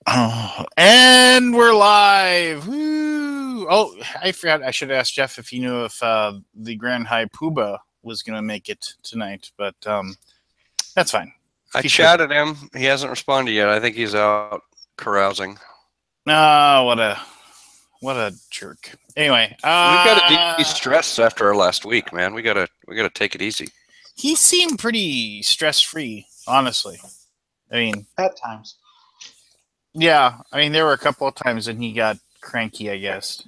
Oh, and we're live. Woo! Oh, I forgot. I should ask Jeff if he knew if the Grand High Poobah was going to make it tonight, but that's fine. I chatted him. He hasn't responded yet. I think he's out carousing. Oh, what a jerk. Anyway, we've got to de-stress after our last week, man. We gotta take it easy. He seemed pretty stress-free, honestly. I mean, at times. Yeah, I mean, there were a couple of times when he got cranky, I guess.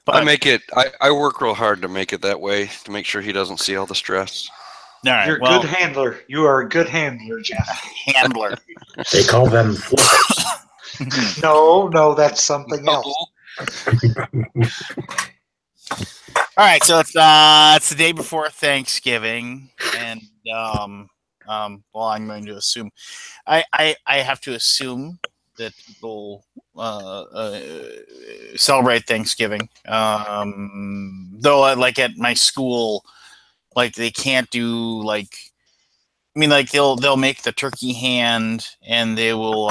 But I work real hard to make it that way, to make sure he doesn't see all the stress. All right, You're a good handler. You are a good handler, Jeff. Handler. They call them flippers. No, that's something else. All right, so it's the day before Thanksgiving, and well, I'm going to assume, I have to assume that people celebrate Thanksgiving. Though, like at my school, like they can't do like, I mean, like they'll make the turkey hand, and they will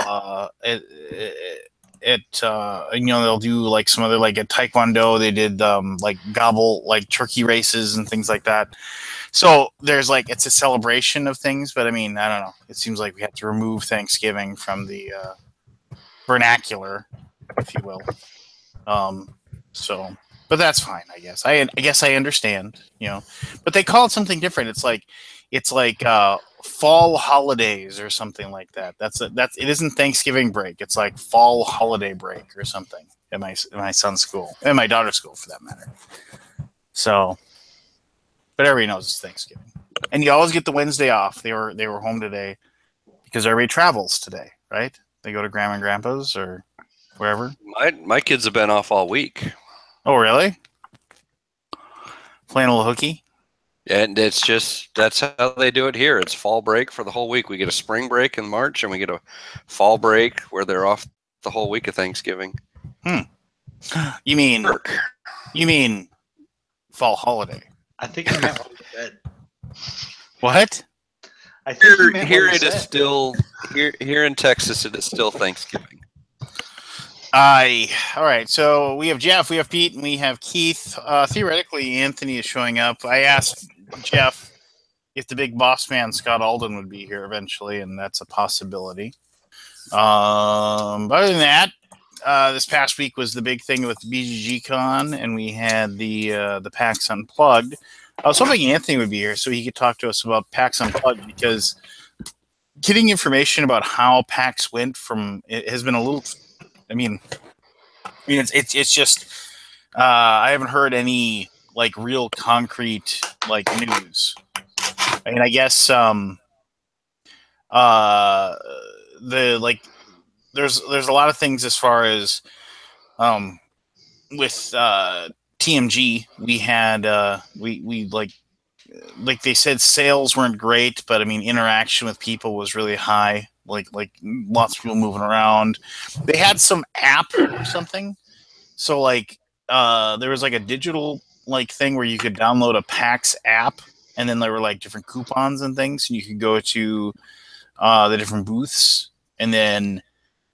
they'll do like some other, like at Taekwondo they did like gobble, like turkey races and things like that. So there's like, it's a celebration of things, but I mean, I don't know. It seems like we have to remove Thanksgiving from the vernacular, if you will. But that's fine, I guess. I guess I understand, But they call it something different. It's like fall holidays or something like that. It isn't Thanksgiving break. It's like fall holiday break or something at my son's school, and my daughter's school for that matter. So, but everybody knows it's Thanksgiving, and you always get the Wednesday off. They were home today because everybody travels today, right? They go to Grandma and Grandpa's or wherever. My kids have been off all week. Oh, really? Playing a little hooky? And that's how they do it here. It's fall break for the whole week. We get a spring break in March, and we get a fall break where they're off the whole week of Thanksgiving. You mean fall holiday? I think you meant what you said. What? I think you meant here what you it is said. still here in Texas. It is still Thanksgiving. All right. So we have Jeff, we have Pete, and we have Keith. Theoretically, Anthony is showing up. I asked Jeff if the big boss man Scott Alden would be here eventually, and that's a possibility. But other than that, this past week was the big thing with BGG.CON, and we had the PAX Unplugged. I was hoping Anthony would be here so he could talk to us about PAX Unplugged, because getting information about how PAX went it has been a little. I mean, it's just I haven't heard any like real concrete like news. I mean, I guess there's a lot of things as far as with TMG. We had we like they said sales weren't great, but I mean interaction with people was really high. Like lots of people moving around. They had some app or something. So like there was like a digital like thing where you could download a PAX app, and then there were like different coupons and things, and you could go to the different booths and then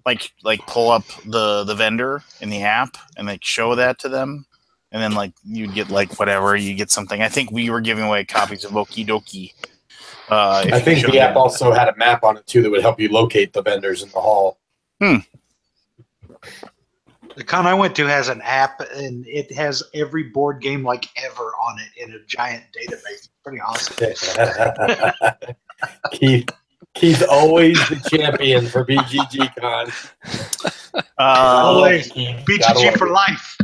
like pull up the vendor in the app and like show that to them, and then like you'd get like whatever, you get something. I think we were giving away copies of Okie Dokie. I think the app also had a map on it too that would help you locate the vendors in the hall. The con I went to has an app, and it has every board game like ever on it in a giant database. Pretty awesome. Keith's always the champion for BGG.CON. Always BGG for life.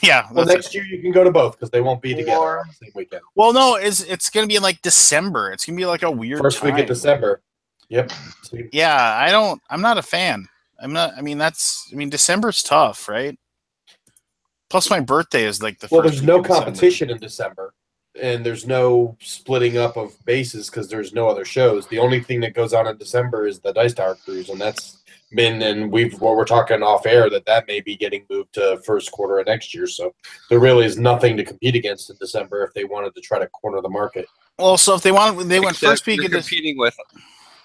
Yeah. Well, next year you can go to both because they won't be together on the same weekend. Well, no, it's going to be in like December. It's going to be like a weird first time. week of December. Yep. Yeah, I'm not a fan. December's tough, right? Plus my birthday is like the Well, first there's week no of December. competition in December, and there's no splitting up of bases because there's no other shows. The only thing that goes on in December is the Dice Tower Cruise, and that's we're talking off air that may be getting moved to first quarter of next year. So there really is nothing to compete against in December if they wanted to try to corner the market. Well, so if they went first week of competing with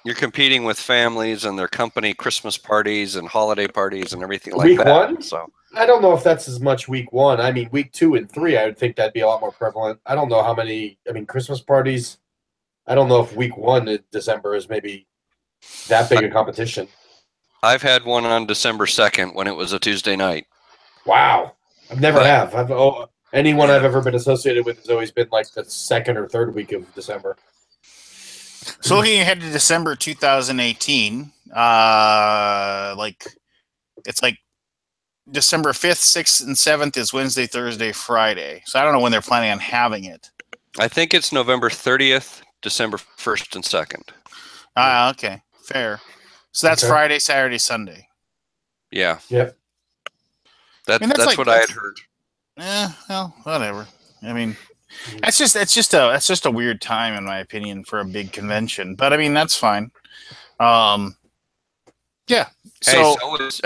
You're competing with families and their company Christmas parties and holiday parties and everything like Week that. one? So I don't know if that's as much week one. I mean, week 2 and 3, I would think that'd be a lot more prevalent. I don't know how many. I mean, Christmas parties. I don't know if week 1 in December is maybe that big a competition. I've had one on December 2nd when it was a Tuesday night. Wow, I've never have. Anyone I've ever been associated with has always been like the 2nd or 3rd week of December. So looking ahead to December 2018, it's like December 5th, 6th, and 7th is Wednesday, Thursday, Friday. So I don't know when they're planning on having it. I think it's November 30th, December 1st and 2nd. Okay, fair. So that's Okay. Friday, Saturday, Sunday. Yeah. Yep. That's what I had heard. Well, whatever. I mean, that's just a weird time in my opinion for a big convention. But I mean, that's fine. Yeah. Hey, So so was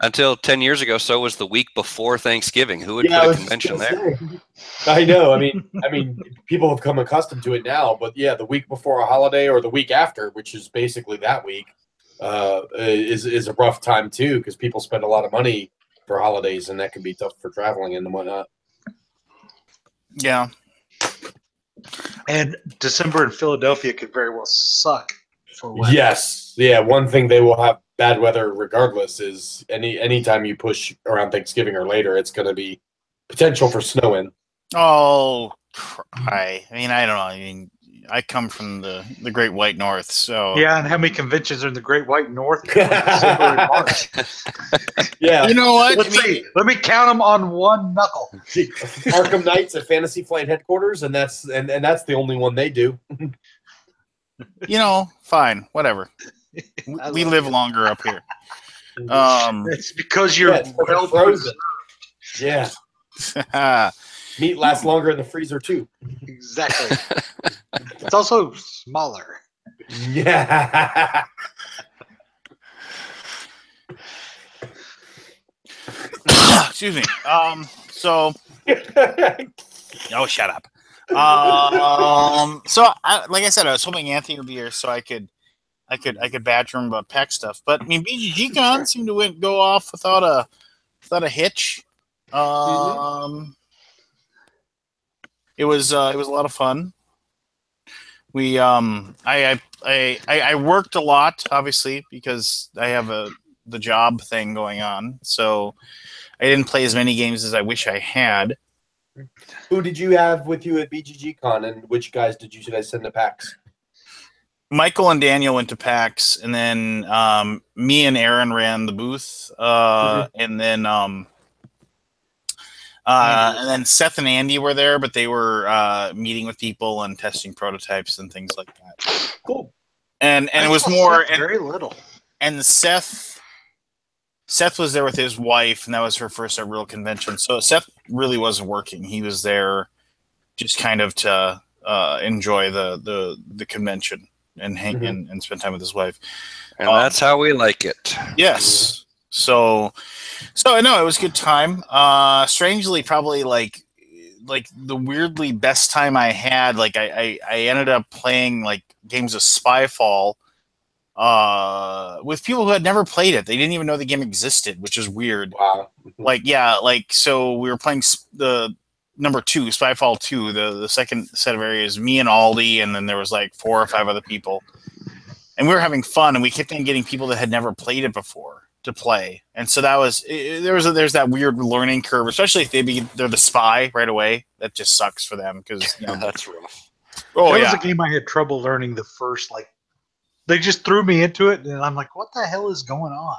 until 10 years ago, so was the week before Thanksgiving. Who would put a convention there? I know. I mean, people have come accustomed to it now, but yeah, the week before a holiday or the week after, which is basically that week, is a rough time too because people spend a lot of money for holidays, and that can be tough for traveling and whatnot. yeah. And December in Philadelphia could very well suck for weather. Yes, yeah. One thing they will have bad weather regardless is anytime you push around Thanksgiving or later, it's going to be potential for snowing. Oh, I mean, I don't know. I mean, I come from the Great White North, so Yeah, and how many conventions are in the Great White North in December and March? Yeah. You know what? Let's see. Let me count them on one knuckle. Arkham Knights at Fantasy Flight headquarters, and that's the only one they do. You know, fine, whatever. We live longer up here. It's because you're it's well frozen. preserved. Yeah, meat lasts longer in the freezer too. Exactly. It's also smaller. Yeah. Excuse me. So, oh, shut up. So, like I said, I was hoping Anthony would be here so I could badger him about PAX stuff. But I mean, BGG.CON seemed to go off without a hitch. It was a lot of fun. We I worked a lot, obviously, because I have the job thing going on. So I didn't play as many games as I wish I had. Who did you have with you at BGG.CON, and which guys did you guys send to PAX? Michael and Daniel went to PAX, and then me and Aaron ran the booth, and then Seth and Andy were there, but they were meeting with people and testing prototypes and things like that. Cool. And it was more very little. And Seth was there with his wife, and that was her first real convention. So Seth really wasn't working; he was there just kind of to enjoy the convention and hang and spend time with his wife. And that's how we like it. Yes. So I know it was a good time. Strangely, probably like the weirdly best time I had. Like I ended up playing like games of Spyfall with people who had never played it. They didn't even know the game existed, which is weird. Wow. So we were playing the number 2, Spyfall 2, the second set of areas, me and Aldi, and then there was like 4 or 5 other people. And we were having fun, and we kept on getting people that had never played it before to play. And so that was there's that weird learning curve, especially if they're the spy right away. That just sucks for them because that's rough. Oh, that was a game I had trouble learning the first, like, they just threw me into it, and I'm like, what the hell is going on?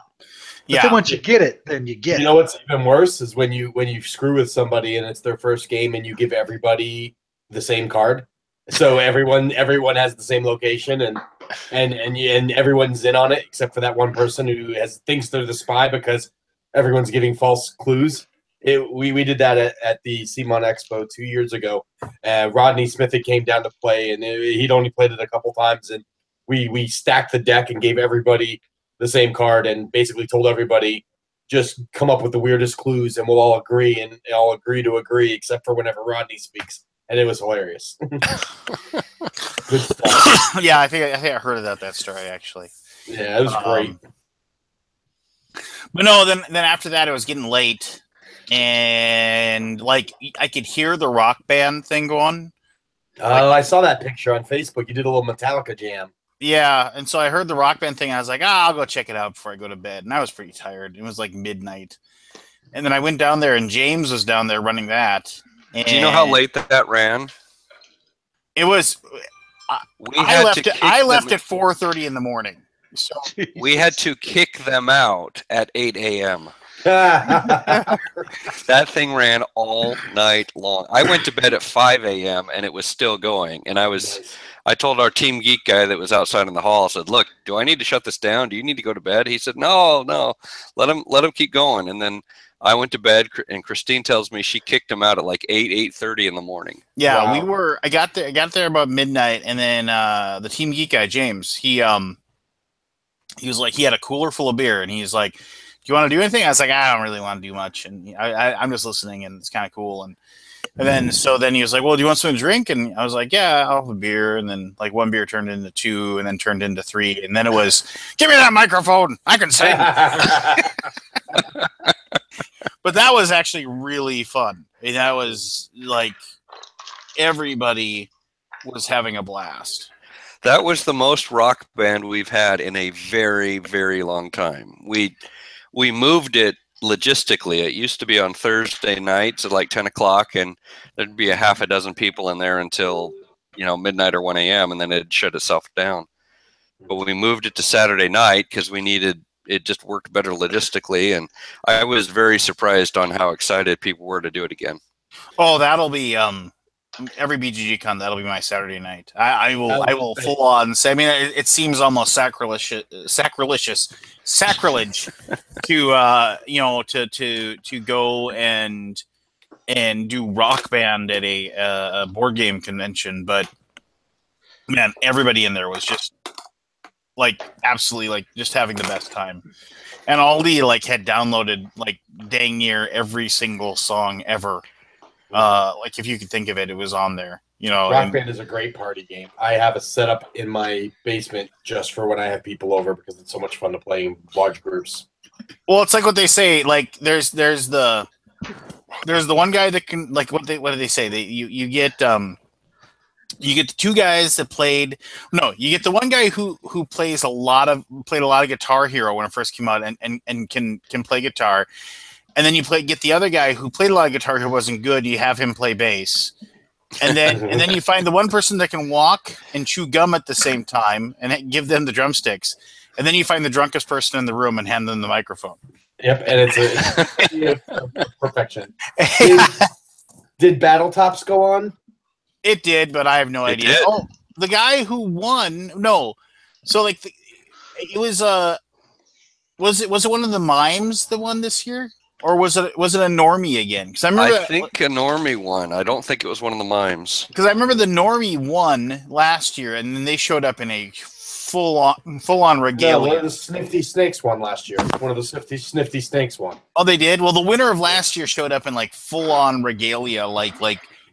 But then once you get it, then you get it. You know what's even worse is when you screw with somebody and it's their first game and you give everybody the same card. So everyone has the same location and everyone's in on it except for that one person who thinks they're the spy because everyone's giving false clues. We did that at the CMON Expo 2 years ago. Rodney Smith came down to play, and he'd only played it a couple times, and we stacked the deck and gave everybody the same card and basically told everybody just come up with the weirdest clues and we'll all agree, and all agree to agree except for whenever Rodney speaks. and it was hilarious. Good stuff. Yeah, I think I heard about that story actually. Yeah, it was great. But no, then after that, it was getting late, and like I could hear the rock band thing going. Oh, I saw that picture on Facebook. You did a little Metallica jam. Yeah, and so I heard the rock band thing. And I was like, I'll go check it out before I go to bed. And I was pretty tired. It was like midnight, and then I went down there, and James was down there running that. Do you know how late that ran? It was. I left at 4:30 in the morning. So we had to kick them out at 8 a.m. That thing ran all night long. I went to bed at 5 a.m. and it was still going. And I told our Team Geek guy that was outside in the hall, I said, look, do I need to shut this down? Do you need to go to bed? He said, no, let him keep going. And then I went to bed, and Christine tells me she kicked him out at like 8:30 in the morning. Yeah, wow. I got there about midnight, and then the Team Geek guy, James, he was like, he had a cooler full of beer, and he's like, do you want to do anything? I was like, I don't really want to do much, and I'm just listening, and it's kind of cool. And then he was like, well, do you want something to drink? And I was like, yeah, I'll have a beer. And then like one beer turned into 2, and then turned into 3, and then it was, give me that microphone, I can sing. But that was actually really fun. I mean, that was like everybody was having a blast. That was the most rock band we've had in a very, very long time. We moved it logistically. It used to be on Thursday nights at like 10 o'clock, and there'd be a half a dozen people in there until, midnight or 1 a.m., and then it'd shut itself down. But we moved it to Saturday night because it just worked better logistically, and I was very surprised on how excited people were to do it again. Oh, that'll be every BGG.CON. That'll be my Saturday night. I will full on say. I mean, it seems almost sacrilege to go and do Rock Band at a board game convention, but man, everybody in there was just like absolutely like just having the best time. And Aldi like had downloaded like dang near every single song ever. Like if you could think of it, it was on there. Rock Band is a great party game. I have a setup in my basement just for when I have people over because it's so much fun to play in large groups. Well, it's like what they say. Like there's the one guy that can like what do they say? You get the 2 guys that played. No, you get the one guy who played a lot of Guitar Hero when it first came out and can play guitar. And then get the other guy who played a lot of Guitar Hero, wasn't good. You have him play bass, and then you find the one person that can walk and chew gum at the same time, and give them the drumsticks. And then you find the drunkest person in the room and hand them the microphone. Yep, and it's perfection. Did Battletops go on? It did, but I have no idea. Did. Oh, the guy who won? No, so like it was was it one of the mimes that won this year? Or was it a normie again? Because I think a normie won. I don't think it was one of the mimes. Because I remember the normie won last year, and then they showed up in a full on regalia. Yeah, one of the Snifty Snakes won last year. One of the Snifty Snakes won. Oh, they did? Well, the winner of last year showed up in like full on regalia, like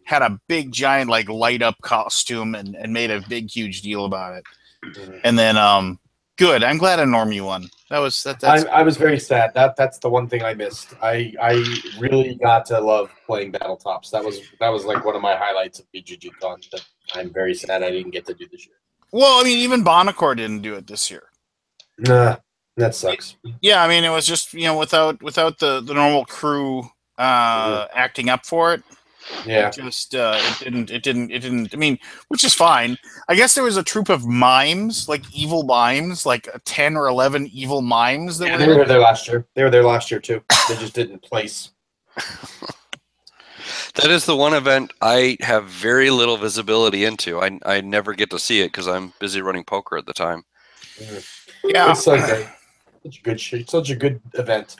had a big giant like light up costume and made a big huge deal about it. Mm-hmm. And then good. I'm glad a normie won. I was very sad. That's the one thing I missed. I really got to love playing Battletops. That was like one of my highlights of BGG.CON that I'm very sad I didn't get to do this year. Well, I mean, even Bonacor didn't do it this year. Nah, that sucks. Yeah, I mean, it was just without the normal crew acting up for it. Yeah, it didn't. I mean, which is fine. I guess there was a troop of mimes, like evil mimes, like 10 or 11 evil mimes. They were there last year. They were there last year too. They just didn't place. That is the one event I have very little visibility into. I never get to see it because I'm busy running poker at the time. Yeah, it's so great. Such a good event.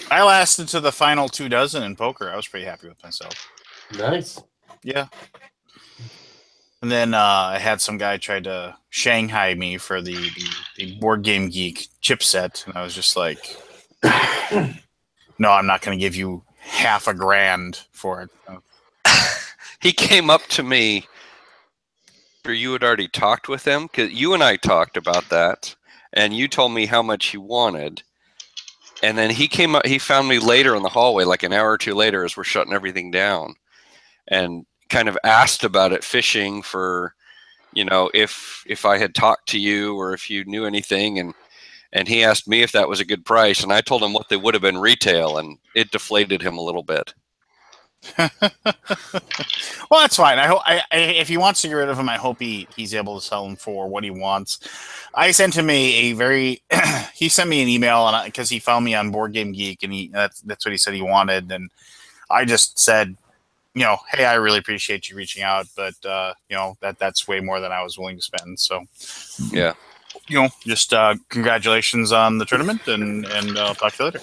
I lasted to the final 24 in poker. I was pretty happy with myself. Nice. Yeah. And then I had some guy try to Shanghai me for the Board Game Geek chipset, and I was just like, no, I'm not going to give you $500 for it. he came up to me. Or you had already talked with him, because you and I talked about that, and you told me how much you wanted. And then he came up. He found me later in the hallway, like an hour or two later, as we're shutting everything down, and kind of asked about it, fishing for, if I had talked to you or if you knew anything, and he asked me if that was a good price, and I told him what they would have been retail, and it deflated him a little bit. Well, that's fine. I hope if he wants to get rid of him, I hope he's able to sell him for what he wants. I sent him he sent me an email, and because he found me on Board Game Geek, and that's what he said he wanted, and I just said, hey, I really appreciate you reaching out, but that's way more than I was willing to spend. So yeah, just congratulations on the tournament, and I'll talk to you later.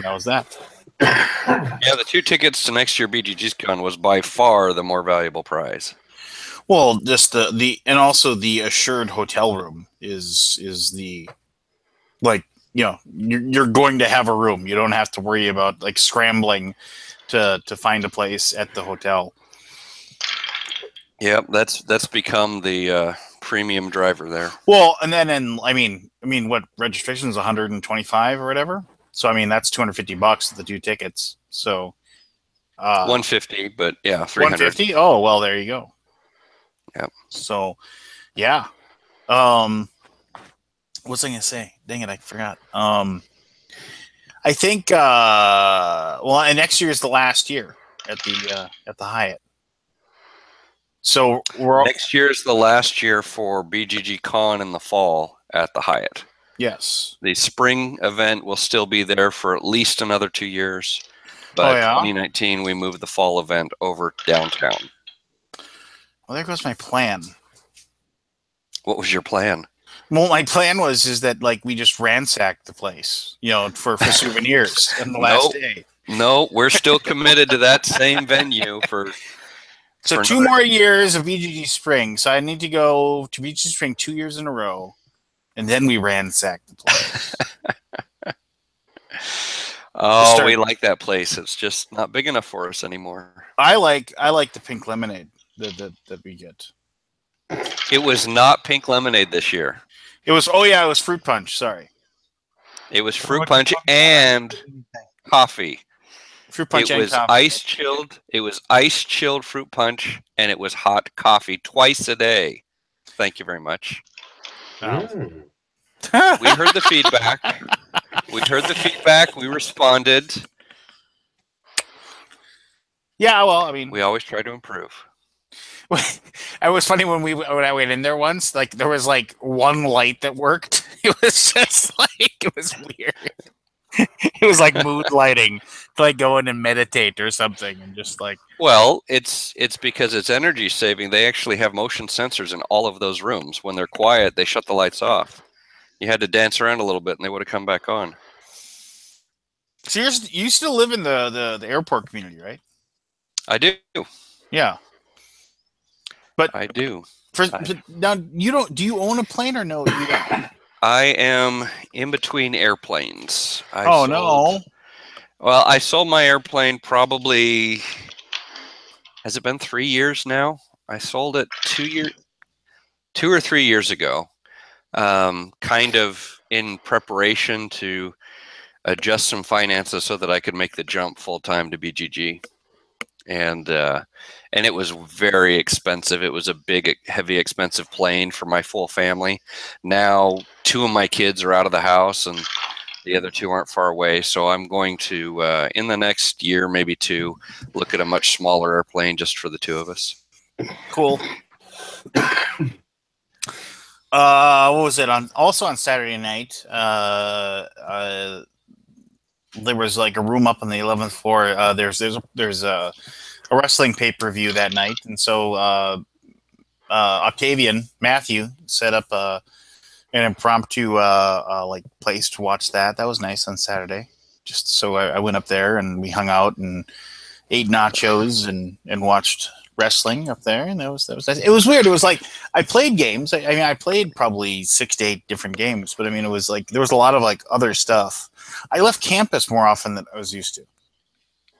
That was that. Yeah, the 2 tickets to next year BGG.CON was by far the more valuable prize. Well, just and also the assured hotel room is the, you're going to have a room. You don't have to worry about scrambling to find a place at the hotel. Yep, that's become the premium driver there. Well, and then what registration is $125 or whatever. So that's $250 the 2 tickets. So $150, but yeah, $300. $150. Oh well, there you go. Yep. So, yeah. What was I gonna say? Dang it, I forgot. I think. And next year is the last year at the Hyatt. So next year is the last year for BGG.CON in the fall at the Hyatt. Yes. The spring event will still be there for at least another 2 years. But 2019, we moved the fall event over downtown. Well, there goes my plan. What was your plan? Well, my plan is that we just ransacked the place, for souvenirs on the last day. No, we're still committed to that same venue for. So 2 more years of BGG Spring. So I need to go to BGG Spring 2 years in a row. And then we ransacked the place. We like that place. It's just not big enough for us anymore. I like the pink lemonade that we get. It was not pink lemonade this year. It was it was fruit punch. Sorry. It was fruit punch and coffee. Fruit punch and coffee. Ice chilled. It was ice chilled fruit punch, and it was hot coffee twice a day. Thank you very much. We heard the feedback. We responded. Yeah, well, we always try to improve. It was funny when I went in there once. There was one light that worked. It was just it was weird. It was like mood lighting to go in and meditate or something, and just Well, it's because it's energy saving. They actually have motion sensors in all of those rooms. When they're quiet, they shut the lights off. You had to dance around a little bit, and they would have come back on. So you still live in the airport community, right? I do. Yeah. But I do. Now you don't. Do you own a plane or no? You don't. I am in between airplanes. No. Well, I sold my airplane probably. Has it been 3 years now? I sold it 2 or 3 years ago. Kind of in preparation to adjust some finances so that I could make the jump full time to BGG. And it was very expensive. It was a big, heavy, expensive plane for my full family. Now 2 of my kids are out of the house, and the other 2 aren't far away. So I'm going to, in the next year, maybe 2, look at a much smaller airplane just for the 2 of us. Cool. What was it on? Also on Saturday night, there was a room up on the 11th floor. There's a wrestling pay-per-view that night, and so Octavian Matthew set up an impromptu place to watch that. That was nice on Saturday. Just so I went up there and we hung out and ate nachos and watched wrestling up there, and that was nice. It was weird. It was I played games. I played probably 6 to 8 different games, but it was there was a lot of other stuff. I left campus more often than I was used to.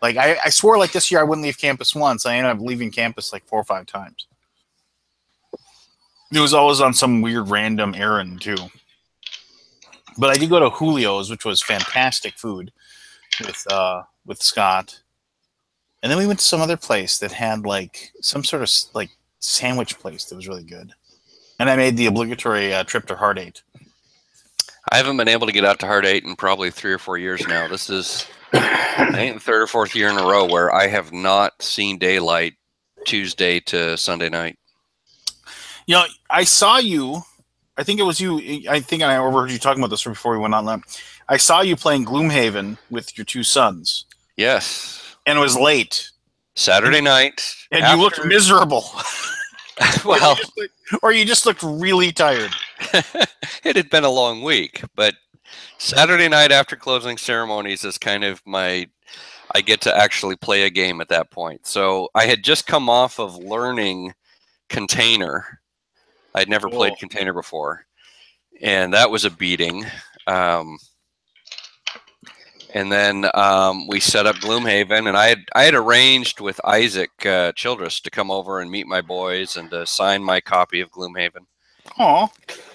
Like I swore like this year I wouldn't leave campus once. I ended up leaving campus like 4 or 5 times. It was always on some weird random errand too. But I did go to Julio's, which was fantastic food with Scott. And then we went to some other place that had like some sort of like sandwich place that was really good. And I made the obligatory trip to Heart 8. I haven't been able to get out to Heart 8 in probably 3 or 4 years now. This is, I think, the 3rd or 4th year in a row where I have not seen daylight Tuesday to Sunday night. You know, I saw you. I think it was you. I think I overheard you talking about this before we went on. I saw you playing Gloomhaven with your 2 sons. Yes. And it was late. Saturday night. And you looked miserable. Well, or you just looked really tired. It had been a long week, but Saturday night after closing ceremonies is kind of I get to actually play a game at that point. So I had just come off of learning Container. I'd never played Container before, and that was a beating. And then we set up Gloomhaven, and I had arranged with Isaac Childress to come over and meet my boys and to sign my copy of Gloomhaven. Aw.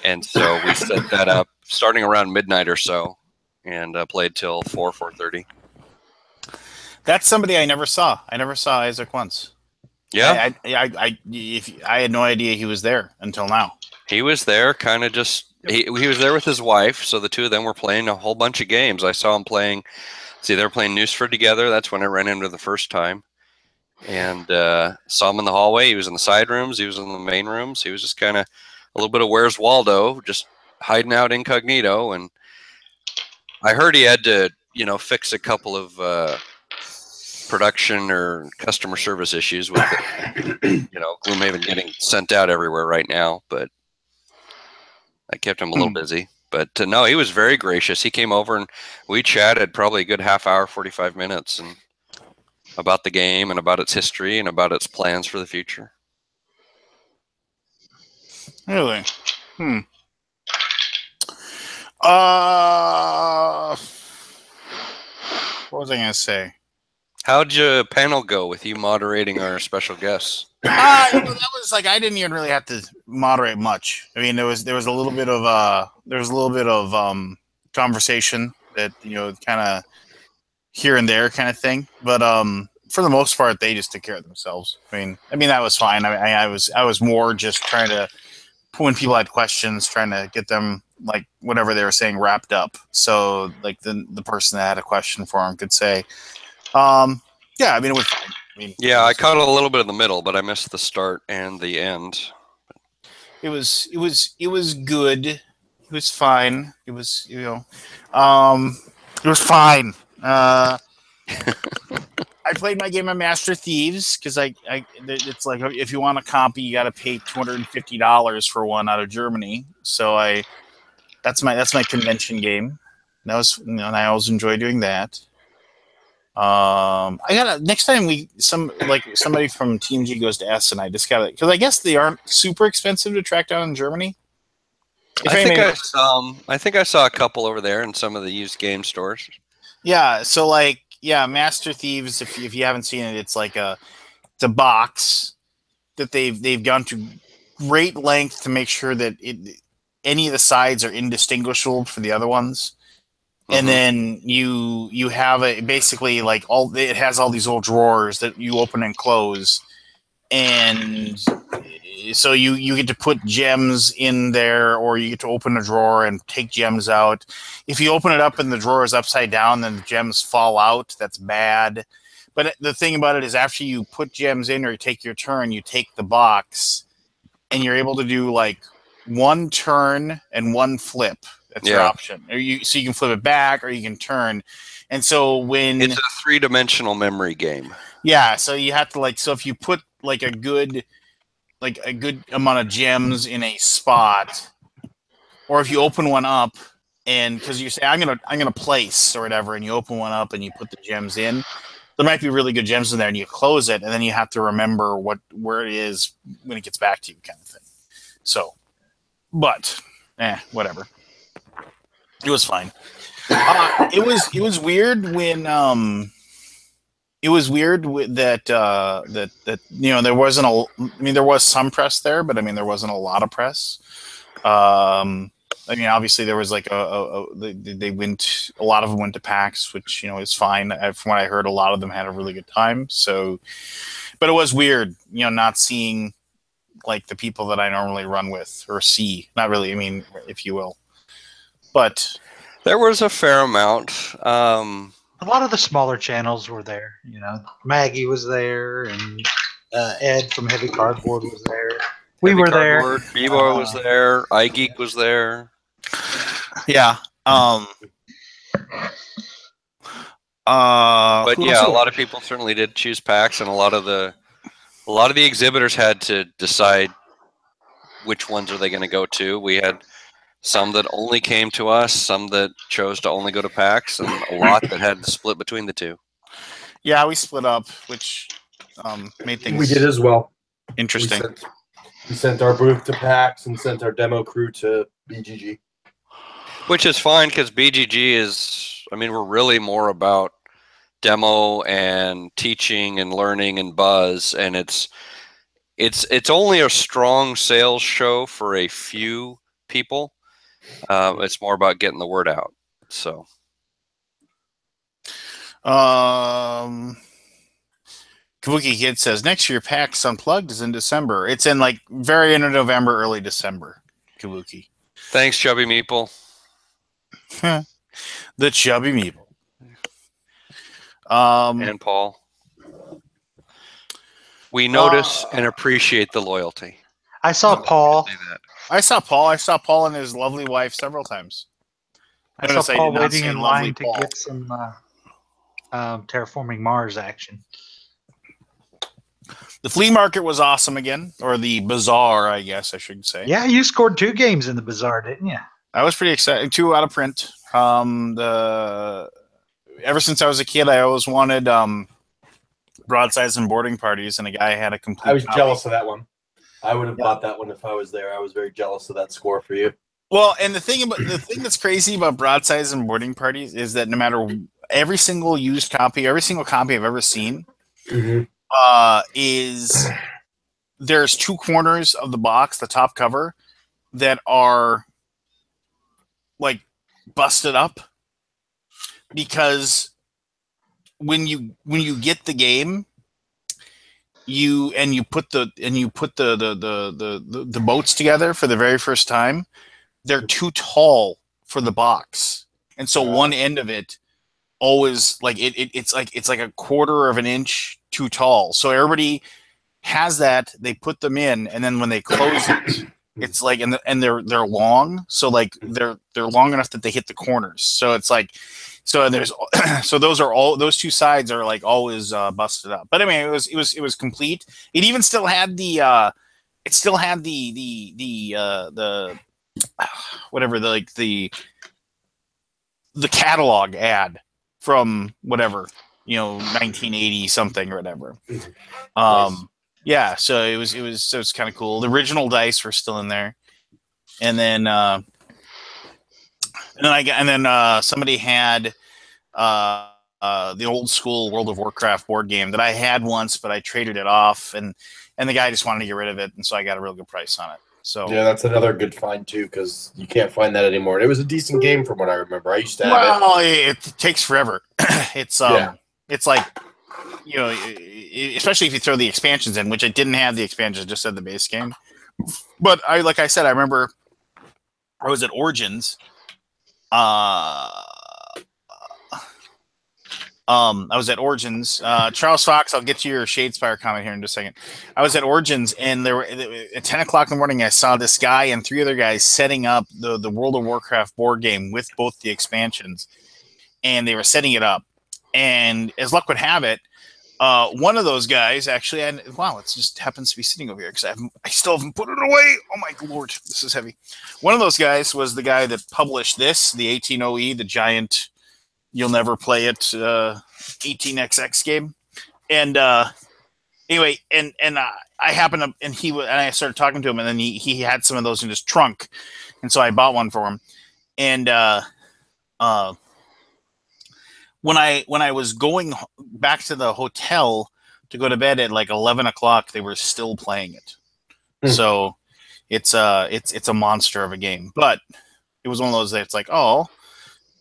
And so we set that up starting around midnight or so, and played till 4:30. That's somebody I never saw. I never saw Isaac once. Yeah, I had no idea he was there until now. he was there, kind of just. He was there with his wife, so the two of them were playing a whole bunch of games. I saw him playing. See, they were playing Newsford together. That's when I ran into the first time, and saw him in the hallway. He was in the side rooms. He was in the main rooms. He was just kind of a little bit of Where's Waldo, just hiding out incognito. And I heard he had to, fix a couple of production or customer service issues with Gloomhaven getting sent out everywhere right now, but I kept him a little busy. But no, he was very gracious. He came over and we chatted probably a good half hour, 45 minutes, and about the game and about its history and about its plans for the future. Really? What was I going to say? How'd your panel go with you moderating our special guests? That was like I didn't even really have to moderate much. I mean, there was a little bit of conversation that kind of here and there kind of thing, but for the most part, they just took care of themselves. I mean that was fine. I was more just trying to, when people had questions, trying to get them like whatever they were saying wrapped up. So like the person that had a question for them could say. Yeah, I mean, it was fine. I caught a little bit in the middle, but I missed the start and the end. It was good. It was fine. It was, it was fine. I played my game of Master Thieves because it's like if you want a copy, you got to pay $250 for one out of Germany. So that's my convention game. That was, and I always enjoy doing that. I gotta next time somebody from Team G goes to S, and I just gotta, because I guess they aren't super expensive to track down in Germany. I think I saw a couple over there in some of the used game stores. Yeah, so Master Thieves. If you haven't seen it, it's it's a box that they've gone to great length to make sure that any of the sides are indistinguishable for the other ones. And then you have basically it has all these old drawers that you open and close, and so you get to put gems in there, or you get to open a drawer and take gems out. If you open it up and the drawer is upside down, then the gems fall out. That's bad. But the thing about it is, after you put gems in or you take your turn, you take the box, and you're able to do one turn and one flip. That's your option. So you can flip it back or you can turn. And so when it's a 3-dimensional memory game. Yeah, so you have to so if you put a good amount of gems in a spot, or if you open one up and because you say I'm gonna place or whatever, and you open one up and you put the gems in, there might be really good gems in there, and you close it, and then you have to remember where it is when it gets back to you, kind of thing. So, but whatever. It was fine. It was weird when it was weird that there wasn't there was some press there, but I mean there wasn't a lot of press. I mean, obviously there was like they went, a lot of them went to PAX, which is fine. From what I heard, a lot of them had a really good time. So, but it was weird, not seeing like the people that I normally run with or see. Not really, I mean, if you will. But there was a fair amount. A lot of the smaller channels were there. Maggie was there, and Ed from Heavy Cardboard was there. We were there. Bebo was there. iGeek was there. Yeah. But yeah, a lot of people certainly did choose PAX, and a lot of the exhibitors had to decide which ones are they going to go to. We had some that only came to us, some that chose to only go to PAX, and a lot that had to split between the two. Yeah, we split up, which made things. We did as well. Interesting. We sent our booth to PAX and sent our demo crew to BGG. Which is fine, because BGG is, I mean, we're really more about demo and teaching and learning and buzz, and it's only a strong sales show for a few people. It's more about getting the word out. So, Kabuki Kid says next year PAX Unplugged is in December. It's in like very end of November, early December. Kabuki. Thanks, Chubby Meeple. The Chubby Meeple. And Paul. We notice and appreciate the loyalty. I saw Paul. I saw Paul and his lovely wife several times. I saw Paul waiting in line to get some Terraforming Mars action. The flea market was awesome again, or the bazaar, I guess I should say. Yeah, you scored 2 games in the bazaar, didn't you? I was pretty excited. 2 out of print. Ever since I was a kid, I always wanted broadsides and boarding parties, and a guy had a complete. I was jealous of that one. I would have bought that one if I was there. I was very jealous of that score for you. Well, and the thing that's crazy about broadsides and boarding parties is that no matter every single used copy, every single copy I've ever seen, is there's 2 corners of the box, the top cover, that are like busted up, because when you get the game, you put the boats together for the very first time, they're too tall for the box, and so one end of it always like it's like a quarter of an inch too tall. So everybody has that, they put them in, and then when they close it, it's like and they're long, so like they're long enough that they hit the corners. So it's like there's those 2 sides are like always busted up. But I mean, it was complete. It even still had the whatever, the catalog ad from whatever, 1980 something or whatever. Nice. Yeah, so it was kind of cool. The original dice were still in there, and then somebody had the old school World of Warcraft board game that I had once, but I traded it off, and the guy just wanted to get rid of it, and so I got a real good price on it. So yeah, that's another good find too, because you can't find that anymore. And it was a decent game from what I remember. I used to have it. Well, it takes forever. It's like, especially if you throw the expansions in, which I didn't have the expansions, just had the base game. But like I said, I remember I was at Origins. I was at Origins. Charles Fox, I'll get to your Shadespire comment here in just a second. I was at Origins, and there were at 10 o'clock in the morning, I saw this guy and 3 other guys setting up the World of Warcraft board game with both the expansions, and they were setting it up. And as luck would have it, one of those guys actually, and wow, it just happens to be sitting over here because I still haven't put it away. Oh my lord, this is heavy. One of those guys was the guy that published this, the 18OE, the giant. You'll never play it 18XX game. And anyway, and I happened to, and I started talking to him, and then he had some of those in his trunk, and so I bought one for him. And when I was going back to the hotel to go to bed at like 11 o'clock, they were still playing it. So it's a monster of a game. But it was one of those that it's like, oh,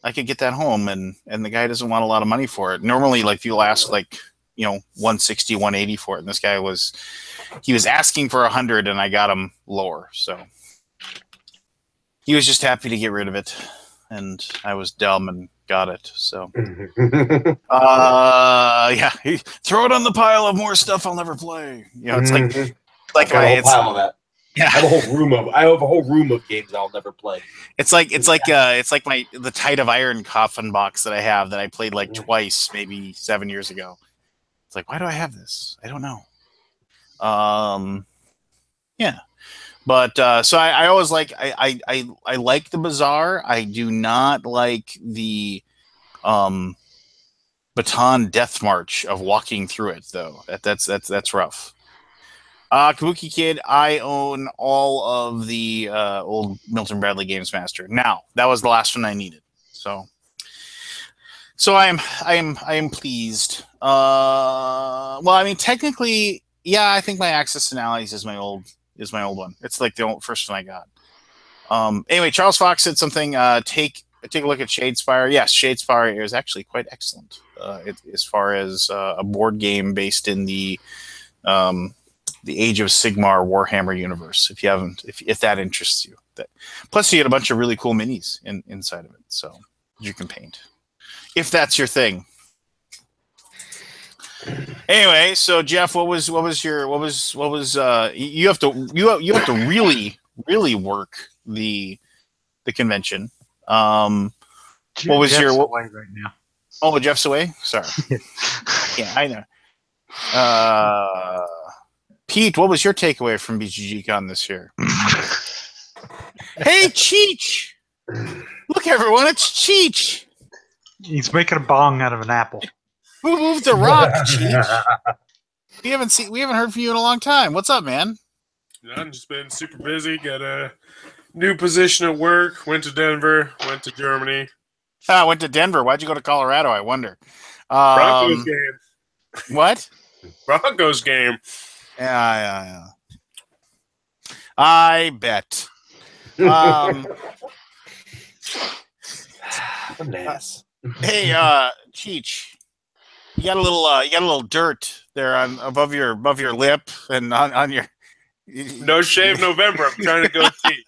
I could get that home, and the guy doesn't want a lot of money for it. Normally, like people ask like, 160, 180 for it, and this guy was asking for 100, and I got him lower. So he was just happy to get rid of it, and I was dumb and got it. So yeah, throw it on the pile of more stuff I'll never play. It's like a whole pile of that. Yeah. I have a whole room of games I'll never play. It's like the Tide of Iron coffin box that I have that I played like twice, maybe 7 years ago. It's like, why do I have this? I don't know. Yeah, but so I always like I like the Bazaar. I do not like the Baton Death March of walking through it though. That's rough. Kabuki Kid, I own all of the old Milton Bradley Games Master. Now, that was the last one I needed. So I am pleased. Well, I mean, technically, yeah, I think my Axis and Allies is my old one. It's like the first one I got. Anyway, Charles Fox said something. Take a look at Shadespire. Yes, Shadespire is actually quite excellent. As far as a board game based in the Age of Sigmar Warhammer universe. If that interests you, plus you get a bunch of really cool minis inside of it, so you can paint if that's your thing. Anyway, so Jeff, what was you have to really work the convention. What was Jeff's your away right now? Oh, Jeff's away. Sorry. Yeah, I know. Pete, what was your takeaway from BGG.CON this year? Hey, Cheech! Look, everyone, it's Cheech! He's making a bong out of an apple. Who moved the rock, Cheech? We haven't heard from you in a long time. What's up, man? I've just been super busy. Got a new position at work. Went to Denver. Went to Germany. I went to Denver. Why'd you go to Colorado? I wonder. Broncos game. What? Broncos game. Yeah. I bet. Hey, Cheech, you got a little dirt there above your lip and on your. No shave November. I'm trying to go see.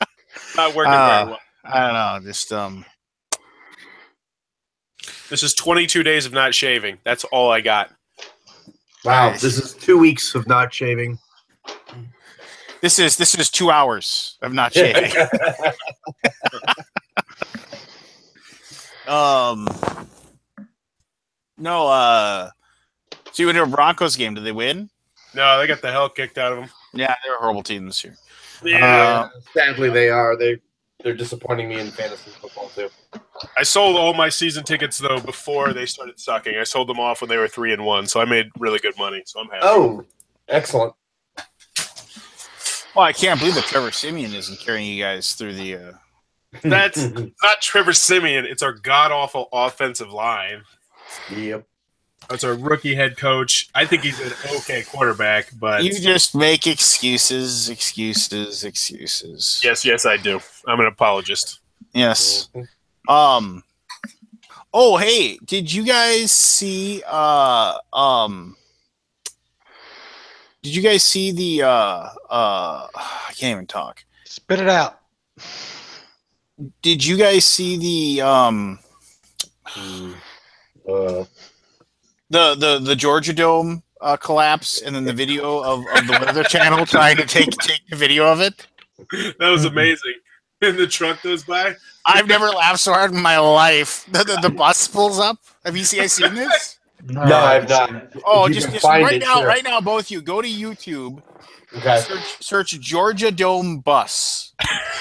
Not working very well. I don't know. Just This is 22 days of not shaving. That's all I got. Wow, this is 2 weeks of not shaving. This is 2 hours of not shaving. No. So you went to a Broncos game. Did they win? No, they got the hell kicked out of them. Yeah, they're a horrible team this year. Yeah. Sadly, they are. They're disappointing me in fantasy football too. I sold all my season tickets though before they started sucking. I sold them off when they were 3-1, so I made really good money. So I'm happy. Oh, excellent. Well, I can't believe that Trevor Siemian isn't carrying you guys through the. That's not Trevor Siemian. It's our god awful offensive line. Yep. That's our rookie head coach. I think he's an okay quarterback, but You just make excuses. yes, I do. I'm an apologist. Yes. Oh, hey, did you guys see the I can't even talk. Spit it out. Did you guys see the Georgia Dome collapse and then the video of the Weather Channel trying to take the video of it? That was amazing. And the truck goes by. I've never laughed so hard in my life. The bus pulls up. Have you seen this? No, I've not. Oh, If you just can find right it, now, sure. right now, both of you go to YouTube. Okay. Search Georgia Dome bus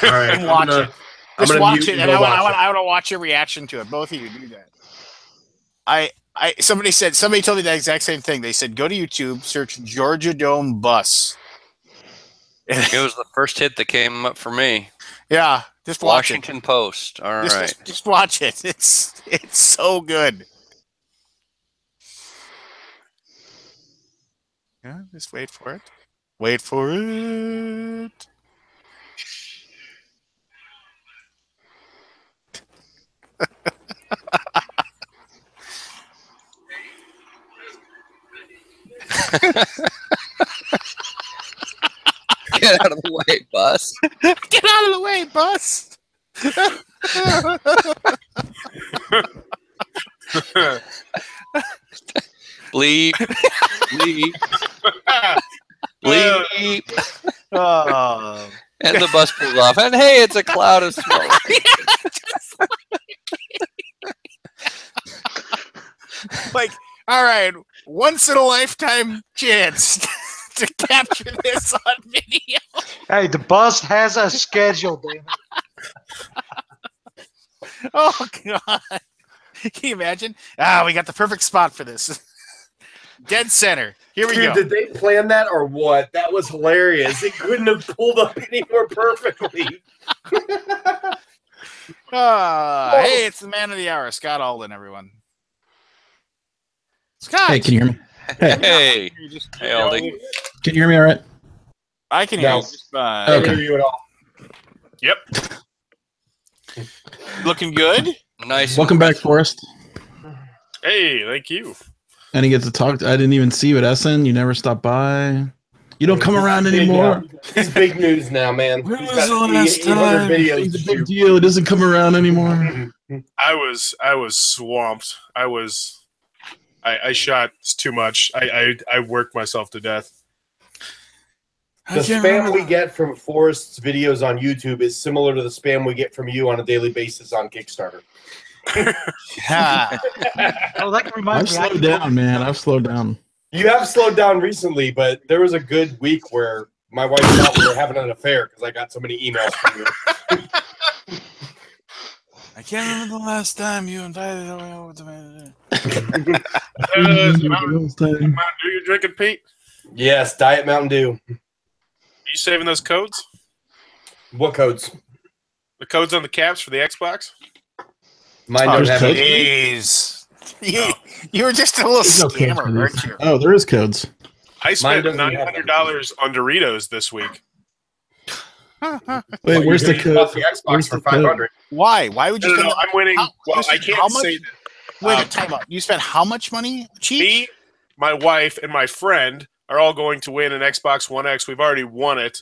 All right, and watch it. I'm Just gonna watch mute it, and and go I watch want to watch your reaction to it. Both of you do that. Somebody told me the exact same thing. They said go to YouTube, search Georgia Dome bus. It was the first hit that came up for me. Yeah, just watch Washington Post. All right. Just watch it. It's so good. Yeah, just wait for it. Wait for it. Get out of the way, bus. Get out of the way, bus. Bleep. Bleep. Bleep. Oh. And the bus pulls off. And hey, it's a cloud of smoke. Like, all right, once in a lifetime chance to capture this on video. Hey, the bus has a schedule, damn it. Oh God. Can you imagine? We got the perfect spot for this. Dead center. Here we go. Did they plan that or what? That was hilarious. It couldn't have pulled up any more perfectly. Hey, it's the man of the hour, Scott Alden, everyone. Scott. Hey, can you hear me? Hey. Hey, Aldi. Can you hear me all right? I can hear No. you just fine. Okay. Hear you at all. Yep. Looking good? Nice. Welcome back, Forrest. Hey, thank you. I didn't get to talk. I didn't even see you at Essen. You never stopped by. You don't come around anymore. He's big news now, man. When He's was got the last 800 time? videos It's a to big shoot. deal. It doesn't come around anymore. I was swamped. I shot too much. I worked myself to death. The spam we get from Forrest's videos on YouTube is similar to the spam we get from you on a daily basis on Kickstarter. Yeah. Oh, that reminds I've me. slowed down, man. I've slowed down. You have slowed down recently, but there was a good week where my wife thought we were having an affair because I got so many emails from you. I can't remember the last time you invited me over to me. Mountain Dew you're drinking, Pete? Yes, Diet Mountain Dew. Are you saving those codes? What codes? The codes on the caps for the Xbox? Mine don't there's have codes? any. Jeez. You were just a little There's no codes scammer, for weren't these. you? Oh, there is codes. I spent doesn't have $900 on Doritos this week. Wait, where's the You bought code? the Xbox Where's for the code? $500. Why? Why would you No, spend that? I'm winning. Well, I how can't much? say Wait a minute, time out. You spent how much money? Cheap? me, my wife, and my friend are all going to win an Xbox One X. We've already won it.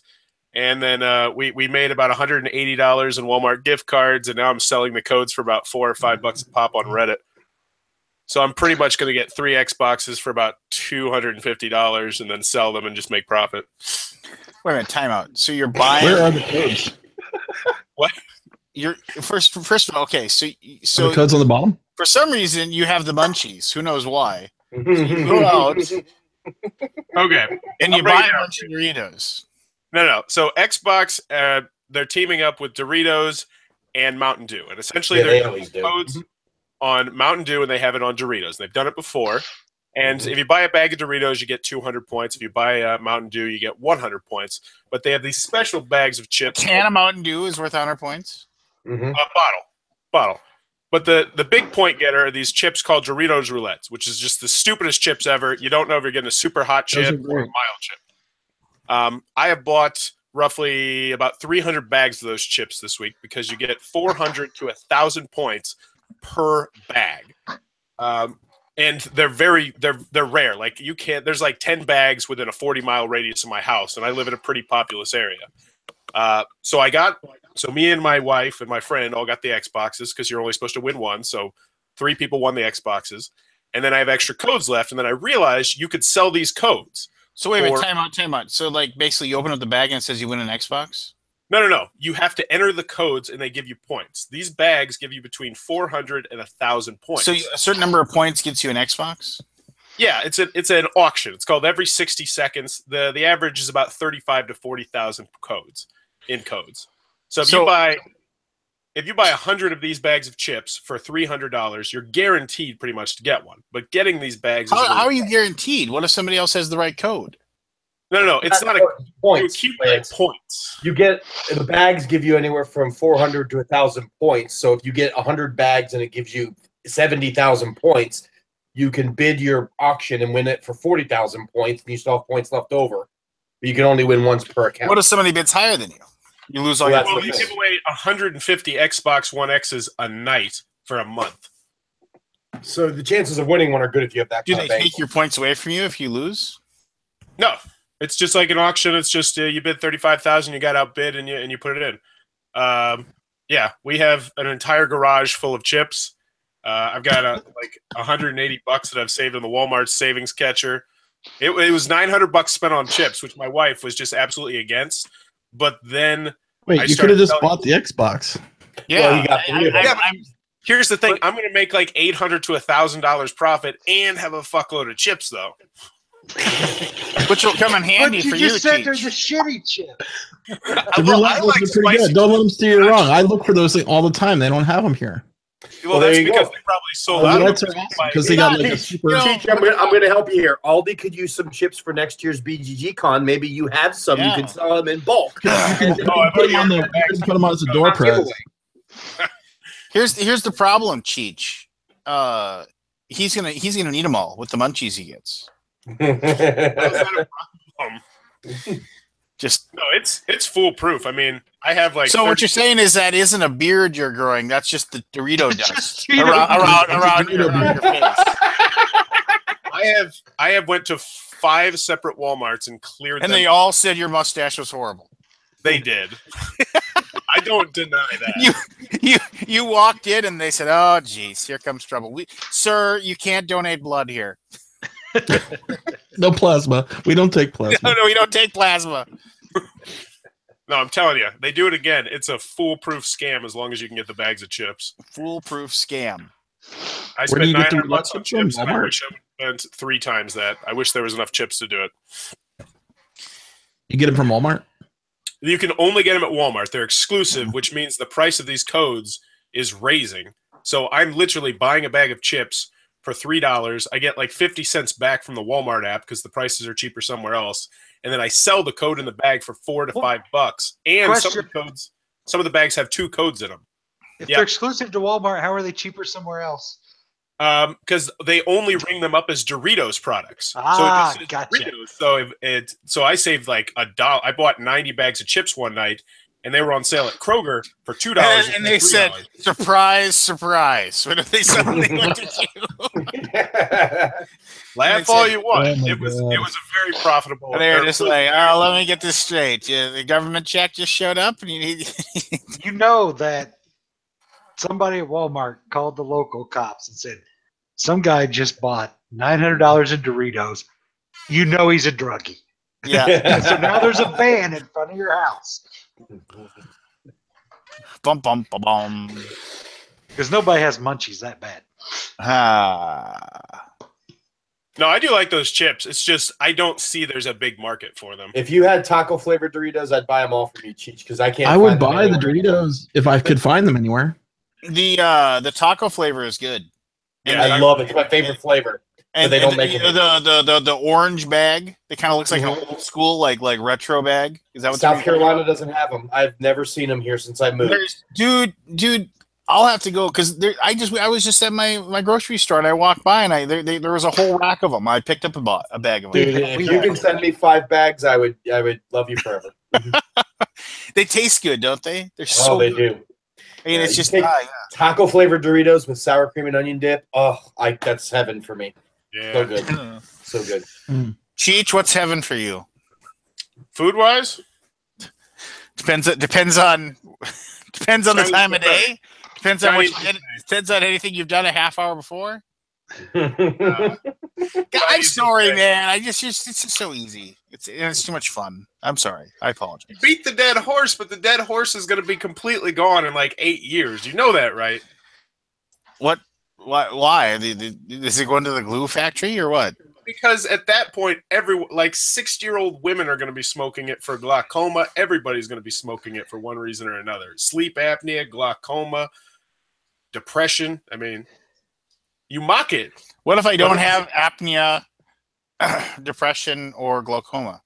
And then we made about $180 in Walmart gift cards, and now I'm selling the codes for about $4 or $5 a pop on Reddit. So I'm pretty much going to get 3 Xboxes for about $250 and then sell them and just make profit. Wait a minute, time out. So you're buying. Where are the codes? What? You're first of all, okay. So Are the codes on the bottom? for some reason you have the munchies. Who knows why? You go out Okay. and you buy a bunch of Doritos. No. So Xbox, they're teaming up with Doritos and Mountain Dew. And essentially Yeah, they they're always do. codes on Mountain Dew and they have it on Doritos. They've done it before. And if you buy a bag of Doritos, you get 200 points. If you buy Mountain Dew, you get 100 points. But they have these special bags of A chips. can of Mountain Dew is worth 100 points. Mhm. Bottle. But the big point getter are these chips called Doritos Roulettes, which is just the stupidest chips ever. You don't know if you're getting a super hot Those are chip or a great. mild chip. I have bought roughly about 300 bags of those chips this week because you get 400 to 1,000 points per bag. And they're rare. Like you can't. There's like 10 bags within a 40-mile radius of my house, and I live in a pretty populous area. So me and my wife and my friend all got the Xboxes because you're only supposed to win one. So 3 people won the Xboxes, and then I have extra codes left. And then I realized you could sell these codes. So wait a minute, Or- time out. So like basically you open up the bag and it says you win an Xbox? No. You have to enter the codes, and they give you points. These bags give you between 400 and 1,000 points. So a certain number of points gets you an Xbox? Yeah, it's an auction. It's called every 60 seconds. The average is about 35 to 40,000 codes. So if you buy 100 of these bags of chips for $300, you're guaranteed pretty much to get one. But getting these bags is How are you guaranteed? What if somebody else has the right code? No, it's not a you points. accumulate points. You get the bags give you anywhere from 400 to 1,000 points. So if you get 100 bags and it gives you 70,000 points, you can bid your auction and win it for 40,000 points, and you still have points left over. But you can only win once per account. What if somebody bids higher than you? You lose all your Well, you give away 150 Xbox One X's a night for a month. So the chances of winning one are good if you have that. Do they take your points away from you if you lose? No, it's just like an auction. It's just you bid 35,000, you got outbid, and you put it in. Yeah, we have an entire garage full of chips. I've got like $180 that I've saved in the Walmart savings catcher. It was $900 spent on chips, which my wife was just absolutely against. But then wait, you could have just bought the Xbox. Yeah, well, here's the thing: I'm going to make like $800 to $1,000 profit and have a fuckload of chips, though. Which will come in handy for you. You just said they're the shitty chips. Pretty good. Don't let them steer you wrong. I look for those things all the time. They don't have them here. Well, that's because they probably sold out because they got like a super. Cheech, I'm going to help you here. Aldi could use some chips for next year's BGG.CON. Maybe you have some. You can sell them in bulk. Put them on as a door prize. Here's the problem, Cheech. He's gonna need them all with the munchies he gets. Just no, it's foolproof. I mean, I have like. So what you're saying is that isn't a beard you're growing? That's just the Dorito dust around your face. I have went to 5 separate Walmarts and cleared them. And they all said your mustache was horrible. They did. I don't deny that. You walked in and they said, "Oh, geez, here comes trouble. Sir, you can't donate blood here." No plasma. We don't take plasma. No, we don't take plasma. No, I'm telling you, they do it again. It's a foolproof scam as long as you can get the bags of chips. Foolproof scam. I spent $900 on chips. And I wish I would spent 3 times that. I wish there was enough chips to do it. You get them from Walmart? You can only get them at Walmart. They're exclusive, which means the price of these codes is raising. So I'm literally buying a bag of chips for $3. I get like 50 cents back from the Walmart app because the prices are cheaper somewhere else. And then I sell the code in the bag for $4 to $5. And some of the bags have 2 codes in them. If they're exclusive to Walmart, how are they cheaper somewhere else? Because they only ring them up as Doritos products. Gotcha. Doritos. So I saved like $1. I bought 90 bags of chips one night, and they were on sale at Kroger for $2. And they said, "Surprise, surprise!" What if they suddenly looked at you? Laugh all you want. It was a very profitable. And they're just like, "Oh, let me get this straight. The government check just showed up, and you need." You know that somebody at Walmart called the local cops and said, "Some guy just bought $900 in Doritos. You know he's a druggie." Yeah. So now there's a van in front of your house. Bum bum bum bum. Because nobody has munchies that bad. No, I do like those chips. It's just I don't see there's a big market for them. If you had taco flavored Doritos, I'd buy them all from you, Cheech, because I can't. I would buy the Doritos if I could find them anywhere. The taco flavor is good. Yeah, I love it. It's my favorite flavor. And they don't make the orange bag. It kind of looks like an old school like retro bag. Is that what South Carolina doesn't have them? I've never seen them here since I moved. Dude, I'll have to go because I was just at my grocery store and I walked by and there was a whole rack of them. I picked up a bag of them. Dude, if you can send me 5 bags, I would love you forever. They taste good, don't they? They're so they good. do. I mean, it's just taco flavored Doritos with sour cream and onion dip. Oh, that's heaven for me. Yeah. So good. So good. Cheech, what's heaven for you? Food wise? Depends on the time of day. Depends on what depends on anything you've done a half hour before. I'm sorry, man. it's just so easy. It's too much fun. I'm sorry. I apologize. You beat the dead horse, but the dead horse is going to be completely gone in like 8 years. You know that, right? What? Why? Is it going to the glue factory or what? Because at that point, 60-year-old women are going to be smoking it for glaucoma. Everybody's going to be smoking it for one reason or another. Sleep apnea, glaucoma, depression. I mean, you mock it. What if I don't have apnea, depression, or glaucoma?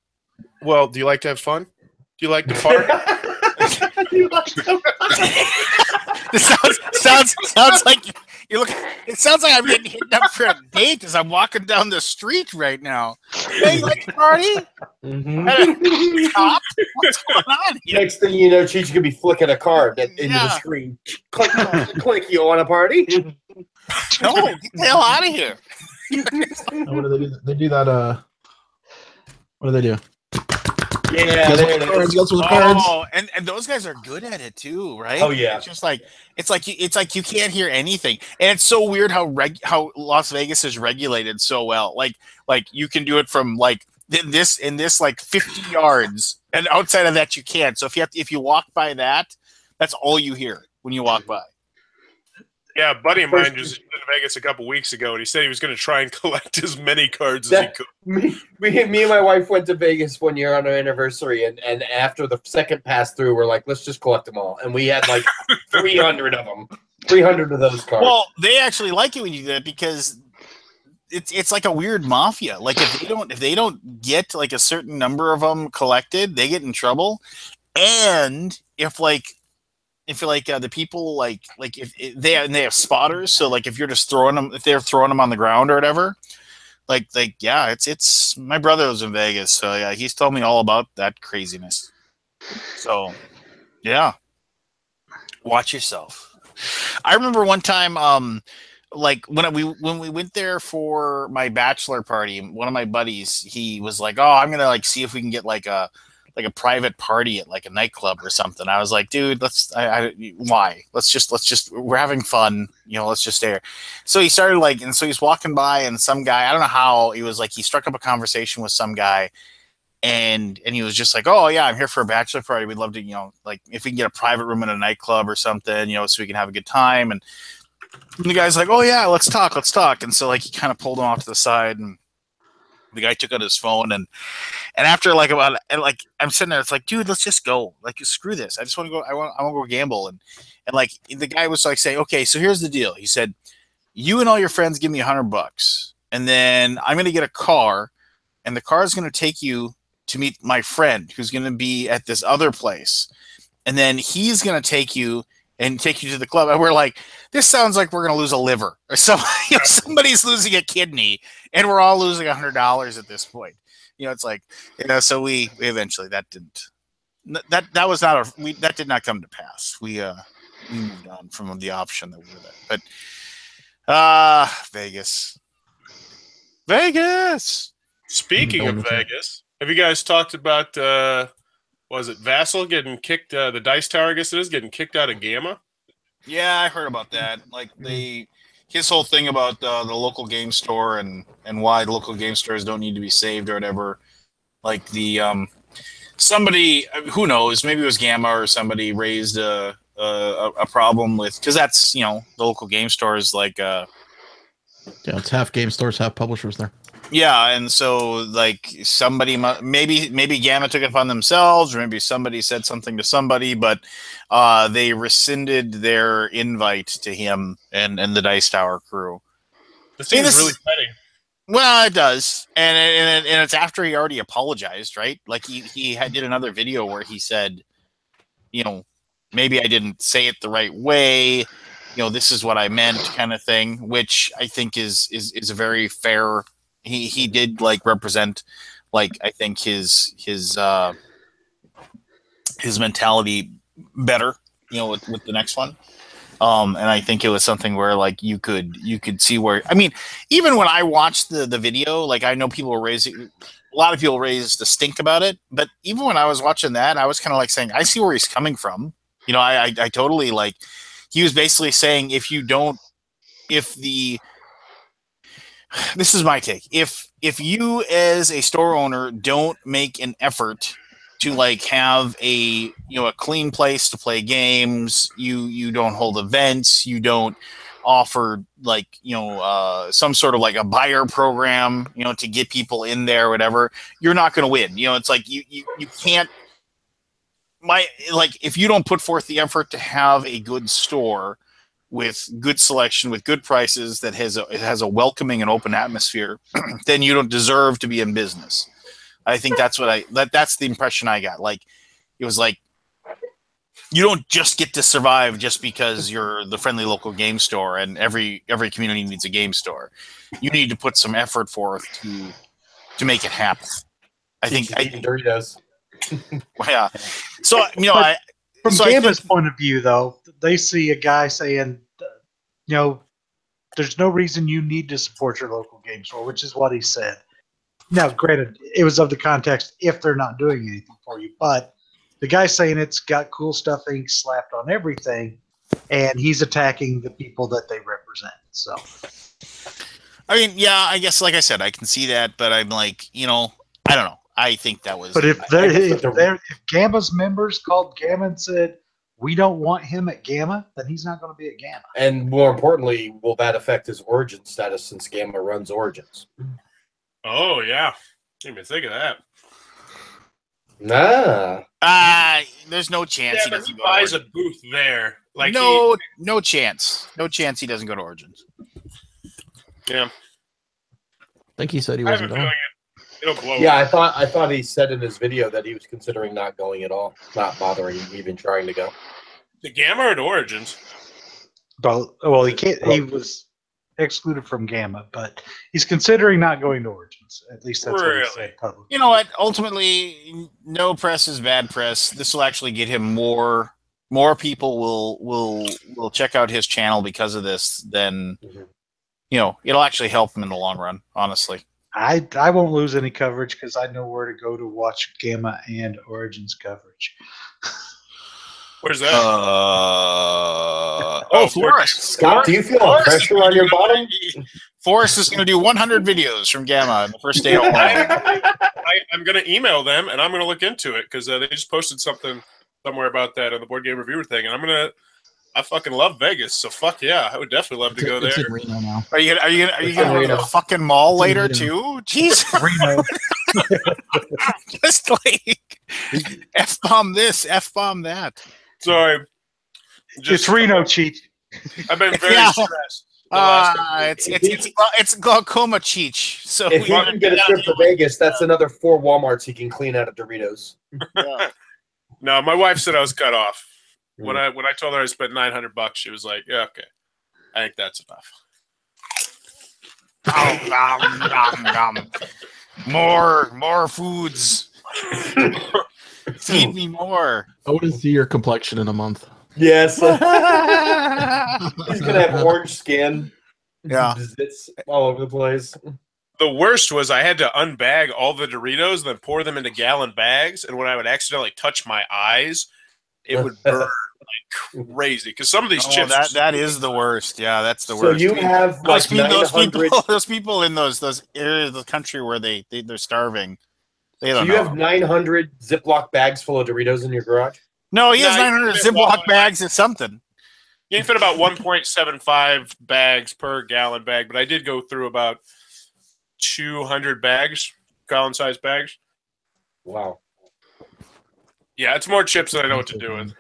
Well, do you like to have fun? Do you like to fart? This sounds like You look. It sounds like I'm getting hit up for a date as I'm walking down the street right now. Hey, you like to party? Cop? What's going on here? Next thing you know, Cheech could be flicking a card into the Yeah. screen. Clink, clink, clink. You want a party? No, get the hell out of here. What do they do? They do that. What do they do? Yeah, Goes there with it the cards, is. goes with the cards. Oh, and those guys are good at it too, right? Oh, yeah. It's just like it's like you can't hear anything, and it's so weird how Las Vegas is regulated so well. Like you can do it from like in this like 50 yards, and outside of that you can't. So if you walk by that, that's all you hear when you walk by. Yeah, a buddy of mine was in Vegas a couple weeks ago, and he said he was going to try and collect as many cards as he could. Me and my wife went to Vegas one year on our anniversary, and after the second pass through, we're like, let's just collect them all. And we had like 300 of them. 300 of those cards. Well, they actually like it when you do that because it's like a weird mafia. Like if they don't get like a certain number of them collected, they get in trouble. And if the people like if they have spotters, so like if you're just if they're throwing them on the ground or whatever, like yeah, it's my brother was in Vegas, so yeah, he's told me all about that craziness. So yeah, watch yourself. I remember one time, like when we went there for my bachelor party, one of my buddies, he was like, "Oh, I'm gonna like see if we can get like a private party at like a nightclub or something." I was like, dude, why? Let's just, we're having fun. Let's just stay here. So he started and so he's walking by and some guy, I don't know how, he was like, he struck up a conversation with some guy and he was just like, oh yeah, I'm here for a bachelor party. We'd love to, like if we can get a private room in a nightclub or something, so we can have a good time. And the guy's like, oh yeah, let's talk. And so like, he kind of pulled him off to the side and the guy took out his phone and after I'm sitting there, it's like, dude, let's just go. Like, screw this. I just want to go. I want to go gamble. And like the guy was like saying, okay, so here's the deal. He said, you and all your friends give me $100, and then I'm going to get a car, and the car is going to take you to meet my friend who's going to be at this other place, and then he's going to take you to the club. And we're like, this sounds like we're going to lose a liver or somebody's losing a kidney and we're all losing $100 at this point. It's like, so we eventually that did not come to pass. We moved on from the option that we were there, but Vegas. Speaking of Vegas, have you guys talked about, was it Vassal getting kicked, the Dice Tower, I guess it is, getting kicked out of Gamma? Yeah, I heard about that. Like his whole thing about the local game store and why the local game stores don't need to be saved or whatever. Like somebody, who knows, maybe it was Gamma or somebody raised a problem with, because that's the local game stores like yeah, it's half game stores, half publishers there. Yeah, and so like somebody maybe Gamma took it upon themselves, or maybe somebody said something to somebody, but they rescinded their invite to him and the Dice Tower crew. This seems really petty. Well, it does, and it's after he already apologized, right? Like he did another video where he said, maybe I didn't say it the right way. This is what I meant, kind of thing, which I think is a very fair. He did like represent, like, I think his mentality better, with the next one. And I think it was something where like you could see where, I mean, even when I watched the video, like I know people were a lot of people raised the stink about it, but even when I was watching that, I was kind of like saying, I see where he's coming from. I totally, like, he was basically saying, this is my take. If you as a store owner don't make an effort to like have a clean place to play games, you don't hold events, you don't offer like some sort of like a buyer program to get people in there or whatever, you're not going to win. It's like you can't. If you don't put forth the effort to have a good store with good selection, with good prices, that has a welcoming and open atmosphere, then you don't deserve to be in business. I think that's the impression I got. Like, it was like, you don't just get to survive just because you're the friendly local game store, and every community needs a game store. You need to put some effort forth to make it happen. I think eating Doritos. Yeah. So From so I Gamma's think- point of view, though, they see a guy saying, there's no reason you need to support your local game store, which is what he said. Now, granted, it was of the context if they're not doing anything for you, but the guy's saying it's got cool stuff ink slapped on everything, and he's attacking the people that they represent. So, I mean, yeah, I guess, like I said, I can see that, but I'm like, I don't know. I think that was. but if Gamma's members called Gamma and said, we don't want him at Gamma, then he's not going to be at Gamma. And more importantly, will that affect his Origin status since Gamma runs Origins? Oh yeah, didn't even think of that. Nah. There's no chance Yeah, he but doesn't he go to buys a Origins. booth there. Like No chance. No chance he doesn't go to Origins. Yeah, I think he said he I have a wasn't feeling going. it'll blow. Yeah, up. I thought he said in his video that he was considering not going at all, not bothering even trying to go. The Gamma or the Origins? Well, he can't. He was excluded from Gamma, but he's considering not going to Origins. At least that's what he Really? said publicly. You know what? Ultimately, no press is bad press. This will actually get him more people will check out his channel because of this than it'll actually help him in the long run, honestly. I won't lose any coverage because I know where to go to watch Gamma and Origins coverage. Where's that? Forrest. Scott, do you feel a pressure on your bottom? Forrest is going to do 100 videos from Gamma on the first day of I'm going to email them and I'm going to look into it because they just posted something somewhere about that on the board game reviewer thing, and I fucking love Vegas, so fuck yeah, I would definitely love to go there. It's in Reno now. Are you going to go to the fucking mall later too? Jeez, Reno. just like F-bomb this, F-bomb that. Sorry, It's Reno, cheat. I've been very Yeah. stressed. the last couple weeks. It's glaucoma cheech. So If he can get a trip to Vegas, that's another 4 Walmarts he can clean out of Doritos. No, my wife said I was cut off. When I told her I spent $900, she was like, "Yeah, okay, I think that's enough." More foods. Feed me more. I want to see your complexion in a month. Yes. He's gonna have orange skin. Yeah. Zits all over the place. The worst was I had to unbag all the Doritos and then pour them into gallon bags, and when I would accidentally touch my eyes, it would burn like crazy. Because some of these chips, that is the worst. Yeah, that's the So worst. you have like 900. those people in those areas of the country where they're starving. They So don't you know. have 900 Ziploc bags full of Doritos in your garage? No, he has No, 900 you can Ziploc fit bags. It's something. you can fit about 1.75 bags per gallon bag, but I did go through about 200 bags, gallon-sized bags. Wow. Yeah, it's more chips than I know what to do with.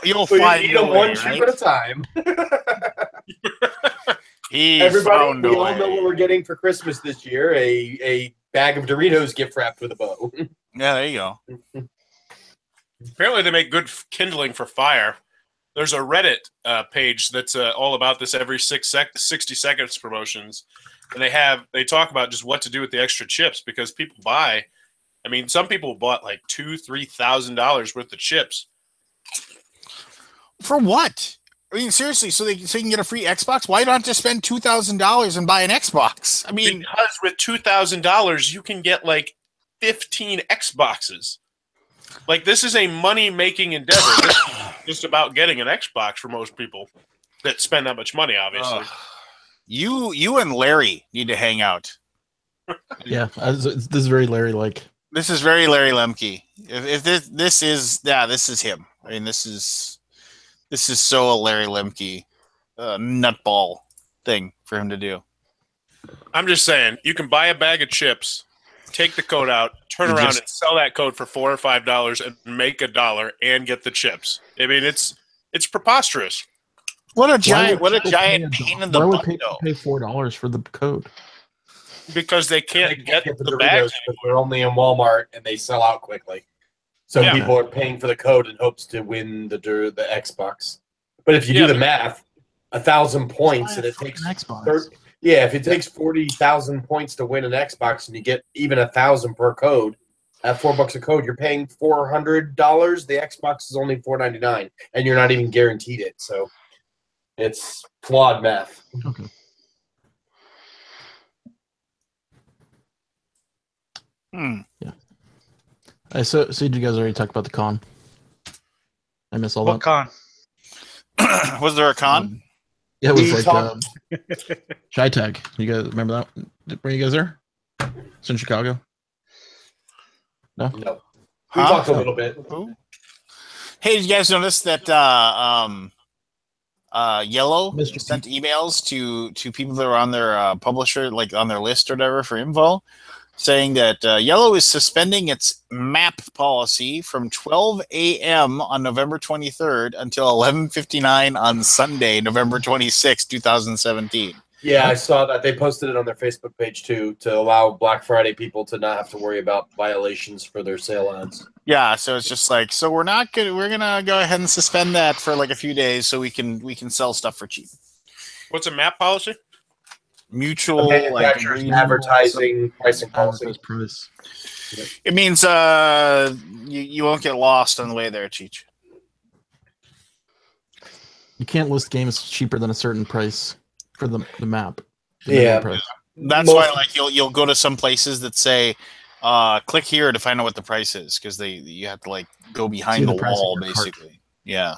You'll So find you eat a them way, one chip right? at a time. He Everybody, found we a all way. know what we're getting for Christmas this year: a bag of Doritos gift wrapped with a bow. Yeah, there you go. Apparently, they make good kindling for fire. There's a Reddit page that's all about this every 60 seconds promotions, and they talk about just what to do with the extra chips because people buy. I mean, some people bought like $2,000-$3,000 worth of chips. For what? I mean, seriously, so you can get a free Xbox? Why not just spend $2,000 and buy an Xbox? I mean, Because with $2,000, you can get like 15 Xboxes. Like, this is a money-making endeavor. This is just about getting an Xbox for most people that spend that much money, obviously. you and Larry need to hang out. Yeah, this is very Larry-like. This is very Larry Lemke. If this is him. I mean, this is so a Larry Lemke nutball thing for him to do. I'm just saying, you can buy a bag of chips, take the code out, turn around and sell that code for $4 or $5 and make $1 and get the chips. I mean, it's preposterous. What a giant Why would pain in the Why would butt, people though. pay $4 for the code? Because they can't get the Doritos bags. because they're only in Walmart and they sell out quickly. So Yeah. people are paying for the code in hopes to win the Xbox. But if you do the math, 1,000 points and it takes Xbox. if it takes 40,000 points to win an Xbox and you get even 1,000 per code, at $4 a code, you're paying $400. The Xbox is only $499, and you're not even guaranteed it. So it's flawed math. Okay. Yeah. So did you guys already talk about the con? I missed all What that. con? Was there a con? Yeah, it was We like talked- Chi-Tag. You guys remember that? Were you guys there? It's in Chicago. No. No. We Huh? talked a little bit. Who? Hey, did you guys notice that Yellow Mr. sent emails to people that were on their publisher, like on their list or whatever for info, saying that Yellow is suspending its map policy from 12 a.m. on November 23rd until 11:59 on Sunday, November 26, 2017. Yeah, I saw that. They posted it on their Facebook page too to allow Black Friday people to not have to worry about violations for their sale ads. Yeah, so it's just like, so we're gonna go ahead and suspend that for like a few days so we can sell stuff for cheap. What's a map policy? Mutual Manufacturers advertising pricing policy. Advertised price. It means you won't get lost on the way there, Cheech. You can't list games cheaper than a certain price for the map. The Yeah. minimum price. That's why like you'll go to some places that say click here to find out what the price is, because you have to like go behind See the the price wall in your cart. basically. Yeah.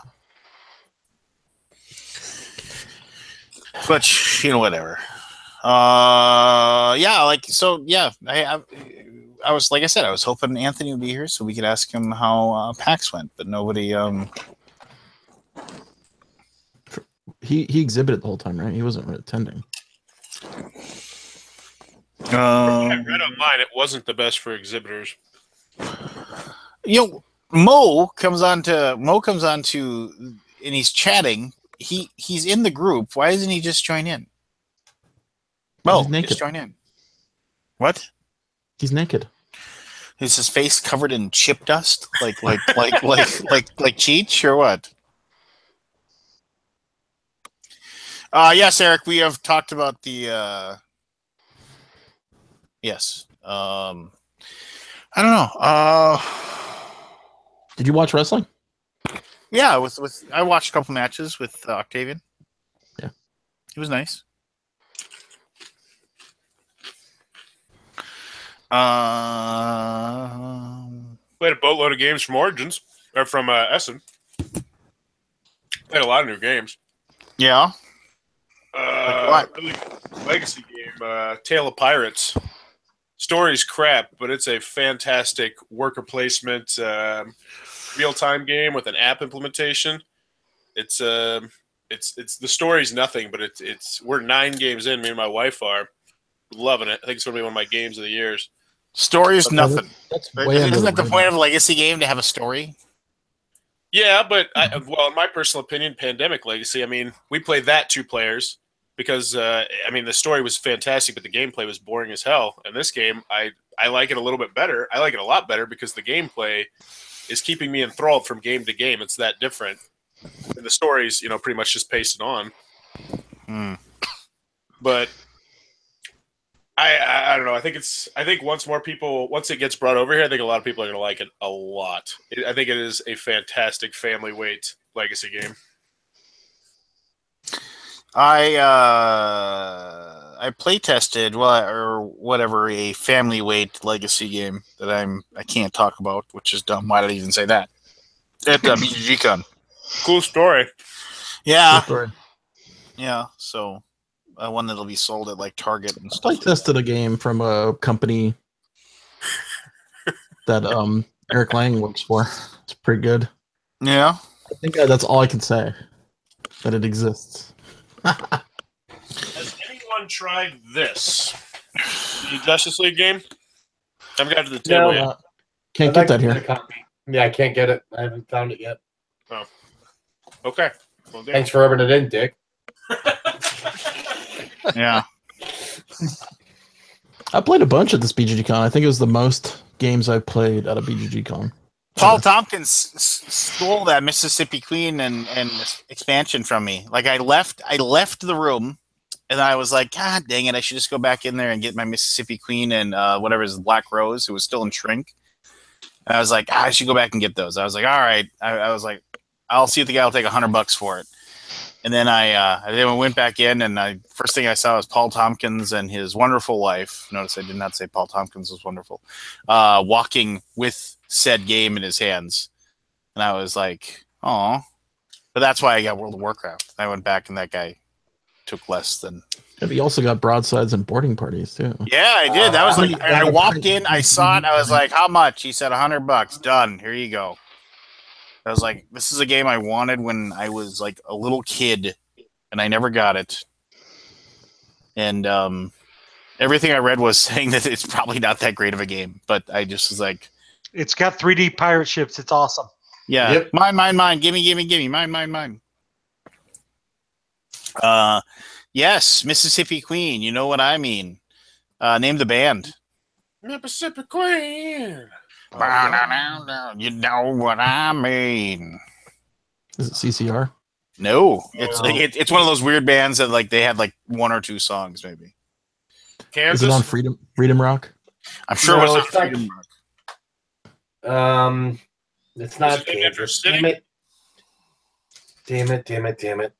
But whatever. Yeah, like so. Yeah, I was like I said, I was hoping Anthony would be here so we could ask him how PAX went, but nobody. He exhibited the whole time, right? He wasn't attending. I read online it wasn't the best for exhibitors. Mo comes on to and he's chatting. He's in the group. Why doesn't he just join in? Mo, He's naked. just join in. What? He's naked. Is his face covered in chip dust, like Cheech, or what? Yes, Eric. We have talked about the. Yes. I don't know. Did you watch wrestling? Yeah, with I watched a couple matches with Octavian. Yeah, it was nice. We had a boatload of games from Origins or from Essen. Had a lot of new games. Yeah. Like what? Legacy game, Tale of Pirates. Story's crap, but it's a fantastic worker placement, real-time game with an app implementation. It's the story's nothing, but it's we're 9 games in. Me and my wife are loving it. I think it's gonna be one of my games of the years. Story's nothing. That's way Isn't that the underrated. point of a legacy game, to have a story? Yeah, but well, in my personal opinion, Pandemic Legacy. I mean, we played that 2 players because the story was fantastic, but the gameplay was boring as hell. And this game, I like it a little bit better. I like it a lot better because the gameplay is keeping me enthralled from game to game. It's that different. And the story's pretty much just pasted on. But I don't know. I think once it gets brought over here, I think a lot of people are going to like it a lot. I think it is a fantastic family weight legacy game. I play tested or whatever a family weight legacy game that I can't talk about, which is dumb. Why did I even say that? At BGG.CON. Cool story. Yeah. Good story. Yeah. So one that'll be sold at like Target and I stuff. tested a game from a company that Eric Lang works for. It's pretty good. Yeah. I think that's all I can say. That it exists. Has anyone tried this? The Justice League game? I haven't got to the table yet. Can't get that here. Yeah, I can't get it. I haven't found it yet. Oh. Okay. Well, damn. Thanks for rubbing it in, Dick. Yeah. I played a bunch at this BGG.CON. I think it was the most games I've played at a BGG.CON. Paul Tompkins stole that Mississippi Queen and expansion from me. Like I left the room, and I was like, God dang it! I should just go back in there and get my Mississippi Queen and whatever is Black Rose. It was still in shrink. And I was like, I should go back and get those. I was like, all right. I was like, I'll see if the guy will take $100 for it. And then I then went back in, and first thing I saw was Paul Tompkins and his wonderful wife. Notice I did not say Paul Tompkins was wonderful. Walking with said game in his hands, and I was like, "Oh!" But that's why I got World of Warcraft. I went back, and that guy took less than. Yeah, but you also got broadsides and boarding parties too. Yeah, I did. That was like I walked in, I saw it, I was like, "How much?" He said $100. Done. Here you go. I was like, this is a game I wanted when I was like a little kid, and I never got it. And everything I read was saying that it's probably not that great of a game, but I just was like, It's got 3D pirate ships. It's awesome. yeah, Yep. mine, gimme, mine. Yes, Mississippi Queen. You know what I mean. Name the band. Mississippi Queen. You know what I mean. Is it CCR? No, it's one of those weird bands that like they had like 1 or 2 songs maybe. Kansas. Is it on Freedom Rock? I'm sure No, it was it's like- Freedom Rock. It's not Is it in Kansas. City? Damn it.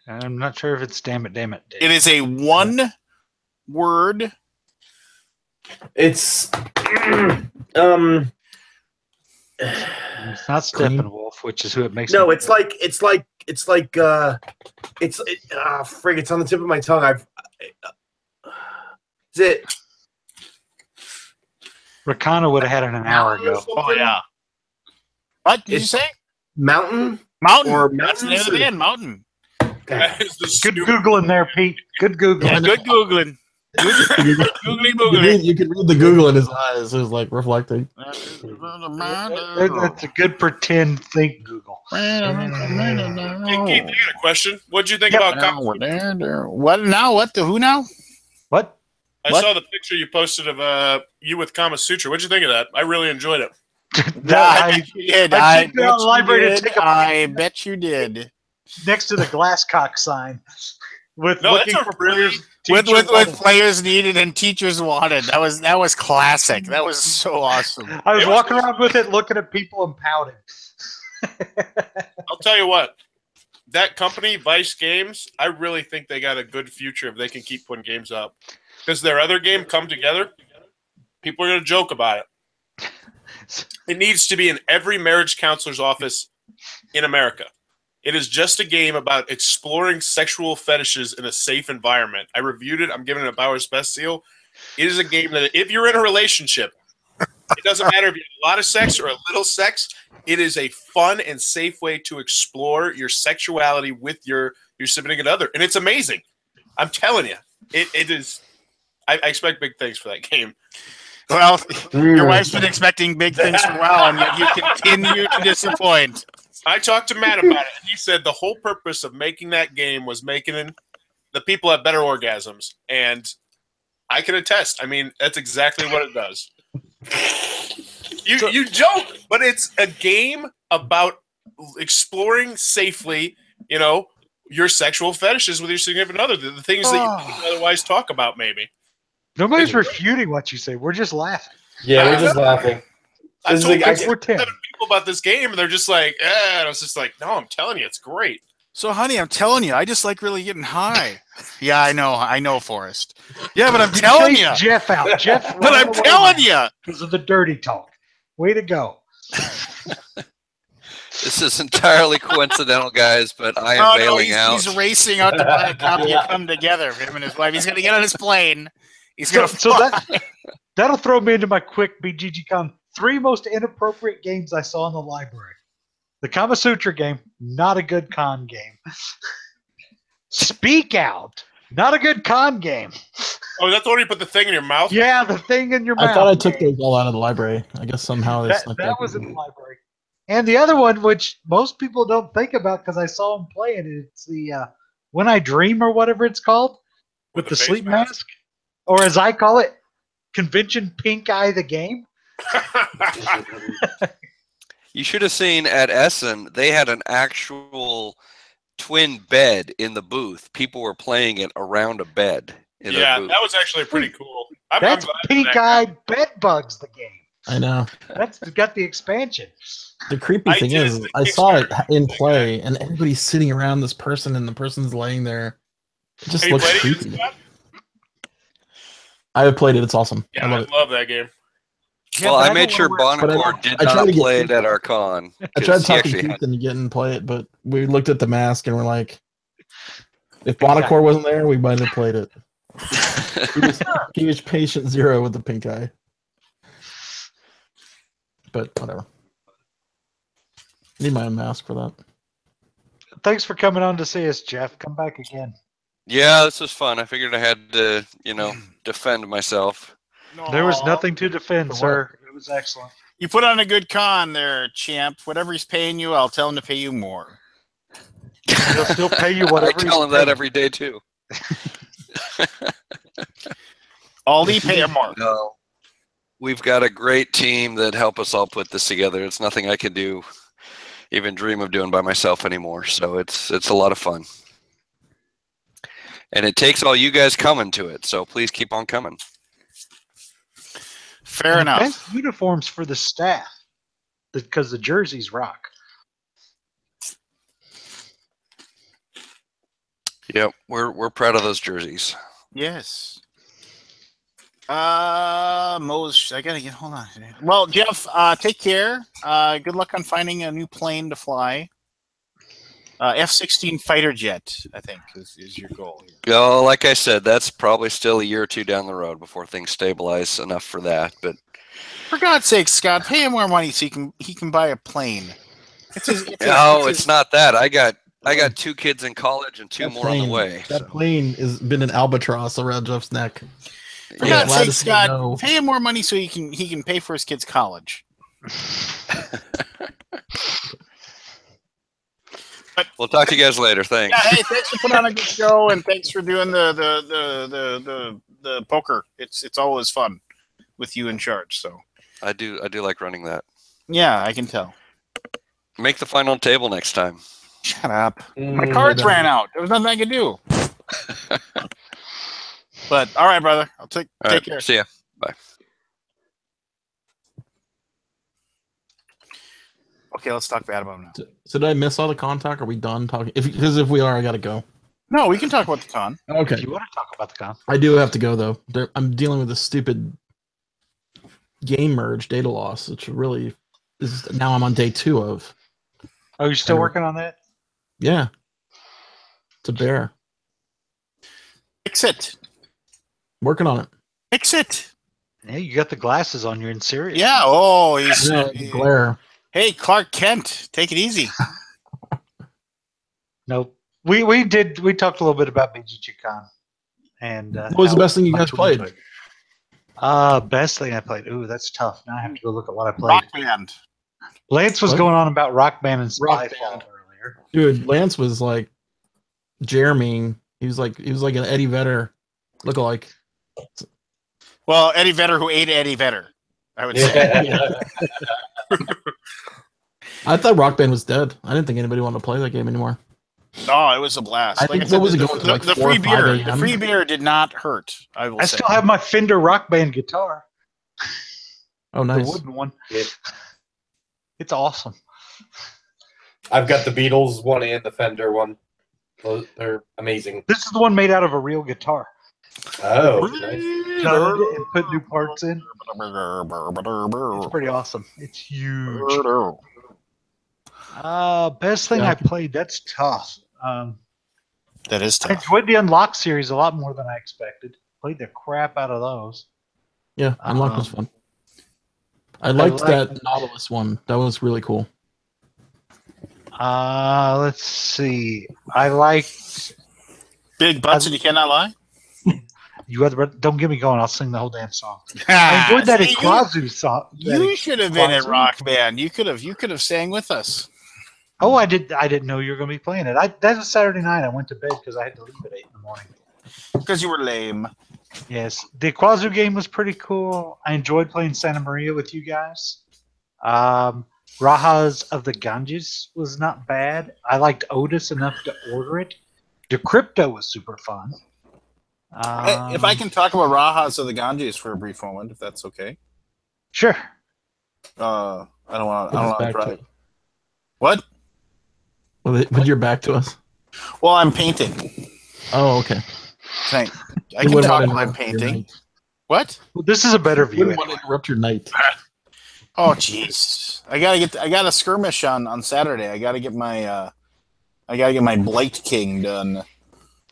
I'm not sure if it's damn it. It is a 1 word. It's It's not Steppenwolf, which is who it makes. no, me it's like frig. It's on the tip of my tongue. Is it Rakana would have had it an hour ago. Oh yeah. What did you say? Mountain? Mountain. Or That's the name of the band. Mountain. That is the Good stupid. Googling there, Pete. Good Googling. Yeah, good googling. Googly You boogly. can read the Google in his eyes. It was like reflecting. That's a good pretend think Google. Hey, Keith, I got a question. What'd you think Yep. about Kama? What now? What the who now? What? I What? saw the picture you posted of you with Kama Sutra. What'd you think of that? I really enjoyed it. I bet you did. I I took it out of the library to take a- I bet you did. Next to the Glasscock sign with No, looking that's a for really- players. With teachers- players needed and teachers wanted. That was classic. That was so awesome. I was It was- walking around with it, looking at people and pouting. I'll tell you what. That company, Vice Games, I really think they got a good future if they can keep putting games up. Because their other game, Come Together, people are going to joke about it. It needs to be in every marriage counselor's office in America. It is just a game about exploring sexual fetishes in a safe environment. I reviewed it. I'm giving it a Bauer's Best seal. It is a game that if you're in a relationship, it doesn't matter if you have a lot of sex or a little sex. It is a fun and safe way to explore your sexuality with your significant other. And it's amazing. I'm telling you, it is. I expect big things for that game. Well, your wife's been expecting big things for a while, and yet you continue to disappoint. I talked to Matt about it, and he said the whole purpose of making that game was making the people have better orgasms. And I can attest. I mean, that's exactly what it does. You joke, but it's a game about exploring safely, your sexual fetishes with your significant other, the things that you wouldn't otherwise talk about, maybe. Nobody's refuting what you say. We're just laughing. Yeah, we're just laughing. I This is told like- like, We're 10. 7 people about this game, and they're just like, and I was just like, no, I'm telling you, it's great. So, honey, I'm telling you, I just like really getting high. Yeah, I know, Forrest. Yeah, but I'm telling you. Chase Jeff out. Jeff, But I'm telling you. because of the dirty talk. Way to go. This is entirely coincidental, guys, but I am Oh, no, bailing out. he's racing out to buy a copy of Come Together for him and his wife. He's going to get on his plane. He's So, going to so that'll throw me into my quick BGG.CON 3 most inappropriate games I saw in the library. The Kama Sutra game, not a good con game. Speak Out, not a good con game. Oh, that's the one you put the thing in your mouth? Yeah, the thing in your mouth. I thought I took those all out of the library. I guess somehow they That, snuck that was in the library. And the other one, which most people don't think about because I saw him playing it, it's the When I Dream or whatever it's called, with the face sleep mask. Or as I call it, Convention Pink Eye the game. You should have seen at Essen, they had an actual twin bed in the booth. People were playing it around a bed in their booth. That was actually pretty cool. I'm That's glad pink-eyed bedbugs. The game. I know. That's got the expansion. The creepy thing is, I saw it in play, and everybody's sitting around this person, and the person's laying there. It just looks creepy. I have played it. It's awesome. Yeah, I love that game. Well, I made sure Bonacore did not play it at our con. I tried to talk to Keith and get and play it, but we looked at the mask and we're like, if Bonacore wasn't there, we might have played it. He was patient zero with the pink eye. But whatever. Need my own mask for that. Thanks for coming on to see us, Jeff. Come back again. Yeah, this was fun. I figured I had to, defend myself. There was nothing to defend, sir. It was excellent. You put on a good con there, champ. Whatever he's paying you, I'll tell him to pay you more. He'll still pay you whatever. I tell him that every day too. Aldi, pay him more. No, we've got a great team that help us all put this together. It's nothing I can do, even dream of doing by myself anymore. So it's a lot of fun, and it takes all you guys coming to it. So please keep on coming. Fair enough. Best uniforms for the staff, because the jerseys rock. Yep, we're proud of those jerseys. Yes. Mose, I gotta get. Hold on. Well, Jeff, take care. Good luck on finding a new plane to fly. F-16 fighter jet, I think, is your goal here. Oh, like I said, that's probably still a year or two down the road before things stabilize enough for that. But for God's sake, Scott, pay him more money so he can buy a plane. It's not that. I got 2 kids in college and 2 more on the way. That plane has been an albatross around Jeff's neck. For God's sake, Scott, pay him more money so he can pay for his kids' college. We'll talk to you guys later. Thanks. Yeah, hey, thanks for putting on a good show, and thanks for doing the poker. It's always fun with you in charge. So I do like running that. Yeah, I can tell. Make the final table next time. Shut up. My cards ran out. There was nothing I could do. But all right, brother. I'll take care. See ya. Bye. Okay, let's talk bad about him now. So did I miss all the con talk? Are we done talking? Because if we are, I gotta go. No, we can talk about the con. Okay. If you want to talk about the con? I do have to go though. I'm dealing with this stupid game merge data loss, which really is now I'm on day 2 of. Oh, you're still working on that? Yeah. It's a bear. Fix it. Working on it. Fix it. Yeah, you got the glasses on. You're in serious. Yeah. Oh, he's glare. Hey, Clark Kent, take it easy. Nope. We talked a little bit about BGG.CON. And what was the best thing you guys played? Best thing I played. Ooh, that's tough. Now I have to go look at what I played. Rock Band. Lance was going on about Rock Band and Spyfall earlier. Dude, Lance was like Jeremy. He was like an Eddie Vedder lookalike. Well, Eddie Vedder who ate Eddie Vedder, I would say. I thought Rock Band was dead. I didn't think anybody wanted to play that game anymore. Oh, it was a blast. I think what was it going to like the 4 free or 5 beer. a.m.? The free beer did not hurt. I still have my Fender Rock Band guitar. Oh, nice. The wooden one. Yeah. It's awesome. I've got the Beatles one and the Fender one. They're amazing. This is the one made out of a real guitar. Oh, nice. And put new parts in. It's pretty awesome. It's huge. Best thing I played. That's tough. That is tough. I enjoyed the Unlock series a lot more than I expected. Played the crap out of those. Yeah, Unlock was fun. I liked that Nautilus one. That was really cool. Let's see. I liked Big Butts and You Cannot Lie. Don't get me going. I'll sing the whole damn song. I enjoyed that Ikazu song. You should have been at Rock Band. You could have sang with us. Oh, I didn't know you were going to be playing it. That was Saturday night. I went to bed because I had to leave at 8 in the morning. Because you were lame. Yes, the Quazu game was pretty cool. I enjoyed playing Santa Maria with you guys. Rajas of the Ganges was not bad. I liked Otis enough to order it. Decrypto was super fun. If I can talk about Rajas of the Ganges for a brief moment, if that's okay. Sure. I don't want Put us to back to try. it. What? Put your back to us. Well, I'm painting. Oh, okay. I You can wouldn't talk want to while I'm interrupt your painting. night. What? Well, this is a better You view. wouldn't want to interrupt your night. Oh, jeez. I got a skirmish on Saturday. I gotta get my Blight King done.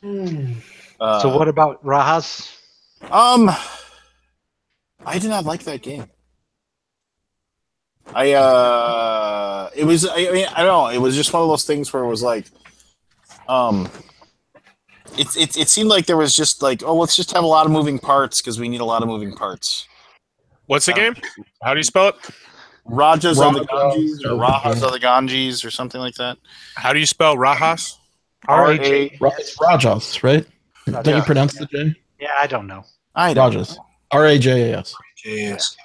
So what about Rajas? I did not like that game. I mean, I don't know. It was just one of those things where it was like, it seemed like there was just like, oh, let's just have a lot of moving parts because we need a lot of moving parts. What's the game? How do you spell it? Rajas of the Rajas Ganges or Rajas of the Ganges or something like that. How do you spell Rajas? R-A-J. It's Rajas, right? Don't you pronounce the J? Yeah, I don't know. I don't Rajas. know. Rajas. Yes.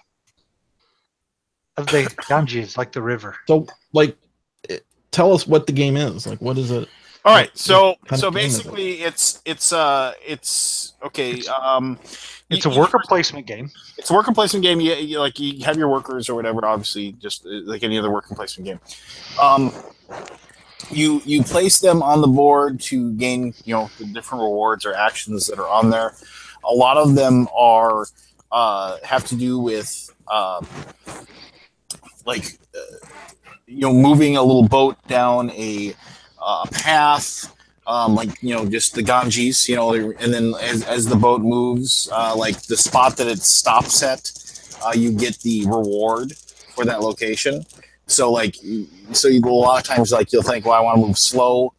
Of the Ganges, like the river. So, like, tell us what the game is. Like, what is it? All right, so kind of game is it? basically, it's okay. It's a worker placement game. It's a worker placement game. You like you have your workers or whatever. Obviously, just like any other worker placement game. You place them on the board to gain the different rewards or actions that are on there. A lot of them are have to do with moving a little boat down a path. Just the Ganges, and then as the boat moves, like the spot that it stops at, you get the reward for that location. So a lot of times, like, you'll think, well, I want to move slow,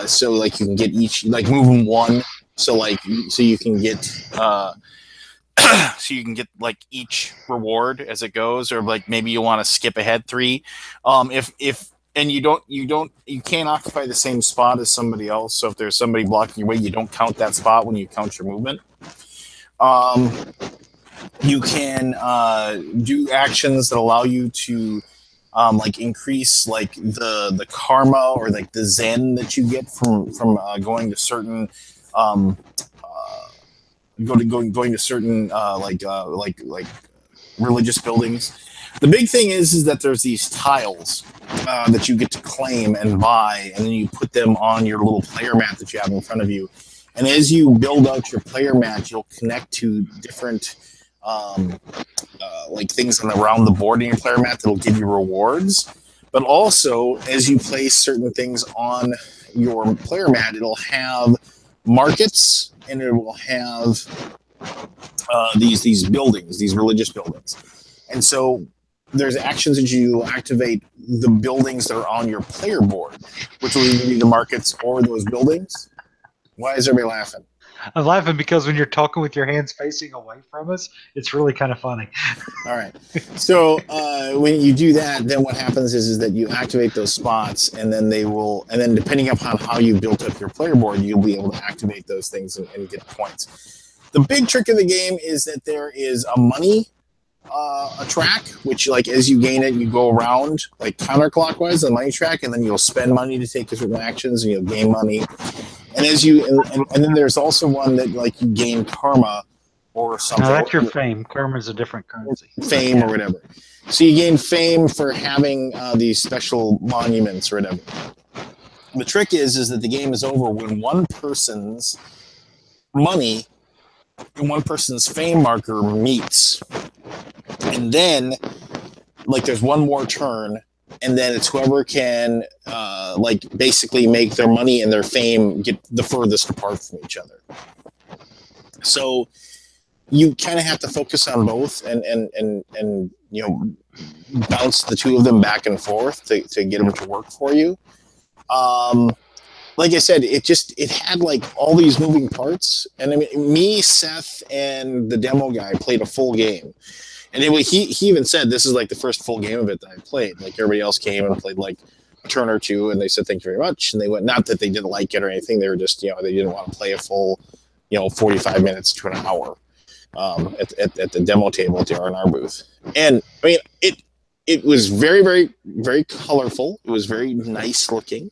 so like you can get each, like, move them one, so you can get like each reward as it goes, or like maybe you want to skip ahead 3, and you can't occupy the same spot as somebody else. So if there's somebody blocking your way, you don't count that spot when you count your movement. You can do actions that allow you to increase like the karma or like the zen that you get from going to certain going to certain religious buildings. The big thing is that there's these tiles that you get to claim and buy, and then you put them on your little player mat that you have in front of you. And as you build out your player mat, you'll connect to different things around the board in your player mat that'll give you rewards. But also, as you place certain things on your player mat, it'll have markets, and it will have these buildings, these religious buildings. And so there's actions that you activate the buildings that are on your player board, which will either be the markets or those buildings. Why is everybody laughing? I'm laughing because when you're talking with your hands facing away from us, it's really kind of funny. All right. So when you do that, then what happens is that you activate those spots, and then depending upon how you built up your player board, you'll be able to activate those things and get points. The big trick of the game is that there is a money a track, which, like, as you gain it, you go around like counterclockwise, the money track, and then you'll spend money to take certain actions, and you'll gain money. And and then there's also one that, like, you gain karma or something. No, that's your fame. Karma is a different currency. Fame or whatever. So you gain fame for having these special monuments or whatever. The trick is that the game is over when one person's money and one person's fame marker meets. And then, like, there's one more turn, and then it's whoever can, basically make their money and their fame get the furthest apart from each other. So you kind of have to focus on both and bounce the two of them back and forth to get them to work for you. Like I said, it had like all these moving parts, and I mean, me, Seth, and the demo guy played a full game. And anyway, he even said this is like the first full game of it that I played. Like, everybody else came and played like turn or two, and they said thank you very much, and they went, not that they didn't like it or anything, they were just, they didn't want to play a full 45 minutes to an hour at the demo table at the R&R booth. And I mean, it was very, very, very colorful. It was very nice looking.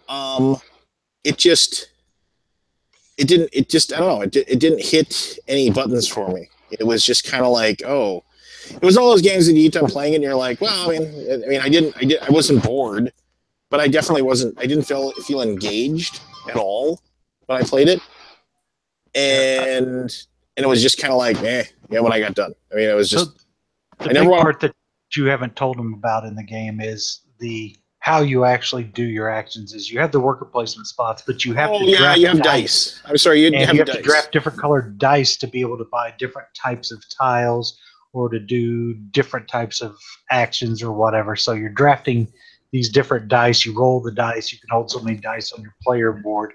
It didn't hit any buttons for me. It was just kind of like, oh, it was all those games that you get done playing and you're like, well, I wasn't bored, but I didn't feel engaged at all when I played it. And it was just kind of like, when I got done. I mean, it was just, the big part that you haven't told them about in the game is how you actually do your actions. Is you have the worker placement spots, but you have to draft you have dice. I'm sorry, you have to draft different colored dice to be able to buy different types of tiles or to do different types of actions or whatever. So you're drafting these different dice. You roll the dice. You can hold so many dice on your player board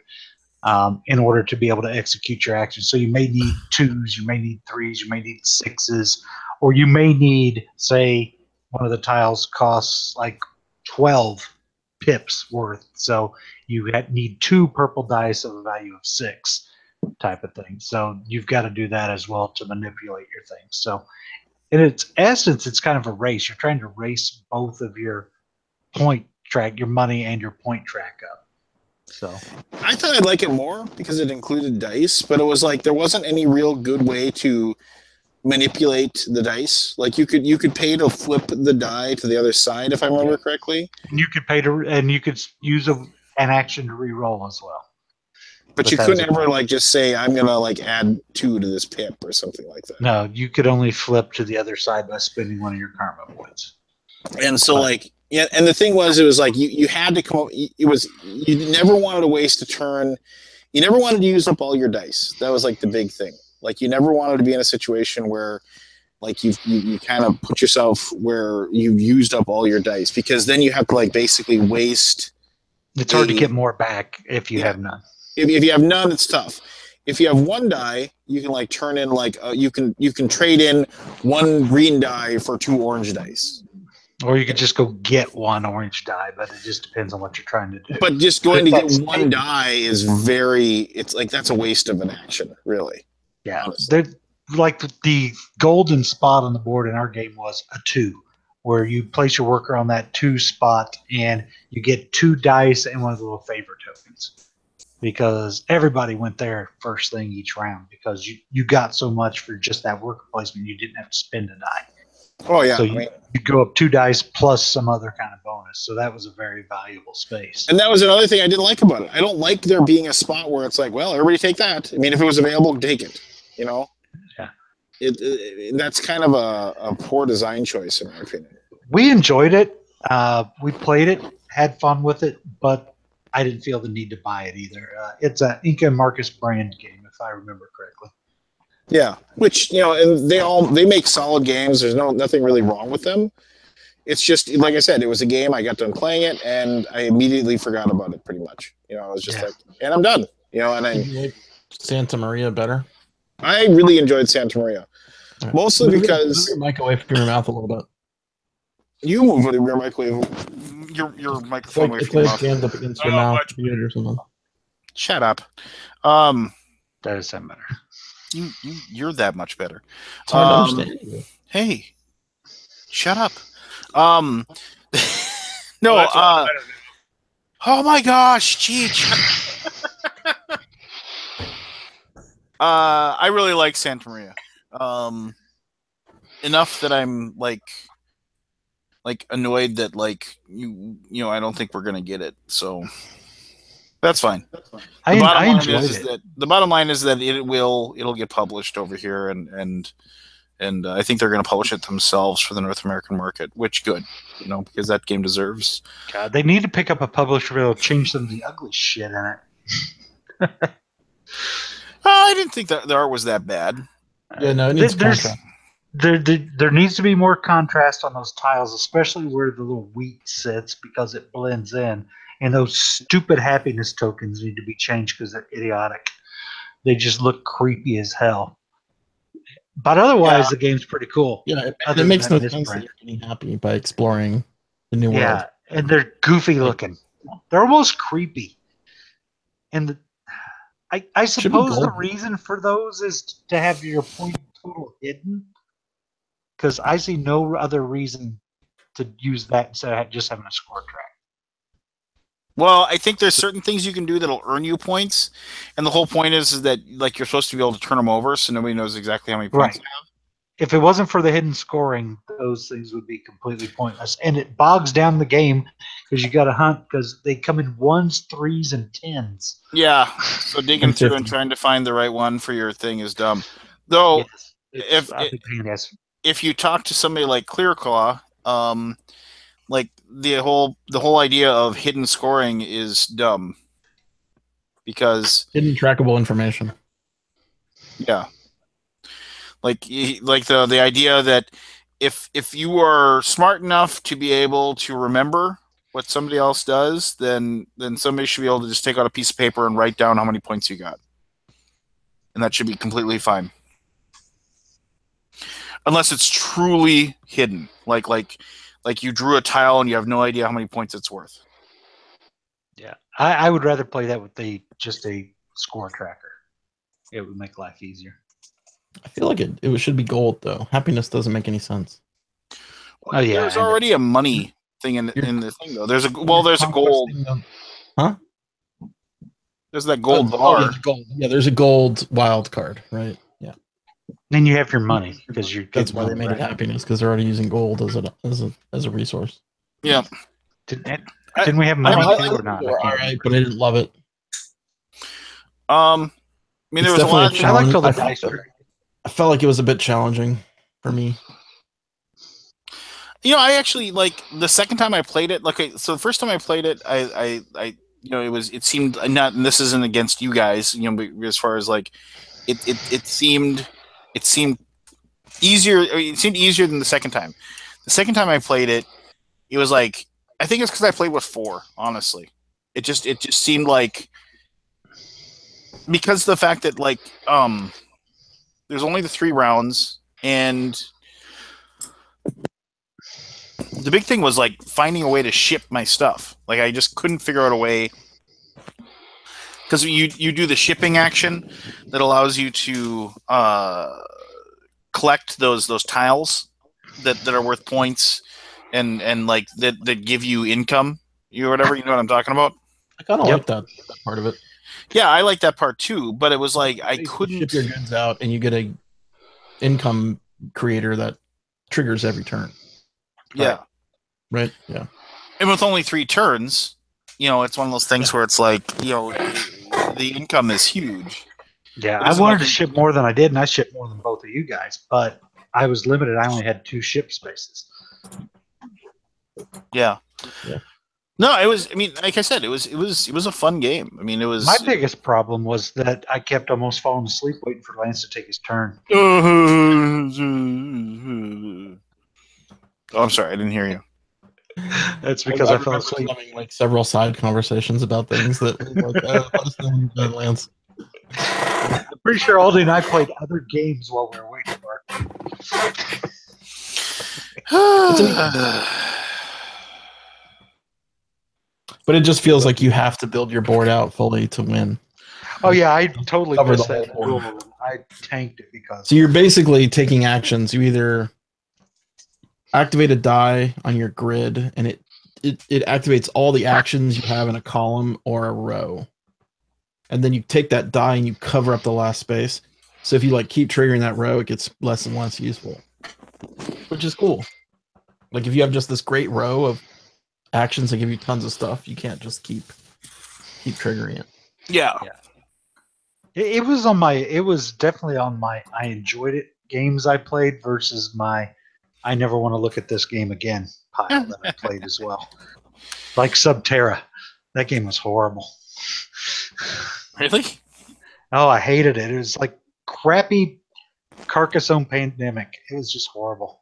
in order to be able to execute your actions. So you may need 2s, you may need 3s, you may need 6s, or you may need, say, one of the tiles costs like 12 pips worth. So you need 2 purple dice of a value of 6 type of thing. So you've got to do that as well to manipulate your things. So in its essence, it's kind of a race. You're trying to race both of your point track, your money and your point track up. So I thought I'd like it more because it included dice, but it was like there wasn't any real good way to manipulate the dice. Like you could pay to flip the die to the other side, if I remember correctly. And you could pay and you could use an action to re-roll as well. But you couldn't ever just say, I'm gonna add 2 to this pip or something like that. No, you could only flip to the other side by spending one of your karma points. And so and the thing was, it was like you had to come up. You never wanted to waste a turn. You never wanted to use up all your dice. That was the big thing. You never wanted to be in a situation where you kind of put yourself where you've used up all your dice, because then you have to basically waste. It's hard to get more back if you have none. If you have none, it's tough. If you have 1 die, you can turn in you can trade in 1 green die for 2 orange dice. Or you could just go get 1 orange die, but it just depends on what you're trying to do. But just going to get 1 die is that's a waste of an action, really. Yeah. The golden spot on the board in our game was a 2, where you place your worker on that 2 spot and you get 2 dice and 1 of the little favor tokens. Because everybody went there first thing each round, because you got so much for just that worker placement, you didn't have to spend a die. Oh yeah, so you go up 2 dice plus some other kind of bonus. So that was a very valuable space. And that was another thing I didn't like about it. I don't like there being a spot where it's well, everybody take that. I mean, if it was available, take it. Yeah. That's kind of a poor design choice, in my opinion. We enjoyed it. We played it, had fun with it, but I didn't feel the need to buy it either. It's an Inca and Marcus brand game, if I remember correctly. Yeah, which and they make solid games. There's nothing really wrong with them. It's just like I said, it was a game. I got done playing it, and I immediately forgot about it. Pretty much, I was just and I'm done. And I like Santa Maria better. I really enjoyed Santa Maria, mostly because move your mic away from your mouth a little bit. You move your microwave, your microphone away from your mouth. Up against your mouth or something. Shut up. That is that better. You're that much better. It's hard to understand. Hey, shut up. No. Oh my gosh, Cheech. I really like Santa Maria. Enough that I'm annoyed that I don't think we're gonna get it. So that's fine. I enjoyed it. The bottom line is that it'll get published over here, and I think they're going to publish it themselves for the North American market, which good, because that game deserves. God, they need to pick up a publisher that'll change some of the ugly shit in it. I didn't think that the art was that bad. Yeah, no, it needs contrast. There needs to be more contrast on those tiles, especially where the little wheat sits, because it blends in. And those stupid happiness tokens need to be changed because they're idiotic. They just look creepy as hell. But otherwise, the game's pretty cool. Yeah, it makes no sense that you're getting happy by exploring the new world. and they're goofy looking. They're almost creepy. And I suppose the gold. reason for those is to have your point total hidden. Because I see no other reason to use that instead of just having a score track. Well, I think there's certain things you can do that'll earn you points, and the whole point is that like you're supposed to be able to turn them over, so nobody knows exactly how many points you have. If it wasn't for the hidden scoring, those things would be completely pointless, and it bogs down the game because you got to hunt because they come in 1s, 3s, and 10s. Yeah, so digging through and trying to find the right one for your thing is dumb. Though, Yes, if you talk to somebody like Clearclaw, like the whole idea of hidden scoring is dumb because hidden trackable information. Yeah, like the idea that if you are smart enough to be able to remember what somebody else does, then somebody should be able to just take out a piece of paper and write down how many points you got, and that should be completely fine. Unless it's truly hidden, like you drew a tile and you have no idea how many points it's worth. Yeah, I would rather play that with just a score tracker. It would make life easier. I feel like it should be gold though. Happiness doesn't make any sense. Well, there's already a money thing in the thing though. There's a gold. Huh? There's that gold bar. Yeah, gold. Yeah, there's a gold wild card, right? Yeah. Then you have your money because you're. That's why they made it happiness because they're already using gold as a resource. Yeah. Didn't we have money too or not? All right, but I didn't love it. I mean, there was a lot of things. I liked all the dice. I felt like it was a bit challenging for me. You know, I actually like the second time I played it. So the first time I played it, I it seemed not. And this isn't against you guys, but as far as like, it seemed easier. It seemed easier than the second time. The second time I played it, it was like I think it's because I played with 4. Honestly, it just seemed like because the fact that like there's only the 3 rounds and. The big thing was like finding a way to ship my stuff. Like I just couldn't figure out a way because you do the shipping action that allows you to collect those tiles that are worth points and like that give you income, whatever. You know what I'm talking about? I kind of like that part of it. Yeah, I like that part too. But it was like I couldn't ship your goods out and you get a income creator that triggers every turn. Yeah. Right. Yeah. And with only 3 turns, it's one of those things where it's like, the income is huge. Yeah, I wanted to ship more than I did, and I shipped more than both of you guys, but I was limited. I only had 2 ship spaces. Yeah. No, it was. I mean, like I said, it was a fun game. I mean, it was. My biggest problem was that I kept almost falling asleep waiting for Lance to take his turn. Oh, I'm sorry, I didn't hear you. That's because I fell asleep. Having like several side conversations about things that let us know when you're done, Lance. I'm pretty sure Aldi and I played other games while we were waiting for it. But it just feels like you have to build your board out fully to win. Oh yeah, I totally Cover missed the that whole rule. I tanked it because. So you're basically taking actions. You either activate a die on your grid, and it activates all the actions you have in a column or a row. And then you take that die and you cover up the last space. So if you like keep triggering that row, it gets less and less useful, which is cool. Like if you have just this great row of actions that give you tons of stuff, you can't just keep triggering it. Yeah. It was definitely on my I enjoyed it games I played versus my I never want to look at this game again pile that I played as well. Like Subterra. That game was horrible. Really? Oh, I hated it. It was like crappy Carcassonne Pandemic. It was just horrible.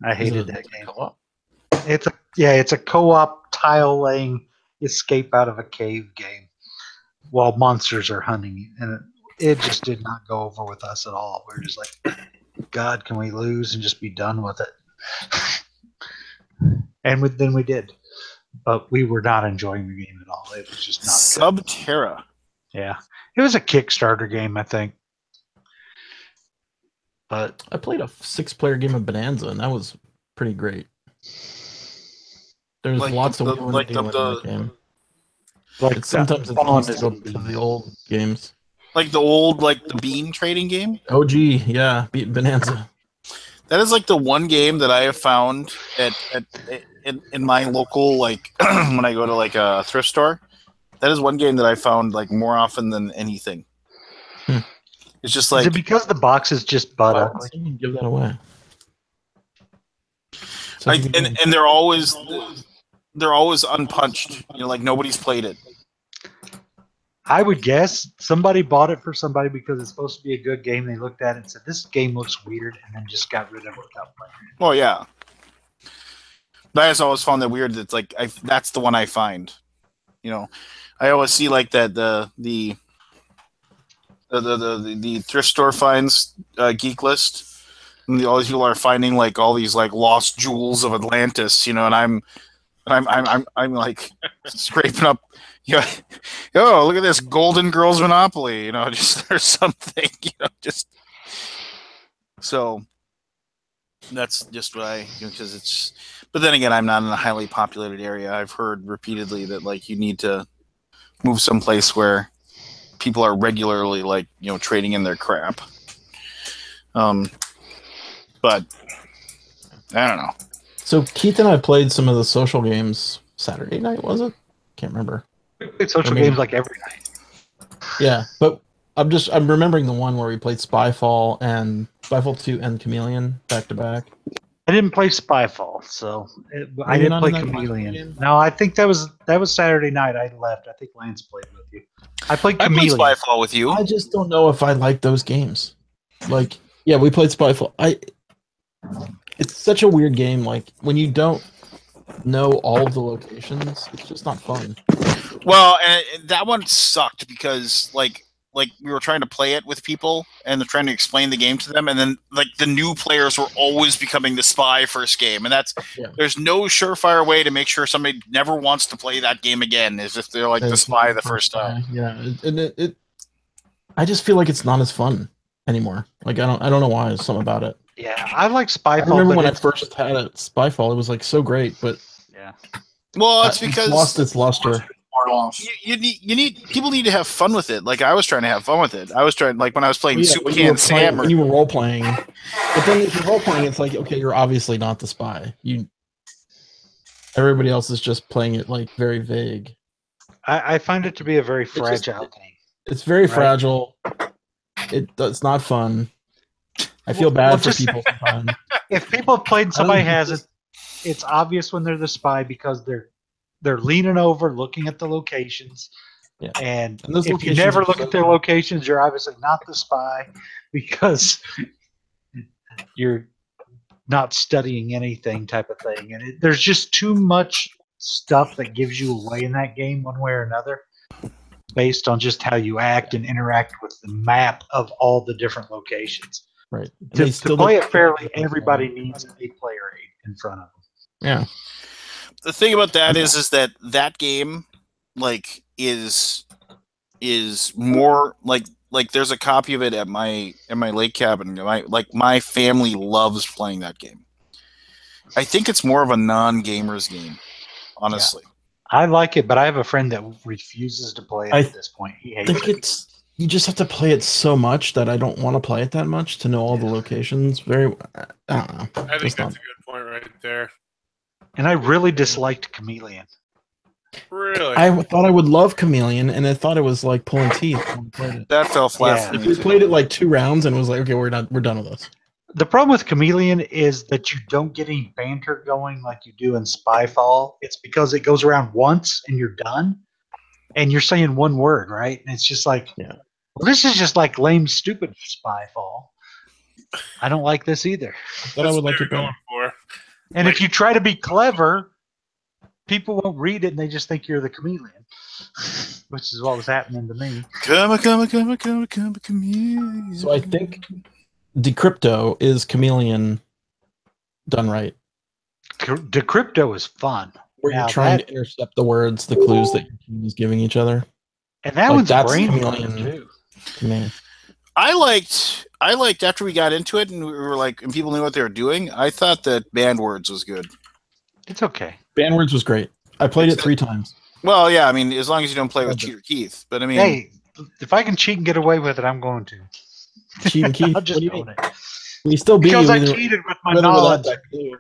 I hated that game. Co-op? It's a co-op tile laying escape out of a cave game while monsters are hunting you. And it just did not go over with us at all. We were just like, God, can we lose and just be done with it? And then we did. But we were not enjoying the game at all. It was just not good. Subterra. Yeah. It was a Kickstarter game, I think. But I played a 6-player game of Bonanza, and that was pretty great. There's Like lots the- of wheeling like and dealing in the- that game. like Sometimes it's Spawn nice to is go in to the the old games. Like the old, like the bean trading game. Oh, gee, yeah, beat Bonanza. That is like the one game that I have found in my local, like when I go to like a thrift store. That is one game that I found like more often than anything. It's just Is like it because the box is just butt Why ugly? would you give that away? and they're always unpunched. You know, like nobody's played it. I would guess somebody bought it for somebody because it's supposed to be a good game. They looked at it and said, "This game looks weird," and then just got rid of it without playing it. Well, yeah. But I just always found that weird. It's like that's the one I find. You know, I always see like that the thrift store finds geek list, and all these people are finding like all these like lost jewels of Atlantis. You know, and I'm like scraping up. Yeah, oh, look at this Golden Girls Monopoly. You know, just or something. You know, just so. That's just what because it's. But then again, I'm not in a highly populated area. I've heard repeatedly that like you need to move someplace where people are regularly like trading in their crap. But I don't know. So Keith and I played some of the social games Saturday night, was it? Can't remember. We played social games like every night. Yeah, but I'm remembering the one where we played Spyfall 2 and Chameleon back to back. I didn't play Spyfall, so I you didn't not play in that Chameleon. game? No, I think that was Saturday night. I left. I think Lance played with you. I played I played Chameleon. Spyfall with you. I just don't know if I like those games. Like, yeah, we played Spyfall. It's such a weird game. Like when you don't know all of the locations, it's just not fun. Well, and that one sucked because like we were trying to play it with people and they're trying to explain the game to them, and then like the new players were always becoming the spy first game, and there's no surefire way to make sure somebody never wants to play that game again is if they're like the spy the first time. Yeah, and I just feel like it's not as fun anymore. Like I don't know why. There's something about it. Yeah, I like Spyfall. I remember but when I it's- first had it, Spyfall. It was like so great, but Yeah. Well, it's because lost its luster. you need people need to have fun with it. Like I was trying to have fun with it. I was trying like when I was playing When you were Super Sam. when you were role playing, but then if you're role playing, it's like okay, you're obviously not the spy. Everybody else is just playing it like very vague. I find it to be a very just- fragile game. It's very Right. fragile. It's not fun. I feel bad for just- people sometimes. If people have played and somebody I don't has think it, it's obvious when they're the spy because they're leaning over, looking at the locations. Yeah. And And those if you locations never are look so at their good. locations, you're obviously not the spy because you're not studying anything type of thing. And there's just too much stuff that gives you away in that game one way or another based on just how you act and interact with the map of all the different locations. Right. And To, they to still play don't- it fairly, everybody needs a player aid in front of them. Yeah. The thing about that is that game like is more like there's a copy of it at my lake cabin. My family loves playing that game. I think it's more of a non-gamers game, honestly. I like it, but I have a friend that refuses to play it I at this point. He I hates think it. you just have to play it so much that I don't want to play it that much to know all the locations. I don't know. I think Just that's not- a good point right there. And I really disliked Chameleon. Really? I thought I would love Chameleon, and I thought it was like pulling teeth when we played it. That fell flat Yeah. for If me. we too. played it like 2 rounds and it was like, okay, we're done with this. The problem with Chameleon is that you don't get any banter going like you do in Spyfall. It's because it goes around once and you're done, and you're saying one word, right? And it's just like, Yeah. well, this is just like lame, stupid Spyfall. I don't like this either. But I would like what it they're better. going for. And if you try to be clever, people won't read it and they just think you're the chameleon, which is what was happening to me. Come, chameleon. So I think Decrypto is Chameleon done right. Decrypto is fun. where you're Now trying that- to intercept the words, the clues that your team is giving each other. And that Like, one's that's brain Chameleon. too. To me, I liked after we got into it and we were like, and people knew what they were doing. I thought that banned words was good. It's okay. Bandwords was great. I played it 3 times. Well, yeah, I mean, as long as you don't play with Loved it. Cheater Keith. But I mean, Hey, if I can cheat and get away with it, I'm going to. Cheating Keith. I'll just What do you own mean? it. We still beat Because you I either, cheated with my with or without knowledge. that clue.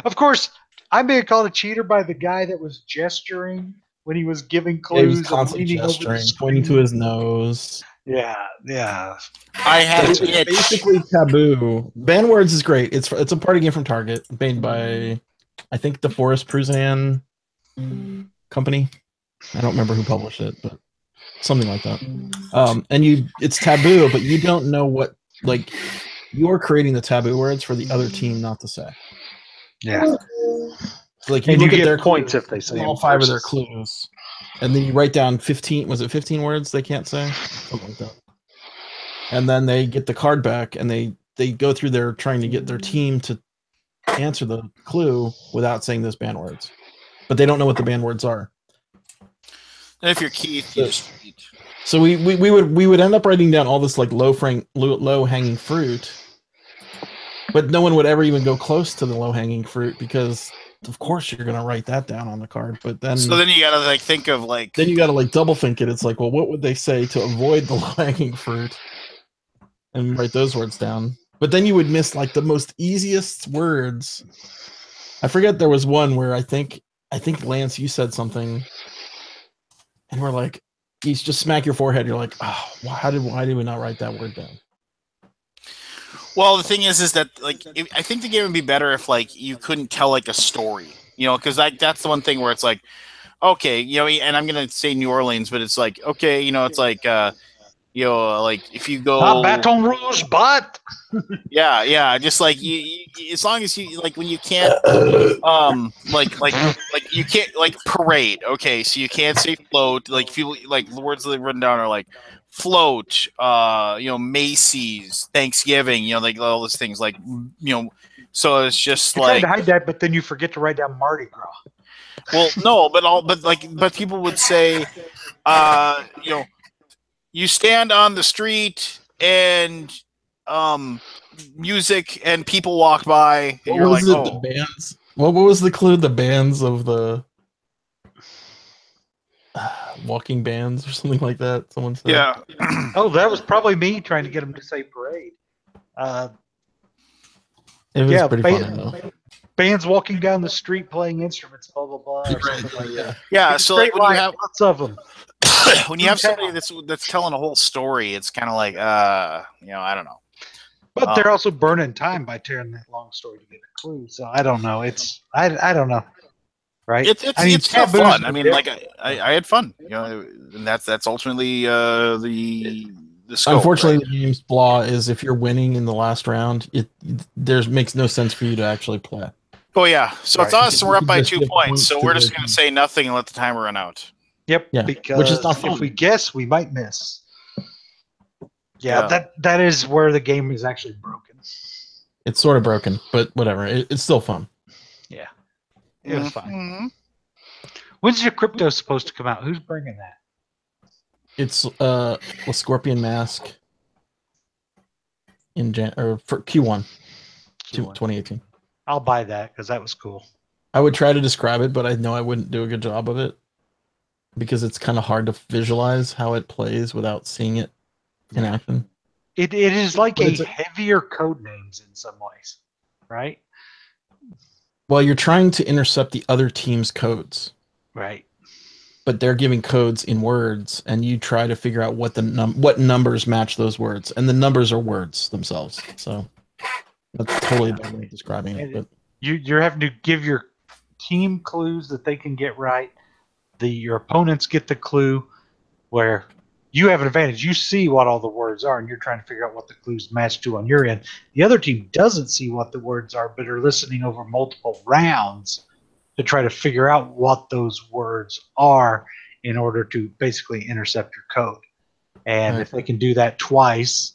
Of course, I'm being called a cheater by the guy that was gesturing when he was giving Yeah, clues he was and constantly leaning over the gesturing, pointing to screen. his nose. Yeah. I had It's an itch. basically taboo. Bandwords is great. It's a party game from Target, made by, I think, the Forest Pruzan company. I don't remember who published it, but something like that. And it's taboo, but you don't know what, like, you're creating the taboo words for the other team not to say. Yeah. So, like, And you look at get their points clues, if they say all them 5 of their versus- clues, and then you write down 15. Was it 15 words they can't say? Something like that. And then they get the card back, and they go through their trying to get their team to answer the clue without saying those banned words, but they don't know what the banned words are. And if you're Keith, you just cheat. So we would end up writing down all this like low hanging fruit, but no one would ever even go close to the low hanging fruit because of course you're gonna write that down on the card. But then So then you gotta like think of like. then you gotta like double think it. It's like, well, what would they say to avoid the low hanging fruit, and write those words down. But then you would miss like the most easiest words. I forget, there was one where I think Lance, you said something, and we're like, you just smack your forehead. You're like, oh, why did we not write that word down? Well, the thing is that like I think the game would be better if like you couldn't tell like a story, you know, because that's the one thing where it's like, okay, you know, and I'm gonna say New Orleans, but it's like, okay, you know, it's like, you know, like if you go, Not Baton Rouge, but yeah, just like you, as long as you like when you can't, like you can't like parade, okay, so you can't say float, like if you like the words that they've written down are like float, you know, Macy's, Thanksgiving, you know, like all those things, like, you know, so it's just I tried like, to hide that, but then you forget to write down Mardi Gras. well, no, but people would say, you know, you stand on the street and music and people walk by and What you're was like, it? oh, The bands? What was the clue? The bands of the walking bands or something like that. Someone said. yeah. Oh, that was probably me trying to get him to say parade. It was Yeah, pretty funny though. Bands walking down the street playing instruments, blah blah blah, or something like that. Yeah, It's so straight like when you line, have lots of them. when you have somebody that's telling a whole story, it's kind of like, you know, I don't know. But they're also burning time by tearing that long story to get a clue. So I don't know. I don't know. Right? It's I mean, it's still taboos fun. are I mean, different. like I had fun. You know, and that's ultimately the scope, Unfortunately, right? the game's flaw is if you're winning in the last round, there's makes no sense for you to actually play. Oh yeah. So it's Right. us, and we're up by Just 2 give points. points So to we're the just gonna team. say nothing and let the timer run out. Yep. Yeah, Because which is not fun. if we guess, we might miss. Yeah, Yeah. that is where the game is actually broken. It's sort of broken, but whatever. It's still fun. Yeah, it was fun. Mhm. When's your crypto supposed to come out? Who's bringing that? It's a Scorpion Mask in for Q1 2018. I'll buy that because that was cool. I would try to describe it, but I know I wouldn't do a good job of it because it's kind of hard to visualize how it plays without seeing it in action. It is like But a it's heavier code names in some ways, right? Well, you're trying to intercept the other team's codes, Right. but they're giving codes in words, and you try to figure out what what numbers match those words, and the numbers are words themselves. So that's totally a bad way of describing it. But You're having to give your team clues that they can get right. Your opponents get the clue where you have an advantage. You see what all the words are, and you're trying to figure out what the clues match to on your end. The other team doesn't see what the words are, but are listening over multiple rounds to try to figure out what those words are in order to basically intercept your code. And Right. if they can do that twice,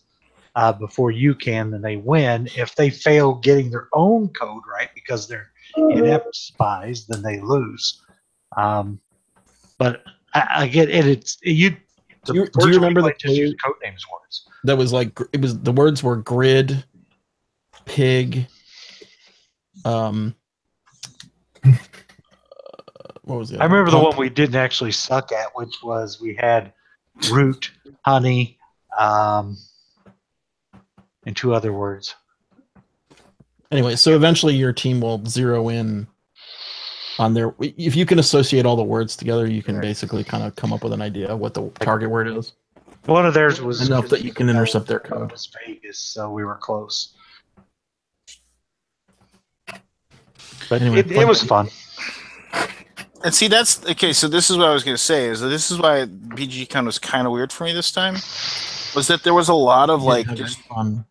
before you can, then they win. If they fail getting their own code right because they're inept spies, then they lose. But I get it. It's you. Do you remember the just use code code names words? that was like the words were grid, pig, what was it? I remember the one we didn't actually suck at, which was we had root, honey, and 2 other words. Anyway, so eventually your team will zero in on their. If you can associate all the words together, you can basically kind of come up with an idea of what the target word is. One of theirs was Enough that you can intercept their code. It was Vegas, so we were close. But anyway, it was fun. And see, that's okay. So this is what I was going to say. Is that this is why BGG.CON was kind of weird for me this time. Was that there was a lot of like just fun.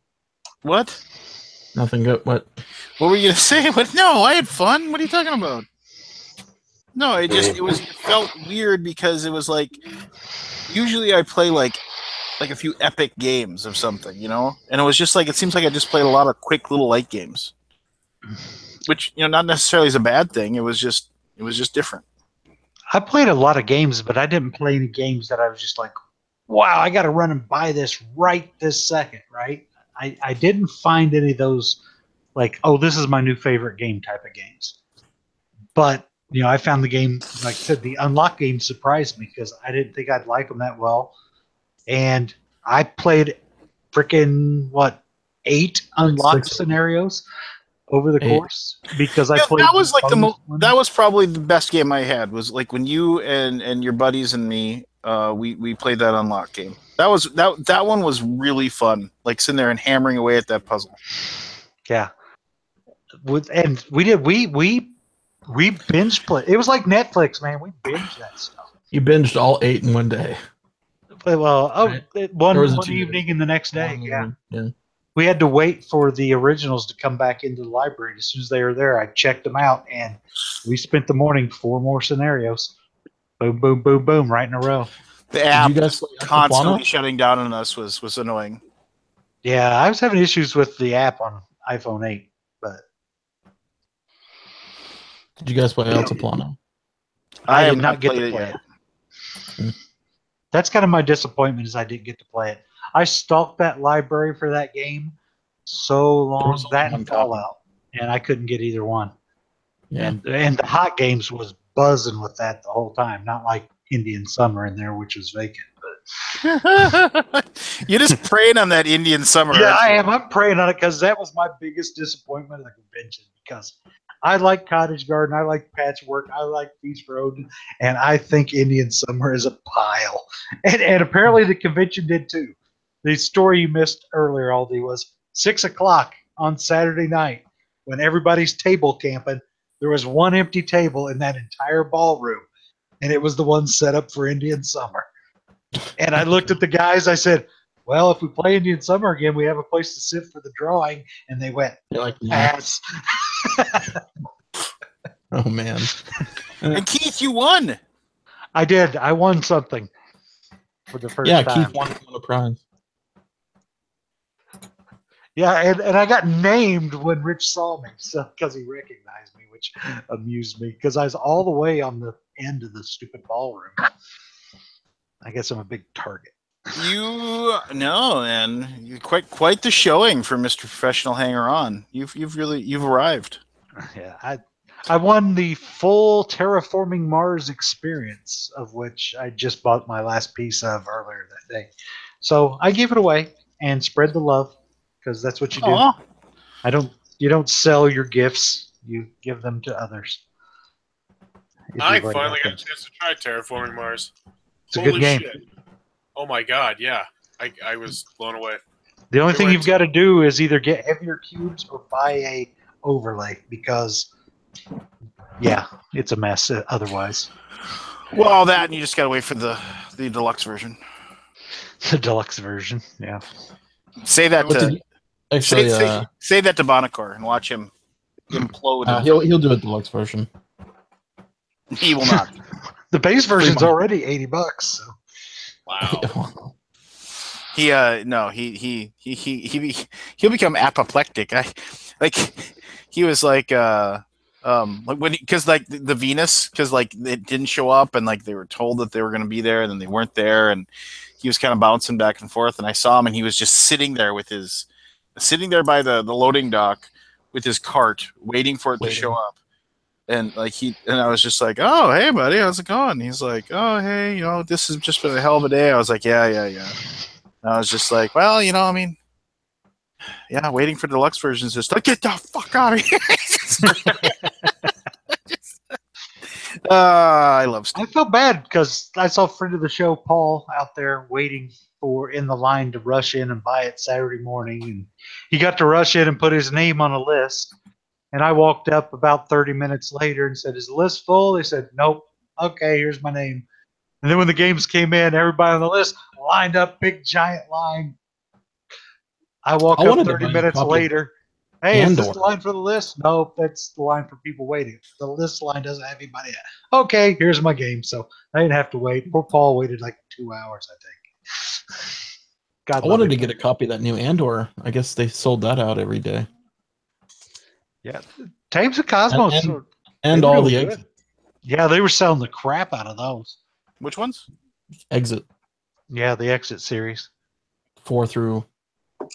What? Nothing good. What? What were you going to say? What? No, I had fun. What are you talking about? No, it felt weird because it was like usually I play like a few epic games of something, you know, and it was just like it seems like I just played a lot of quick little light games, which not necessarily is a bad thing. It was just different. I played a lot of games, but I didn't play any games that I was just like, wow, I got to run and buy this right this second, right? I didn't find any of those like, oh, this is my new favorite game type of games. But, I found the game, like I said, the Unlock game surprised me because I didn't think I'd like them that well. And I played freaking, 8 Unlock scenarios over the course because I played. That was like that was probably the best game I had. Was like when you and your buddies and me, we played that Unlock game. That one was really fun. Like sitting there and hammering away at that puzzle. Yeah, and we binge play. It was like Netflix, man. We binged that stuff. You binged all 8 in one day. Well, right? one evening and the next day. Yeah. We had to wait for the originals to come back into the library. As soon as they were there, I checked them out, and we spent the morning 4 more scenarios. Boom, boom, boom, boom, right in a row. The app constantly shutting down on us was annoying. Yeah, I was having issues with the app on iPhone 8, but did you guys play Altiplano? I did not get to play it. That's kind of my disappointment is I didn't get to play it. I stalked that library for that game so long, that and Fallout, and I couldn't get either one. Yeah. And the hot games was buzzing with that the whole time, not like Indian Summer in there, which was vacant. But you're just preying on that Indian Summer. Yeah, I am. I'm preying on it because that was my biggest disappointment of the convention because I like Cottage Garden, I like Patchwork, I like Feast Road, and I think Indian Summer is a pile. And apparently the convention did too. The story you missed earlier, Aldi, was 6 o'clock on Saturday night when everybody's table camping. There was one empty table in that entire ballroom, and it was the one set up for Indian Summer. And I looked at the guys. I said, well, if we play Indian Summer again, we have a place to sit for the drawing. And they went, pass. Oh, man. And Keith, you won. I did. I won something for the first time. Yeah, Keith won a prize. Yeah, and I got named when Rich saw me because he recognized me, which amused me because I was all the way on the end of the stupid ballroom. I guess I'm a big target. You quite the showing for Mr. Professional Hanger On. You've arrived. Yeah, I won the full Terraforming Mars experience, of which I just bought my last piece of earlier that day. So I gave it away and spread the love. Because that's what you do. Aww. You don't sell your gifts. You give them to others. I finally got a chance to try Terraforming Mars. It's a good game. Shit. Oh my god, yeah. I was blown away. The only thing you've got to do is either get heavier cubes or buy a overlay because, yeah, it's a mess otherwise. Well, that and you just got to wait for the deluxe version. The deluxe version, yeah. Say that to actually say that to Bonacor and watch him implode. He'll do a deluxe version. He will not. The base version's already $80. So. Wow. He no he'll become apoplectic. He was like when because like the Venus because like it didn't show up and like they were told that they were going to be there and then they weren't there and he was kind of bouncing back and forth and I saw him and he was just sitting there by the loading dock with his cart waiting for it to show up. And like I was just like, oh hey buddy, how's it going? He's like, oh hey, this has just been a hell of a day. I was like, yeah. And I was just like, well, I mean, yeah, waiting for the deluxe version is just like, get the fuck out of here. I love stuff. I felt bad because I saw a friend of the show, Paul, out there waiting in the line to rush in and buy it Saturday morning, and he got to rush in and put his name on a list. And I walked up about 30 minutes later and said, "Is the list full?" They said, "Nope." Okay, here's my name. And then when the games came in, everybody on the list lined up, big giant line. I walk up 30 minutes later. Hey, is this the line for the list? No, that's the line for people waiting. The list line doesn't have anybody yet. Okay, here's my game. So I didn't have to wait. Poor Paul waited like 2 hours, I think. I wanted to get a copy of that new Andor. I guess they sold that out every day. Yeah, Tames of Cosmos and all the exit. Yeah, they were selling the crap out of those. Which ones? Exit. Yeah, the Exit series. 4 through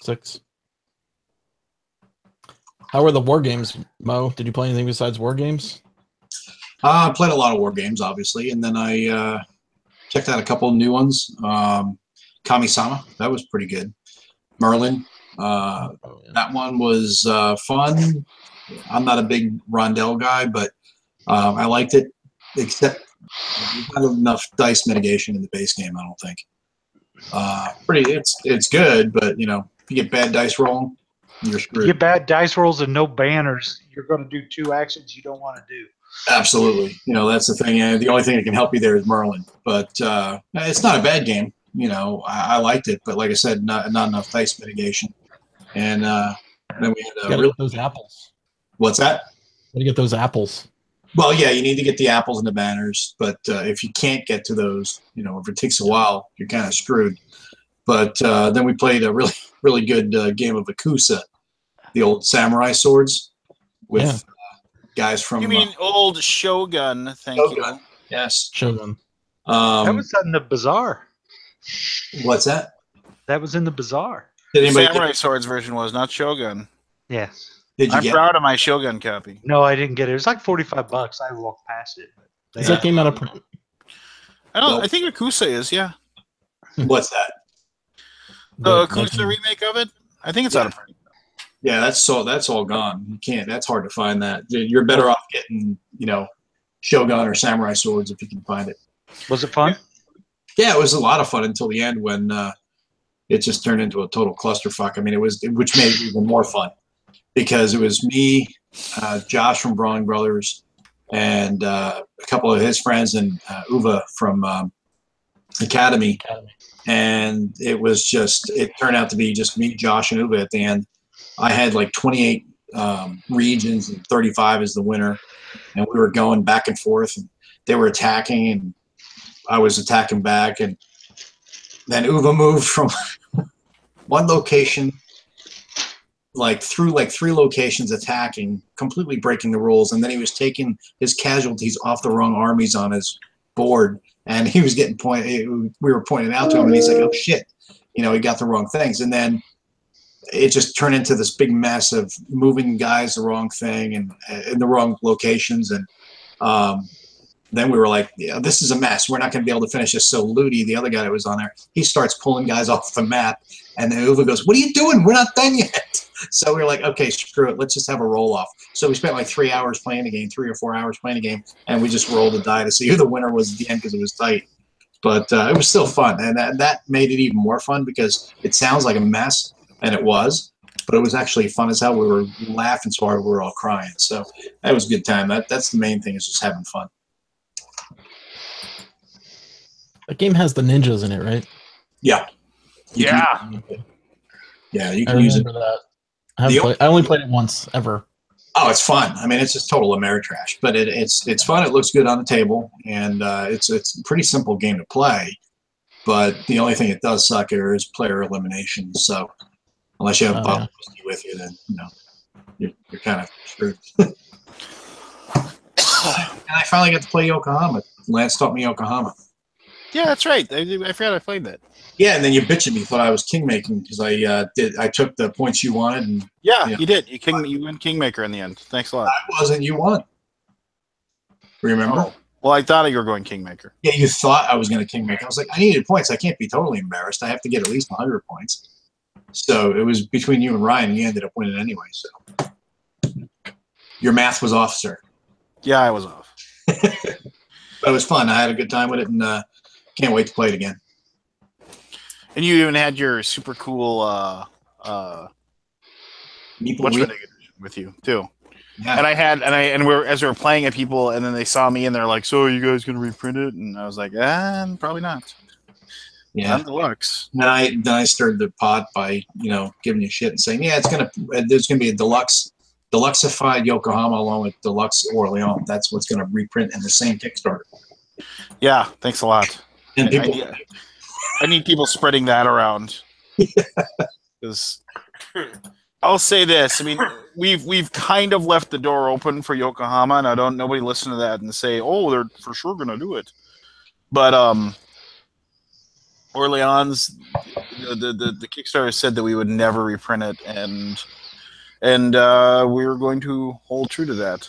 6. How were the war games, Mo? Did you play anything besides war games? I played a lot of war games, obviously, and then I checked out a couple of new ones. Kami-sama, that was pretty good. Merlin, that one was fun. I'm not a big rondel guy, but I liked it, except not enough dice mitigation in the base game, I don't think. It's good, but if you get bad dice rolling, you're screwed. You get bad dice rolls and no banners, you're going to do 2 actions you don't want to do. Absolutely. That's the thing. The only thing that can help you there is Merlin. But it's not a bad game. I liked it. But like I said, not enough dice mitigation. And then we had those apples. What's that? Got to get those apples. Well, yeah, you need to get the apples and the banners. But if you can't get to those, if it takes a while, you're kind of screwed. But then we played a really, really good game of Akusa, the old samurai swords with guys from... You mean old Shogun, thank you. Yes. Shogun. That was in the bazaar. What's that? That was in the bazaar. Samurai Swords version was, not Shogun. Yes. I'm proud of my Shogun copy. No, I didn't get it. It was like $45. I walked past it. Is that game out of print? I think Akusa is, yeah. What's that? The Akusa remake of it? I think it's out of print. Yeah, that's all gone. You can't. That's hard to find that. You're better off getting, Shogun or Samurai Swords if you can find it. Was it fun? Yeah, it was a lot of fun until the end when it just turned into a total clusterfuck. I mean, which made it even more fun because it was me, Josh from Brawling Brothers, and a couple of his friends, and Uwe from Academy. And it turned out to be just me, Josh, and Uwe at the end. I had like 28 regions and 35 as the winner. And we were going back and forth. And they were attacking, and I was attacking back. And then Uwe moved from one location, through 3 locations attacking, completely breaking the rules. And then he was taking his casualties off the wrong armies on his board. And he was getting we were pointing out to him, and he's like, oh, shit. He got the wrong things. And then it just turned into this big mess of moving guys the wrong thing and in the wrong locations. And then we were like, yeah, this is a mess. We're not going to be able to finish this. So Ludi, the other guy that was on there, he starts pulling guys off the map. And then Uwe goes, what are you doing? We're not done yet. So we were like, okay, screw it. Let's just have a roll-off. So we spent like 3 hours playing the game, 3 or 4 hours playing the game, and we just rolled a die to see who the winner was at the end because it was tight. But it was still fun. And that made it even more fun because it sounds like a mess, and it was. But it was actually fun as hell. We were laughing so hard we were all crying. So that was a good time. That's the main thing, is just having fun. That game has the ninjas in it, right? Yeah. Yeah. You can use it. That. I only played it once, ever. Oh, it's fun. I mean, it's just total Ameritrash, but it's fun. It looks good on the table, and it's a pretty simple game to play. but the only thing it does suck here is player elimination. So unless you have Bob with you, then you're kind of screwed. And I finally got to play Yokohama. Lance taught me Yokohama. Yeah, that's right. I forgot I played that. Yeah, and then you bitch at me, thought I was kingmaking because I took the points you wanted. And you did. You went Kingmaker in the end. Thanks a lot. I wasn't. You won. Remember? Oh. Well, I thought you were going Kingmaker. Yeah, you thought I was going to Kingmaker. I was like, I needed points. I can't be totally embarrassed. I have to get at least 100 points. So it was between you and Ryan. You ended up winning anyway. So your math was off, sir. Yeah, I was off. But it was fun. I had a good time with it, and can't wait to play it again. And you even had your super cool with you too. Yeah. And as we were playing it, people, and then they saw me and they're like, "So are you guys gonna reprint it?" And I was like, probably not. Yeah. Not deluxe. Then I stirred the pot by giving you shit and saying, yeah, there's gonna be a deluxeified Yokohama along with deluxe Orleans. That's what's gonna reprint in the same Kickstarter. Yeah, thanks a lot. And people, I need people spreading that around. Because I'll say this: I mean, we've kind of left the door open for Yokohama, and I don't nobody listen to that and say, "Oh, they're for sure going to do it." But Orleans, the Kickstarter said that we would never reprint it, and we were going to hold true to that.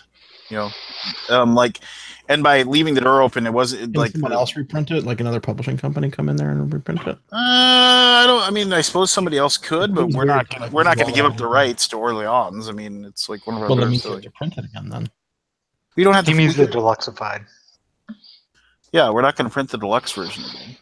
And by leaving the door open, it wasn't like someone else reprint it, like another publishing company come in there and reprint it. I suppose somebody else could, but we're not going to give up the rights to Orleans. I mean, it's like one of our. Well, that means you have to print it again, then. We don't have to. He means the deluxeified. Yeah, we're not going to print the deluxe version again.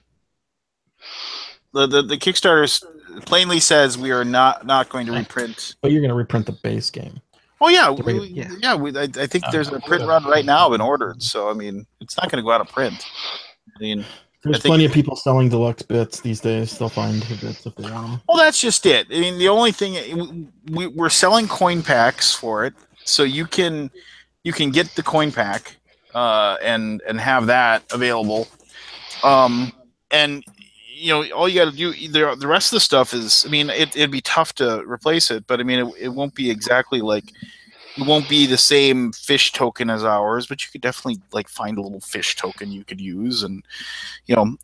The Kickstarter plainly says we are not going to reprint. But you're going to reprint the base game. Oh yeah, I think there's a print run right now been ordered. So I mean, it's not going to go out of print. I mean, there's plenty of people selling deluxe bits these days. They'll find the bits if they want them. Well, that's just it. I mean, the only thing we're selling coin packs for it, so you can get the coin pack and have that available. And all you got to do. The rest of the stuff is, I mean, it'd be tough to replace it, but I mean, it won't be exactly like, it won't be the same fish token as ours, but you could definitely find a little fish token you could use, and I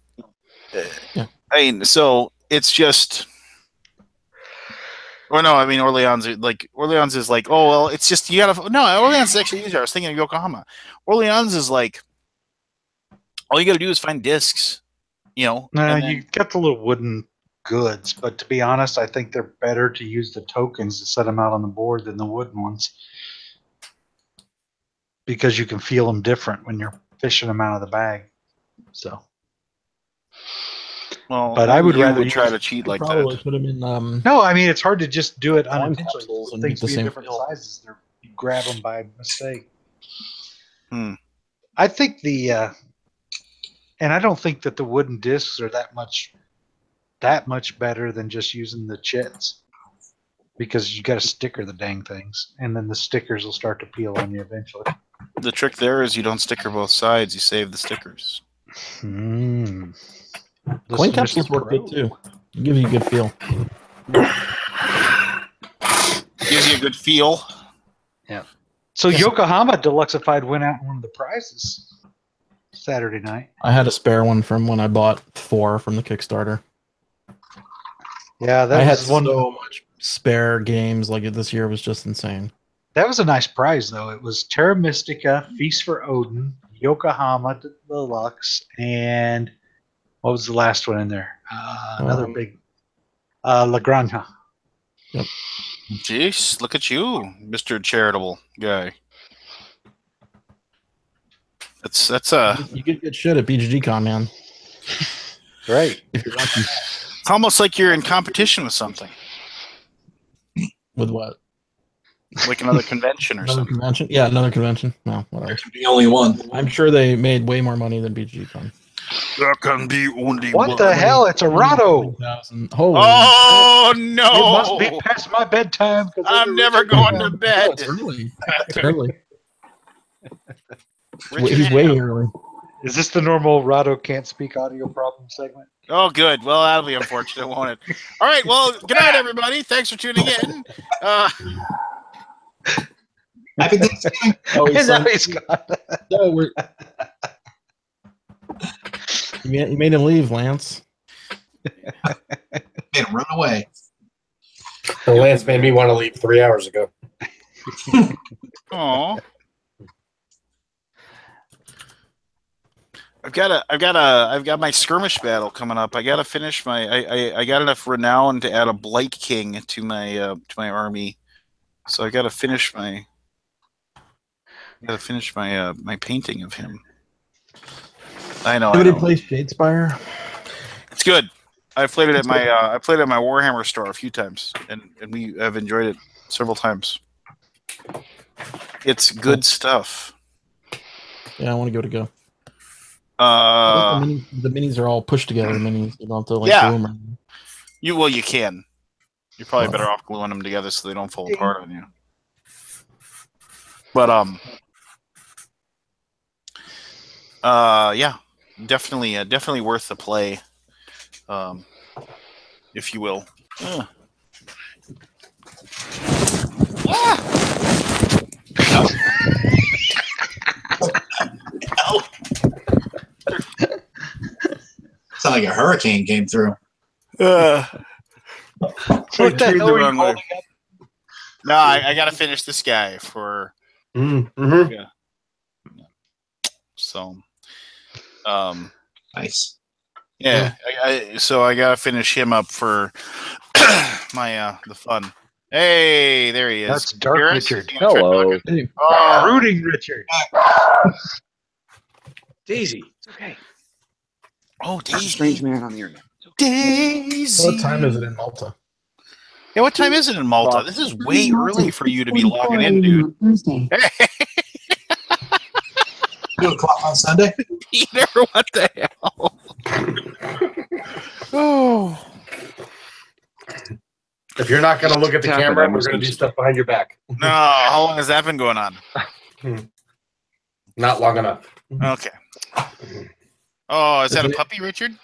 mean, so it's just. Or no, I mean Orleans is like, oh well, it's just you gotta Orleans is actually easier. I was thinking of Yokohama. Orleans is like, all you gotta do is find discs. You got the little wooden goods, but to be honest, I think they're better to use the tokens to set them out on the board than the wooden ones, because you can feel them different when you're fishing them out of the bag. So, well, but I would rather try to cheat like probably that. Put them in. No, I mean it's hard to just do it unintentionally. And Things the be same different sizes. You grab them by mistake. I think and I don't think that the wooden discs are that much better than just using the chits, because you got to sticker the dang things, and then the stickers will start to peel on you eventually. The trick there is you don't sticker both sides; you save the stickers. Coin capsules work good too. It gives you a good feel. Gives you a good feel. Yeah. So Yokohama Deluxeified went out in one of the prizes Saturday night. I had a spare one from when I bought 4 from the Kickstarter. Yeah, I had so much spare games. Like this year was just insane. That was a nice prize, though. It was Terra Mystica, Feast for Odin, Yokohama Deluxe, and what was the last one in there? Another big La Granja. Yep. Jeez, look at you, Mr. Charitable guy. That's you get good shit at BGG.CON, man. Right. If you're lucky. It's almost like you're in competition with something. With what? Like another convention or something. Convention? Yeah, another convention. No, whatever. There can be only one. I'm sure they made way more money than BGG.CON. There can be only one. What the hell? It's a Rado. Oh no! It must be past my bedtime. I'm never going to bed. It's early. It's early. He's way early. Is this the normal Rado can't speak audio problem segment? Oh, good. Well, that'll be unfortunate, won't it? All right. Well, good night, everybody. Thanks for tuning in. Happy Thanksgiving. Oh, And now he's gone. No, we're You made him leave, Lance. made him run away. The Lance made me want to leave 3 hours ago. Oh. I've got my skirmish battle coming up. I gotta finish I got enough renown to add a Blight King to my army. So I gotta finish my my painting of him. I know. Anybody play Shadespire? It's good. I played it at my Warhammer store a few times, and we have enjoyed it several times. It's good stuff. Yeah, I want to give it a go. Uh, the minis are all pushed together. Minis, you don't have to glue them. You can. You're probably better off gluing them together so they don't fall apart on you. But yeah, definitely worth the play, if you will. Sound like a hurricane came through. What the hell are you holding up? No, I gotta finish this guy for. Yeah. So, Nice. yeah. So I gotta finish him up for my the fun. Hey, there he is. That's Dark Richard. Hello. Oh, Rooting Richard. Daisy. It's okay. oh, There's a Daisy. strange man on the internet. Daisy. What time is it in Malta? Yeah, what time is it in Malta? Well, This is way early for you to be logging in, dude. Hey, 2 o'clock on Sunday. Peter, what the hell? Oh. If you're not going to look at the It's happened. camera, I we're must going to have- do stuff behind your back. No, how long has that been going on? Not long enough. Okay. Oh, is that a puppy, Richard?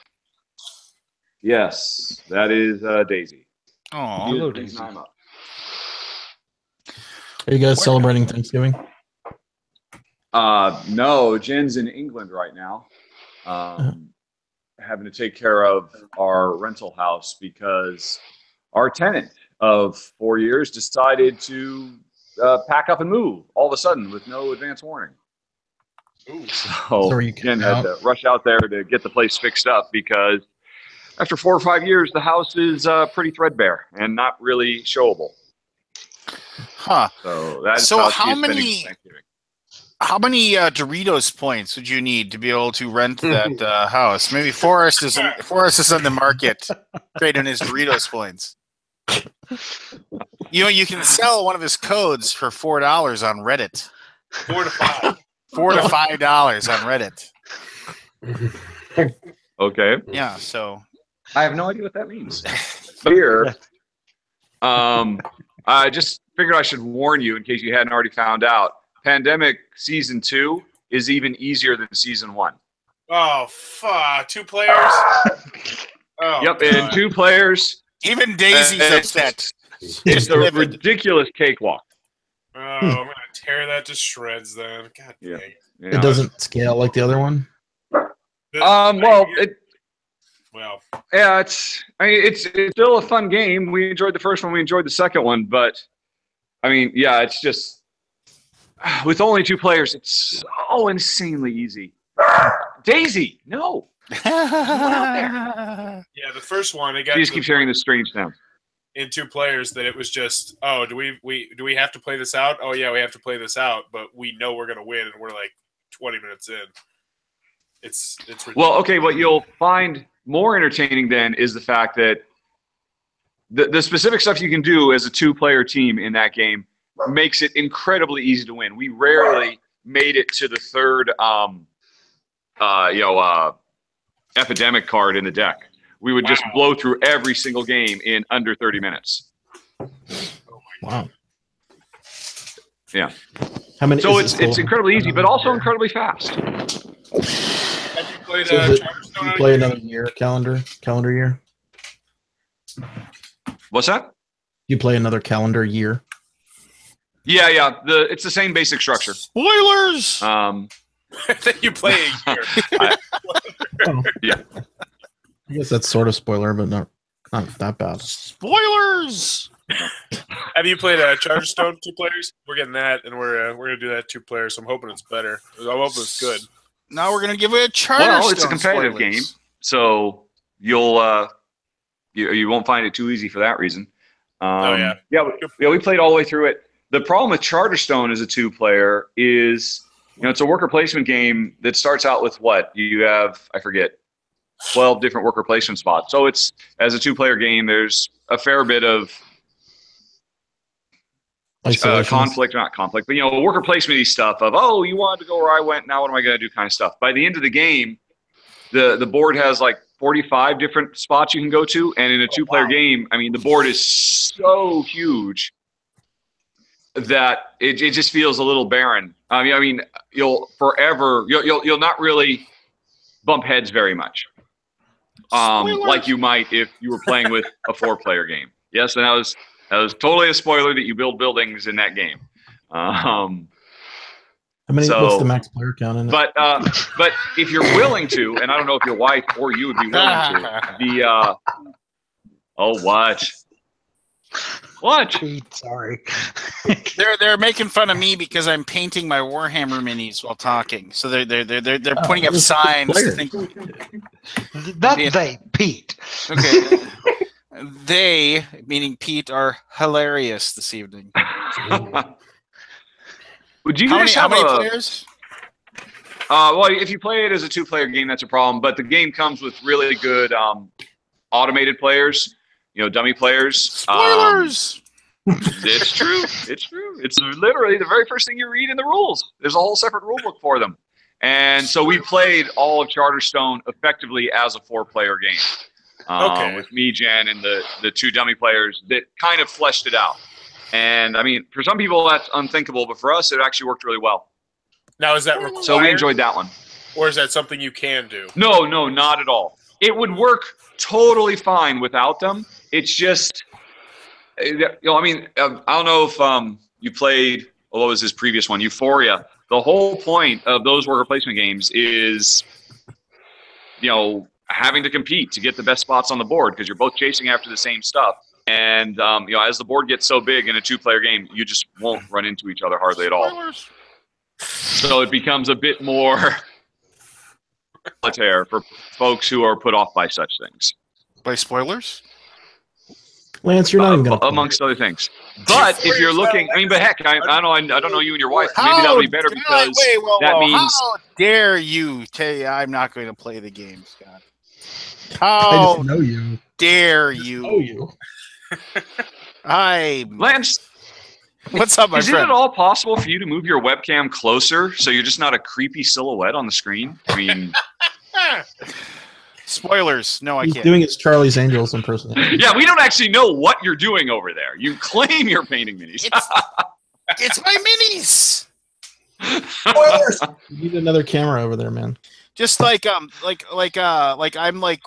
Yes, that is Daisy. Oh, Hello, Daisy. Daisy. Are you guys celebrating Thanksgiving? No, Jen's in England right now, having to take care of our rental house because our tenant of 4 years decided to pack up and move all of a sudden with no advance warning. So are you Jen kicked had out? to rush out there to get the place fixed up because after 4 or 5 years, the house is pretty threadbare and not really showable. huh. So that's So how how she's spending many- Thanksgiving. How many Doritos points would you need to be able to rent that house? Maybe Forrest is on the market trading his Doritos points. You know, you can sell one of his codes for $4 on Reddit. 4 to 5. $4 to $5 on Reddit. Okay. Yeah, so I have no idea what that means. Here, I just figured I should warn you in case you hadn't already found out. Pandemic Season 2 is even easier than Season 1. Oh, fuck. 2 players? Oh, Yep, God. and 2 players. even Daisy's it's- upset. It's a livid. ridiculous cakewalk. Oh, I'm going to tear that to shreds then. God Yeah. dang. You know, It doesn't scale like the other one. Well, Well, yeah, it's still a fun game. We enjoyed the first one. We enjoyed the second one, but I mean, yeah, it's just with only 2 players, it's so insanely easy. Daisy, no. yeah, the first one, it got She just to keeps the hearing this strange sound. in 2 players that it was just, oh, do we have to play this out? Oh yeah, we have to play this out, but we know we're gonna win, and we're like 20 minutes in. It's ridiculous. Well, okay, what you'll find more entertaining then is the fact that the specific stuff you can do as a 2-player team in that game makes it incredibly easy to win. We rarely made it to the 3rd, epidemic card in the deck. We would just blow through every single game in under 30 minutes. Wow. Yeah. How many? So is it's this incredibly easy, but also incredibly fast. Played, So is it- Charterstone you on play it? another year calendar year? What's that? You play another calendar year? Yeah, yeah. It's the same basic structure. Spoilers. That you play a year. Oh, Yeah. I guess that's sort of spoiler, but not that bad. Spoilers. Have you played Charterstone 2 players? We're getting that, and we're gonna do that 2 players. So I'm hoping it's better. I'm hoping it's good. Now we're gonna give it a Charterstone. Well, it's a competitive spoilers. game, so you'll you won't find it too easy for that reason. Oh, yeah. Yeah. We played all the way through it. The problem with Charterstone as a 2-player is, it's a worker placement game that starts out with what you have. I forget. 12 different worker placement spots. So it's, as a 2-player game, there's a fair bit of conflict, not conflict, but worker placement stuff of, oh, you wanted to go where I went, now what am I going to do kind of stuff. By the end of the game, the board has like 45 different spots you can go to, and in a 2-player game, I mean, the board is so huge that it just feels a little barren. I mean, you'll not really bump heads very much, like you might if you were playing with a 4-player game. Yes, and that was totally a spoiler that you build buildings in that game. What's the max player count in it? But if you're willing to, and I don't know if your wife or you would be willing to, what? Pete, sorry. They're making fun of me because I'm painting my Warhammer minis while talking. So they're putting up signs to think. Not they, Pete. Okay. They, meaning Pete, are hilarious this evening. Would you How guys many have players? Well, if you play it as a 2-player game, that's a problem. But the game comes with really good automated players, dummy players. Spoilers. It's true. It's true. It's literally the very first thing you read in the rules. There's a whole separate rule book for them. And so we played all of Charterstone effectively as a 4-player game. With me, Jen, and the 2 dummy players that kind of fleshed it out. And I mean, for some people that's unthinkable, but for us, it actually worked really well. Now, is that required? So we enjoyed that one. Or is that something you can do? No, not at all. It would work totally fine without them. It's just, I mean, I don't know if you played, what was his previous one, Euphoria. The whole point of those worker placement games is, having to compete to get the best spots on the board because you're both chasing after the same stuff. And, as the board gets so big in a 2-player game, you just won't run into each other hardly at all. So it becomes a bit more solitaire for folks who are put off by such things. By spoilers? Lance, you're not even going to amongst other things. But if you're looking, but heck, I don't know you and your wife. Maybe that'll be better because that means. How dare you tell you I'm not going to play the game, Scott? I just know you. Dare you? Know you. Lance, what's up, my friend? Is it at all possible for you to move your webcam closer so you're just not a creepy silhouette on the screen? I mean, spoilers. No, I He's can't. doing his Charlie's Angels impersonation. Yeah, we don't actually know what you're doing over there. You claim you're painting minis. It's my minis. Spoilers. You need another camera over there, man. Just like I'm like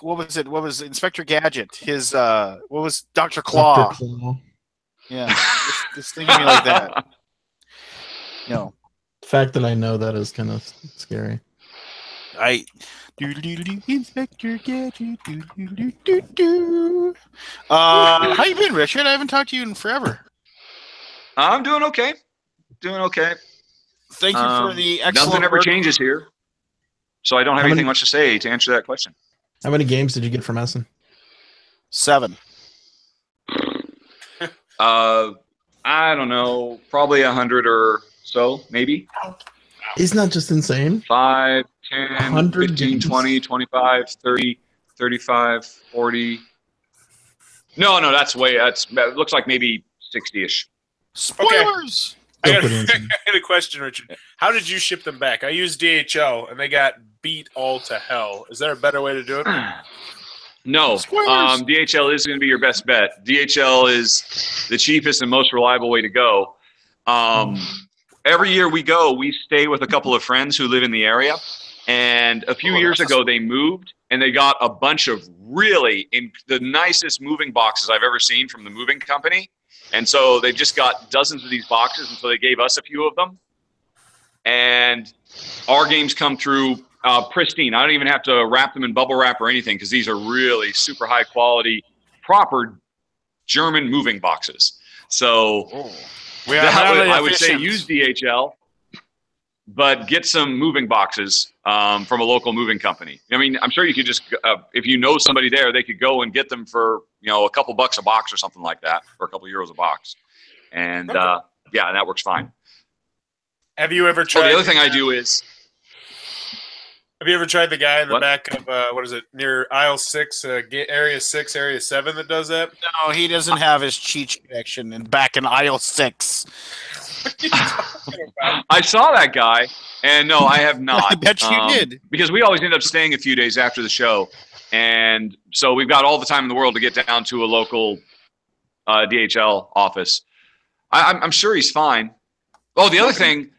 what was it? What was Inspector Gadget? His what was Dr. Claw? Dr. Claw. Yeah, just think of me like that. The fact that I know that is kind of scary. Inspector Gadget. How you been, Richard? I haven't talked to you in forever. I'm doing okay. Thank you for the excellent Nothing ever work. changes here. So I don't have anything much to say to answer that question. How many games did you get from Essen? 7. I don't know. Probably 100 or so, maybe. Isn't that just insane? 5, 10, 15, games. 20, 25, 30, 35, 40. No, that looks like maybe 60-ish. Spoilers. I got a question, Richard. How did you ship them back? I used DHL, and they got beat all to hell. Is there a better way to do it? No. DHL is going to be your best bet. DHL is the cheapest and most reliable way to go. Every year we go, we stay with a couple of friends who live in the area, And a few years ago, they moved, and they got a bunch of really the nicest moving boxes I've ever seen from the moving company. And so they just got dozens of these boxes, and so they gave us a few of them. And our games come through pristine. I don't even have to wrap them in bubble wrap or anything, because these are really super high quality, proper German moving boxes. So I would say use DHL, but get some moving boxes from a local moving company. I mean, I'm sure you could just, if you know somebody there, they could go and get them for, a couple bucks a box or something like that, or a couple euros a box. And yeah, that works fine. Have you ever tried? The other thing I do is. Have you ever tried the guy in the back of what is it, near aisle 6, area 6, area 7 that does that? No, he doesn't have his Cheech connection back in aisle 6. I saw that guy, and no, I have not. I bet you did. Because we always end up staying a few days after the show, and so we've got all the time in the world to get down to a local DHL office. I'm sure he's fine. Oh, the other thing,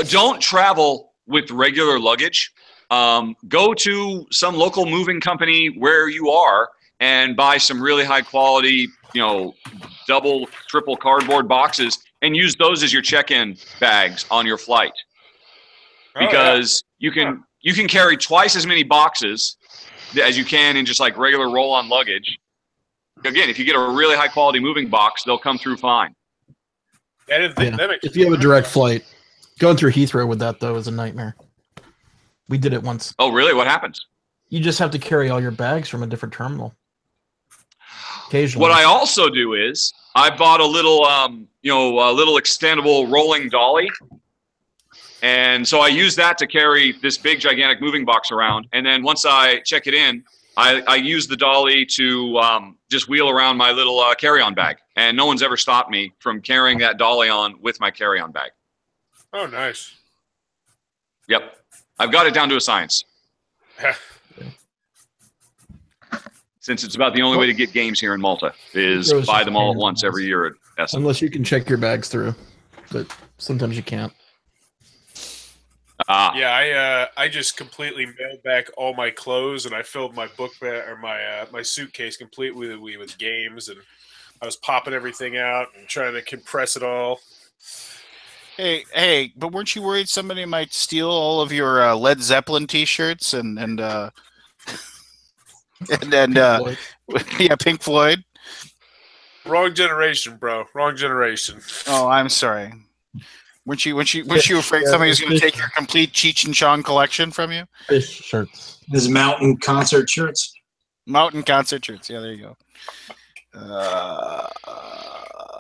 don't travel with regular luggage. Go to some local moving company where you are and buy some really high quality, double, triple cardboard boxes, and use those as your check-in bags on your flight. Because you can carry twice as many boxes as you can in just like regular roll-on luggage. Again, if you get a really high quality moving box, they'll come through fine. If you have a direct flight, going through Heathrow with that though is a nightmare. We did it once. Oh, really? What happens? You just have to carry all your bags from a different terminal. Occasionally. What I also do is I bought a little, a little extendable rolling dolly, and so I use that to carry this big, gigantic moving box around. And then once I check it in, I use the dolly to just wheel around my little carry-on bag, and no one's ever stopped me from carrying that dolly on with my carry-on bag. Oh, nice. Yep. I've got it down to a science. Since it's about the only way to get games here in Malta is buy them all at once every year at Essen. Unless you can check your bags through, but sometimes you can't. Yeah, I just completely mailed back all my clothes, and I filled my book bag or my suitcase completely with games, and I was popping everything out and trying to compress it all. Hey, but weren't you worried somebody might steal all of your Led Zeppelin T-shirts and Pink Floyd? Wrong generation, bro. Wrong generation. Oh, I'm sorry. Weren't you afraid somebody was going to take your complete Cheech and Chong collection from you? Fish shirts. His mountain concert shirts. Mountain concert shirts. Yeah, there you go.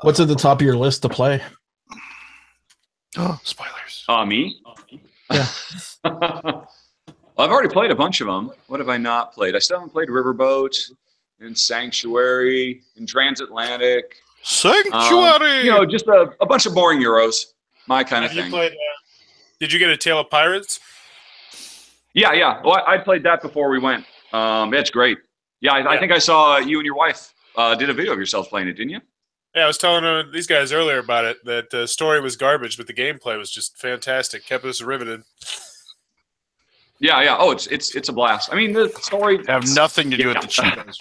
What's at the top of your list to play? Oh, spoilers. Me? Yeah. Well, I've already played a bunch of them. What have I not played? I still haven't played Riverboat and Sanctuary and Transatlantic. Sanctuary! Just a bunch of boring Euros. My kind of thing. Did you get a Tale of Pirates? Yeah. Well, I played that before we went. It's great. Yeah, I think I saw you and your wife did a video of yourselves playing it, didn't you? Yeah, I was telling these guys earlier about it, that the story was garbage, but the gameplay was just fantastic. Kept us riveted. Yeah. Oh, it's a blast. I mean, the story have nothing to do with the Cheetos.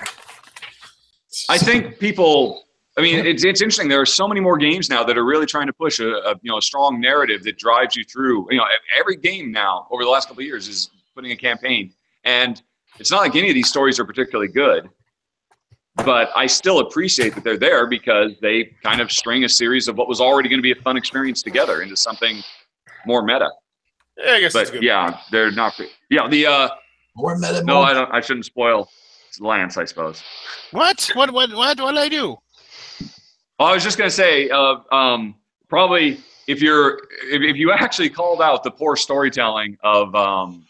I think people. I mean, it's interesting. There are so many more games now that are really trying to push a strong narrative that drives you through. Every game now over the last couple of years is putting a campaign, and it's not like any of these stories are particularly good. But I still appreciate that they're there because they kind of string a series of what was already going to be a fun experience together into something more meta. Yeah, I guess but that's good. Yeah, they're not. Yeah, the more meta. No, I don't. I shouldn't spoil Lance, I suppose. What did I do? Well, I was just going to say, probably if you actually called out the poor storytelling of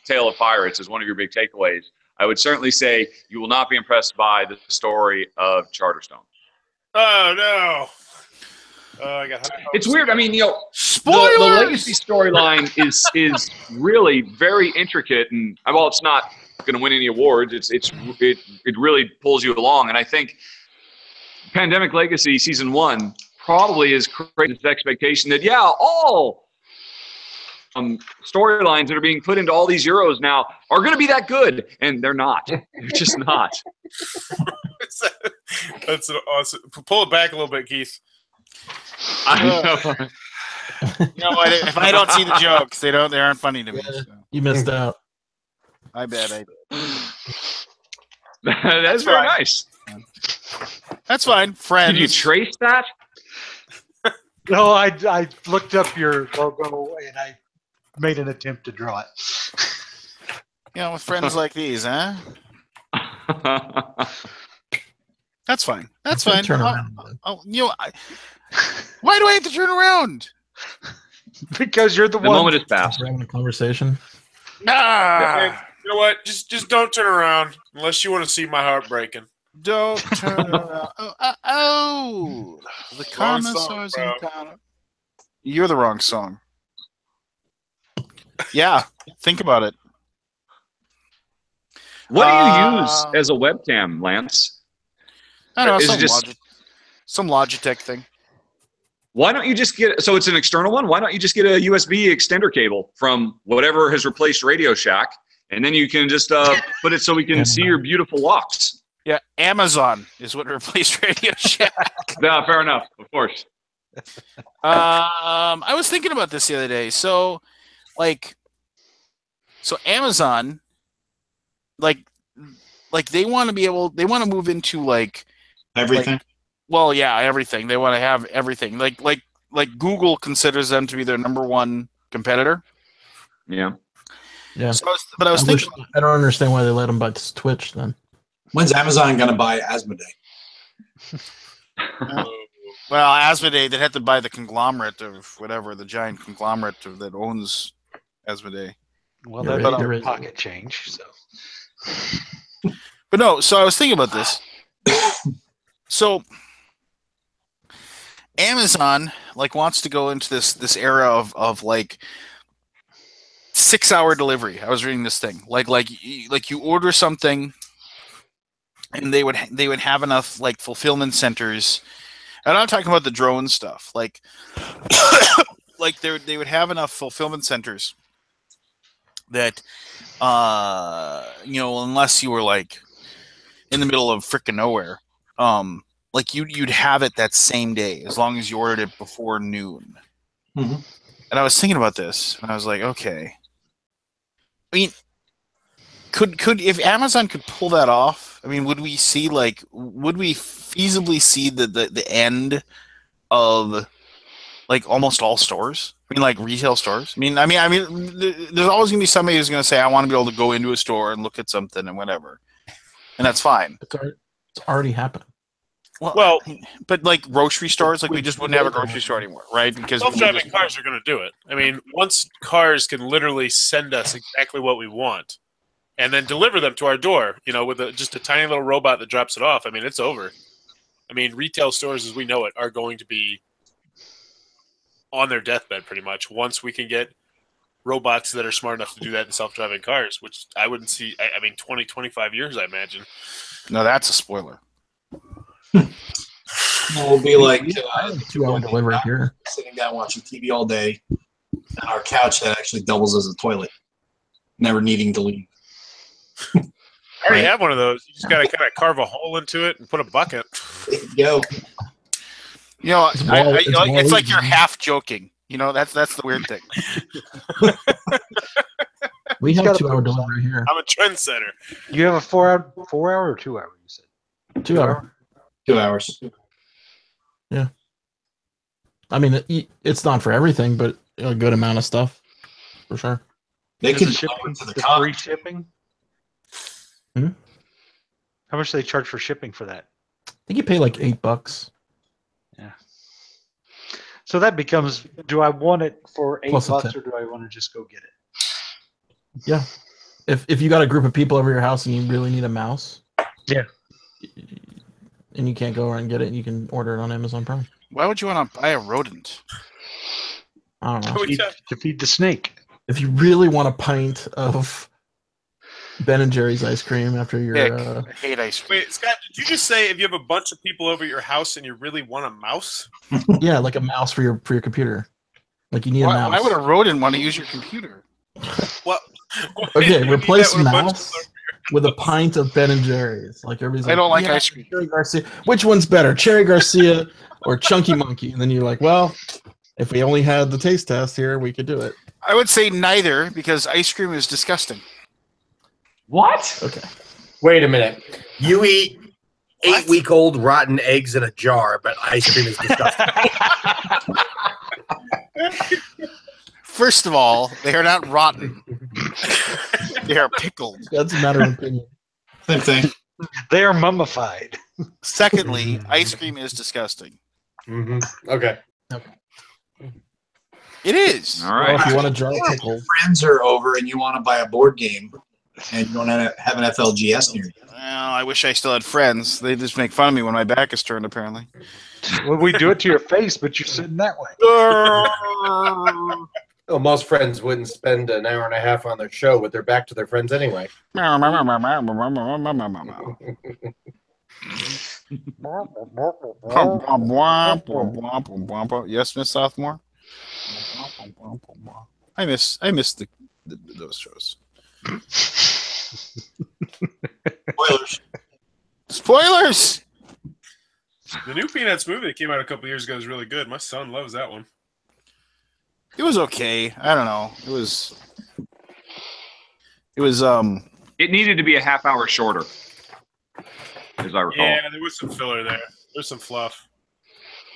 Tale of Pirates as one of your big takeaways, I would certainly say you will not be impressed by the story of Charterstone. Oh no! I got high hopes. It's weird. I mean, spoilers! The legacy storyline is really very intricate, and while it's not going to win any awards, it really pulls you along. And I think Pandemic Legacy Season 1 probably has created this expectation that all storylines that are being put into all these Euros now are going to be that good, and they're not. They're just not. That's an awesome. Pull it back a little bit, Keith. I know. You know what? If I don't see the jokes, they aren't funny to me. So. You missed out. I bet. That's very fine. nice. That's fine. Friends. Did you trace that? No, I looked up your logo and I made an attempt to draw it. You know, with friends like these, huh? That's fine. That's fine. Turn around. Why do I have to turn around? Because you're the The one. moment is past. We're having a conversation. Ah, You know what? Just don't turn around unless you want to see my heart breaking. don't turn around. The connoisseurs song, in town. You're the wrong song. Yeah, think about it. What do you use as a webcam, Lance? I don't know, Is it some Logitech thing. Why don't you just get, so it's an external one, why don't you just get a USB extender cable from whatever has replaced Radio Shack, and then you can just put it so we can see your beautiful walks. Yeah, Amazon is what replaced Radio Shack. Yeah, fair enough, of course. I was thinking about this the other day. So Amazon, like they want to move into Everything. everything. They want to have everything. Like Google considers them to be their number one competitor. Yeah. Yeah. So I was thinking. I don't understand why they let them buy Twitch then. When's Amazon going to buy Asmodee? Well, Asmodee, they'd have to buy the conglomerate of whatever, the giant conglomerate that owns Asmodee. Well, You're that's right, their there is. pocket change. So But no, so I was thinking about this. So Amazon wants to go into this era of 6-hour delivery. I was reading this thing. Like you order something and they would have enough fulfillment centers. And I'm talking about the drone stuff. Like they would have enough fulfillment centers that unless you were in the middle of frickin' nowhere, you'd have it that same day as long as you ordered it before noon. Mm-hmm. And I was thinking about this, and I was like, okay. I mean, could if Amazon could pull that off? I mean, would we feasibly see the end of almost all stores? I mean, retail stores. I mean, there's always gonna be somebody who's gonna say, I want to be able to go into a store and look at something and whatever, and that's fine. It's already happening. Well, but grocery stores, we just wouldn't have a grocery store anymore, right? Because Self-driving cars are going to do it. I mean, once cars can literally send us exactly what we want and then deliver them to our door, with just a tiny little robot that drops it off, I mean, it's over. I mean, retail stores as we know it are going to be on their deathbed pretty much once we can get robots that are smart enough to do that in self-driving cars, which I wouldn't see, 20, 25 years, I imagine. No, that's a spoiler. We'll be like 2-hour delivery here. sitting down watching TV all day, and our couch that actually doubles as a toilet, never needing to leave. I already have one of those. You just got to kind of carve a hole into it and put a bucket. Yo, It's like you're half joking. That's the weird thing. We have 2-hour delivery here. I'm a trendsetter. you have a 4-hour or 2-hour? You said 2-hour. 2 hours. Yeah. I mean, it's not for everything, but a good amount of stuff, for sure. They Is can the ship shipping to the the car. free shipping? Hmm? How much do they charge for shipping for that? I think you pay $8. Yeah. So that becomes: do I want it for Plus a $8, tip. or do I want to just go get it? Yeah. If you got a group of people over your house and you really need a mouse, Yeah. and you can't go around and get it, you can order it on Amazon Prime. Why would you want to buy a rodent? I don't know. To feed the snake. If you really want a pint of Ben and Jerry's ice cream after your I hate ice cream. Wait, Scott, did you just say if you have a bunch of people over at your house and you really want a mouse? yeah, like a mouse for your computer, Like you need a mouse. Why would a rodent want to use your computer? What? Okay, replace That with a bunch mouse with a pint of Ben and Jerry's. Like everybody's I don't like yeah, ice cream. Cherry Garcia. Which one's better, Cherry Garcia or Chunky Monkey? And then you're like, well, if we only had the taste test here, we could do it. I would say neither because ice cream is disgusting. What? Okay. Wait a minute. You eat What? 8-week-old rotten eggs in a jar, but ice cream is disgusting. First of all, they are not rotten. They are pickled. That's a matter of opinion. Same thing. They are mummified. Secondly, ice cream is disgusting. Okay. It is. All Well, right. if you want a jar of pickles, Friends are over and you want to buy a board game and you don't have an FLGS near you. Well, I wish I still had friends. They just make fun of me when my back is turned, apparently. Well, we do it to your face, but you're sitting that way. Well, most friends wouldn't spend an hour and a half on their show with their back to their friends anyway. Yes, Miss Sophomore. I miss those shows. Spoilers. Spoilers. The new Peanuts movie that came out a couple years ago is really good. My son loves that one. It was okay. I don't know. It was. It needed to be a half hour shorter, as I recall. Yeah, there was some filler there. There's some fluff.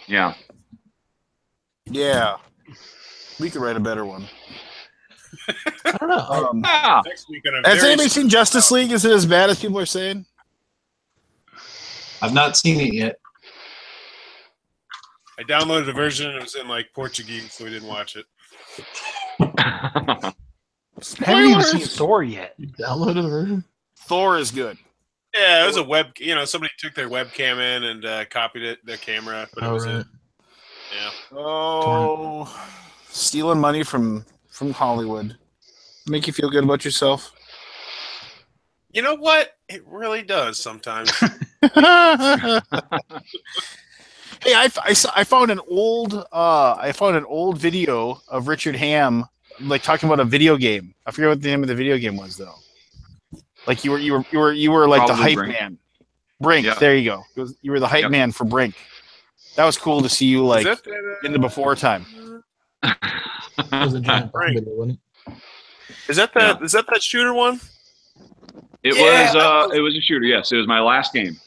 Yeah. Yeah. We could write a better one. I don't know. Ah, Next week on a Has very anybody seen Justice League? Is it as bad as people are saying? I've not seen it yet. I downloaded a version and it was in like Portuguese, so we didn't watch it. I haven't even seen Thor yet. You downloaded the version? Thor is good. Yeah, it was a web. Somebody took their webcam in and copied it, their camera, but it was right. it. Yeah. Oh, stealing money from Hollywood. Make you feel good about yourself? You know what? It really does sometimes. Hey, I found an old video of Richard Hamm like talking about a video game. I forget what the name of the video game was though. Like you were like the Probably hype Brink. man. Brink, Yeah. there you go. You were the hype Yep. man for Brink. That was cool to see you like Is that, in the before time. It was a giant Right. video, wasn't it? is that that shooter one? it Yeah. was a shooter. Yes, it was my last game.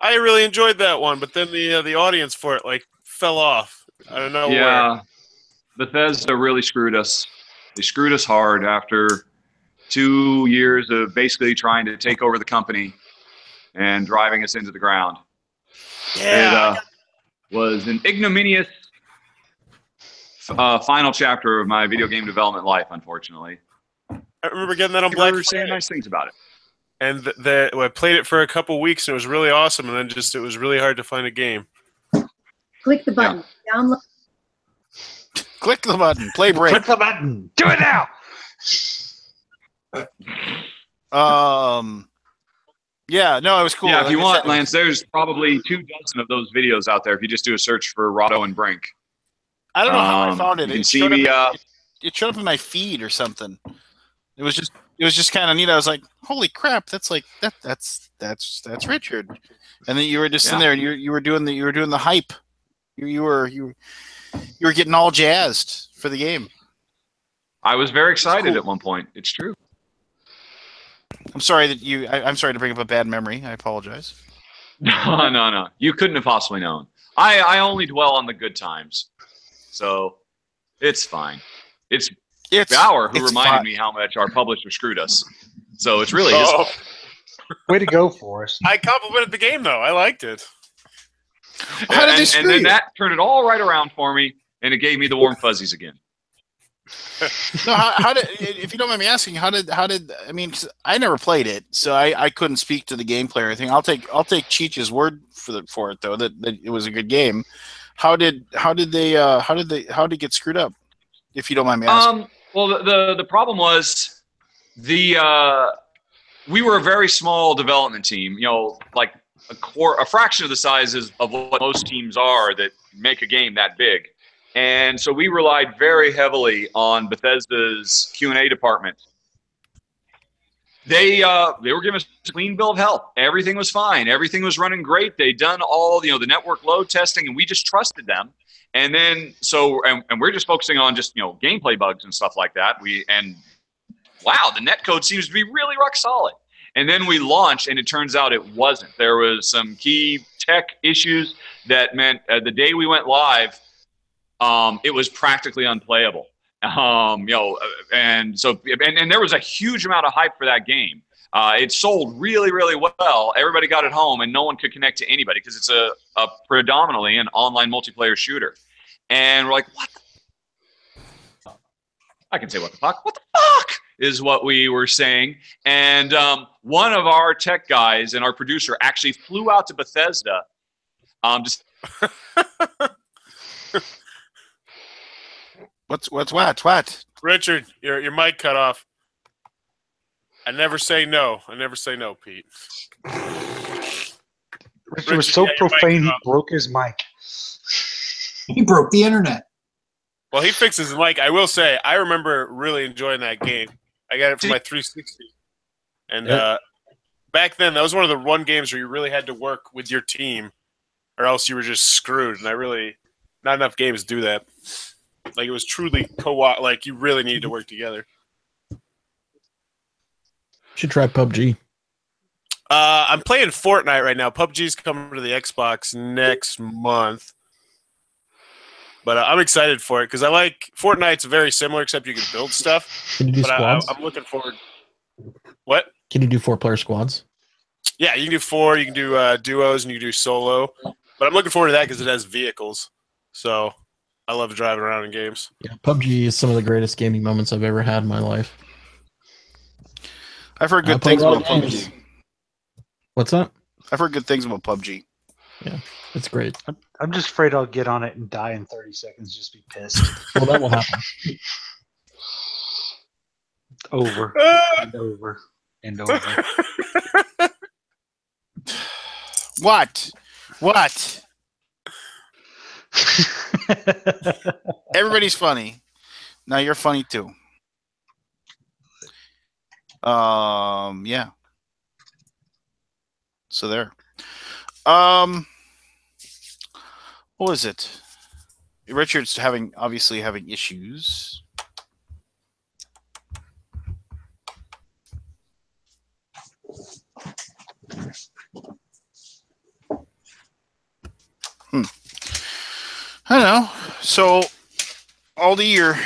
I really enjoyed that one, but then the audience for it like fell off. I don't know where. Yeah, Bethesda really screwed us. They screwed us hard after 2 years of basically trying to take over the company and driving us into the ground. Yeah. It was an ignominious final chapter of my video game development life, unfortunately. I remember getting that on People Black were saying Friday. nice things about it. And I played it for a couple weeks and it was really awesome. And then it was really hard to find a game. Click the button. Download. Click the button. Play Brink. Click the button. Do it now. Yeah, no, it was cool. Yeah, if Like you I want, said, Lance, there's probably 24 of those videos out there if you just do a search for Rotto and Brink. I don't know how I found it. You can It see showed, me. it showed up in my feed or something. It was just kind of neat. I was like, "Holy crap! That's like that's Richard." And then you were just in there, and you were doing the hype. You were getting all jazzed for the game. I was very excited cool. at one point. It's true. I'm sorry that I'm sorry to bring up a bad memory. I apologize. No. You couldn't have possibly known. I only dwell on the good times. So it's fine. It's Bauer who reminded me how much our publisher screwed us. So it's really his fault. Way to go, Forrest. I complimented the game though. I liked it. How did they And screw then you? that turned it all right around for me, and it gave me the warm fuzzies again. No, how did? If you don't mind me asking, how did? I mean, 'cause I never played it, so I couldn't speak to the gameplay or anything. I'll take Cheech's word for it though that it was a good game. How did it get screwed up? If you don't mind me asking. Well, the problem was we were a very small development team. You know, like a fraction of the sizes of what most teams are that make a game that big. And so we relied very heavily on Bethesda's Q&A department. They were giving us a clean bill of health. Everything was fine. Everything was running great. They'd done all the network load testing, and we just trusted them. And then and we're just focusing on just gameplay bugs and stuff like that. Wow, the netcode seems to be really rock solid. And then we launched, and it turns out it wasn't. There was some key tech issues that meant the day we went live, it was practically unplayable. And there was a huge amount of hype for that game. It sold really, really well. Everybody got it home, and no one could connect to anybody because it's a predominantly an online multiplayer shooter. And we're like, what? I can say what the fuck. What the fuck is what we were saying. And one of our tech guys and our producer actually flew out to Bethesda. What? Richard, your mic cut off. I never say no. Pete. Richard was so profane he broke his mic. He broke the internet. Well, he fixed his mic. I will say, I remember really enjoying that game. I got it for my 360. And back then, that was one of the games where you really had to work with your team or else you were just screwed. And not enough games do that. Like, it was truly co-op. Like, you really needed to work together. Should try PUBG. I'm playing Fortnite right now. PUBG's coming to the Xbox next month. But I'm excited for it because I like Fortnite's very similar, except you can build stuff. Can you do squads? I'm looking forward. What? Can you do 4-player squads? Yeah, you can do 4. You can do duos and you can do solo. But I'm looking forward to that because it has vehicles. So I love driving around in games. Yeah, PUBG is some of the greatest gaming moments I've ever had in my life. I've heard good things about PUBG. What's that? I've heard good things about PUBG. Yeah, it's great. I'm just afraid I'll get on it and die in 30 seconds. Just be pissed. Well, that will happen. Over and over and over. What? Everybody's funny. Now you're funny too. Yeah. So there. What was it? Richard's obviously having issues. I don't know. So, Aldi, you're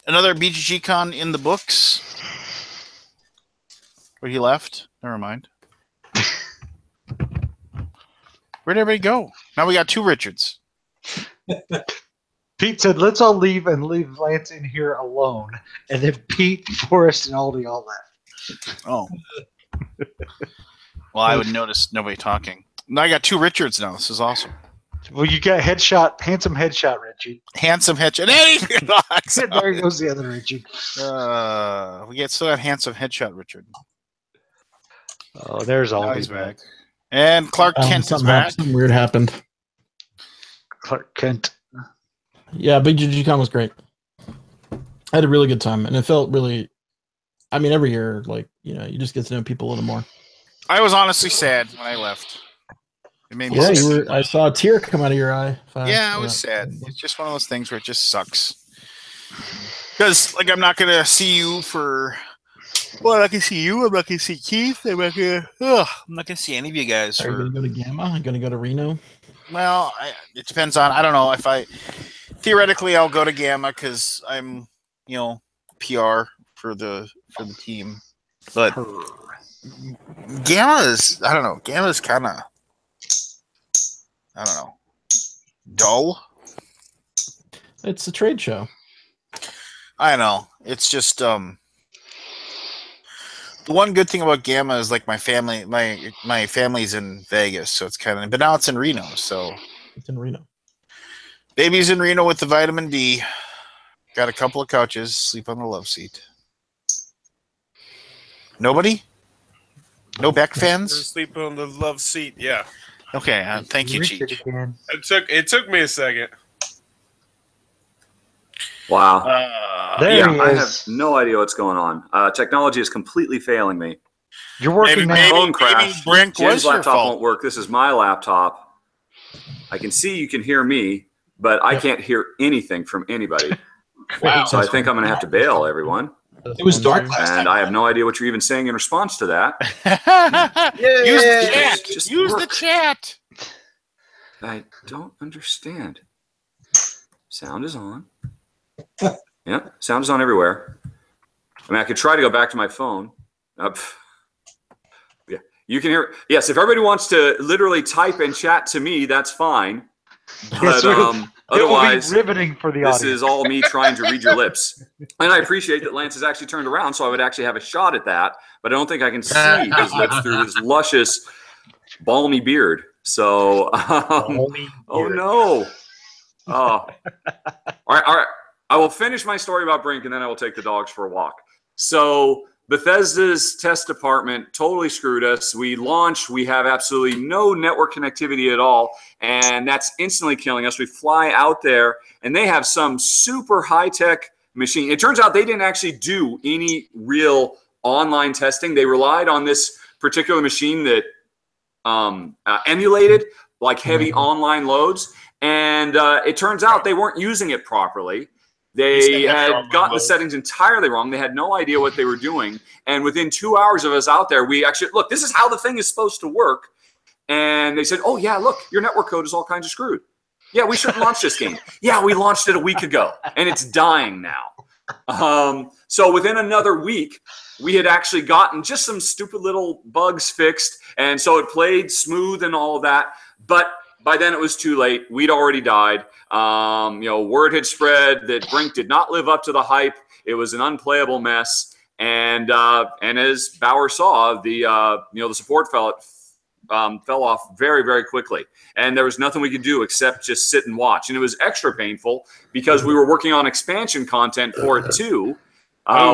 another BGG.CON in the books. Where he left? Never mind. Where'd everybody go? Now we got 2 Richards. Pete said, let's all leave and leave Lance in here alone. And then Pete, Forrest, and Aldi all left. Oh. Well, I would notice nobody talking. Now I got 2 Richards now. This is awesome. Well, you got handsome headshot, Richie. Handsome headshot. Hey! There goes the other Richie. We still got handsome headshot, Richard. Oh, there's Now Aldi he's back. And Clark Kent is back. Something weird happened. Clark Kent. Yeah, BGG.CON was great. I had a really good time, and it felt really. I mean, every year, you just get to know people a little more. I was honestly sad when I left. It made me Yeah, sad. I saw a tear come out of your eye. Yeah, I was sad. It's just one of those things where it just sucks. Because, I'm not going to see you for. Well, I'm not going to see you. I'm not going to see Keith. I'm not going to see any of you guys. Are you going to go to Gamma? Are you going to go to Reno? Well, it depends on. I don't know if I. Theoretically, I'll go to Gamma because I'm, PR for the team. But Gamma is. I don't know. Gamma is kind of. I don't know. Dull. It's a trade show. I know. It's just the one good thing about Gamma is my family my family's in Vegas, so it's kind of, but now it's in Reno, so it's in Reno. Baby's in Reno with the vitamin D. Got a couple of couches, sleep on the love seat. Nobody? No Beck fans? Sleep on the love seat, yeah. Okay, thank you, Cheech. It took me a second. Wow. There he I have is. no idea what's going on. Technology is completely failing me. You're working Maybe- now. Phone crash. Brink Jen's was your laptop fault. won't work. This is my laptop. I can see you can hear me, but I can't hear anything from anybody. Wow. So I think I'm going to have to bail, everyone. It was dark last And time. I have no idea what you're even saying in response to that. Use the chat. Just Use the work. chat. I don't understand. Sound is on. Yeah, sound is on everywhere. I mean, I could try to go back to my phone. Yeah, you can hear. Yes, if everybody wants to literally type and chat to me, that's fine. But Yes, it will otherwise, be riveting for the this audience. is all me trying to read your lips. And I appreciate that Lance has actually turned around, so I would actually have a shot at that. But I don't think I can see his lips through his luscious, balmy beard. So, oh no. Oh, all right. I will finish my story about Brink, and then I will take the dogs for a walk. So Bethesda's test department totally screwed us. We launched. We have absolutely no network connectivity at all, and that's instantly killing us. We fly out there, and they have some super high-tech machine. It turns out they didn't actually do any real online testing. They relied on this particular machine that emulated like heavy online loads, and it turns out they weren't using it properly. They had gotten the settings entirely wrong. They had no idea what they were doing. And within 2 hours of us out there, we actually, look, this is how the thing is supposed to work. And they said, oh, yeah, look, your network code is all kinds of screwed. Yeah, we should launch this game. Yeah, we launched it a week ago, and it's dying now. So within another week, we had actually gotten just some stupid little bugs fixed. And so it played smooth and all of that. But by then it was too late. We'd already died. Word had spread that Brink did not live up to the hype. It was an unplayable mess. And as Bauer saw, the support fell off very, very quickly. And there was nothing we could do except just sit and watch. And it was extra painful because we were working on expansion content for it too,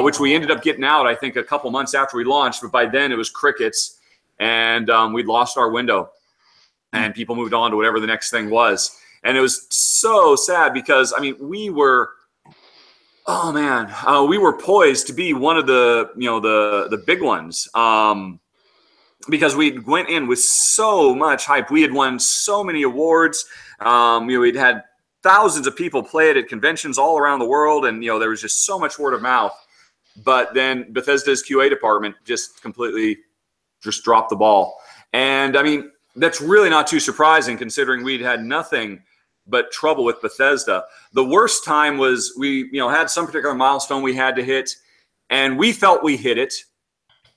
which we ended up getting out, I think, a couple months after we launched. But by then it was crickets, and we'd lost our window. And people moved on to whatever the next thing was. And it was so sad because, I mean, we were poised to be one of the big ones. Because we went in with so much hype. We had won so many awards. We'd had thousands of people play it at conventions all around the world. And, there was just so much word of mouth. But then Bethesda's QA department just completely just dropped the ball. And, I mean, that's really not too surprising considering we'd had nothing but trouble with Bethesda. The worst time was we, had some particular milestone we had to hit, and we felt we hit it.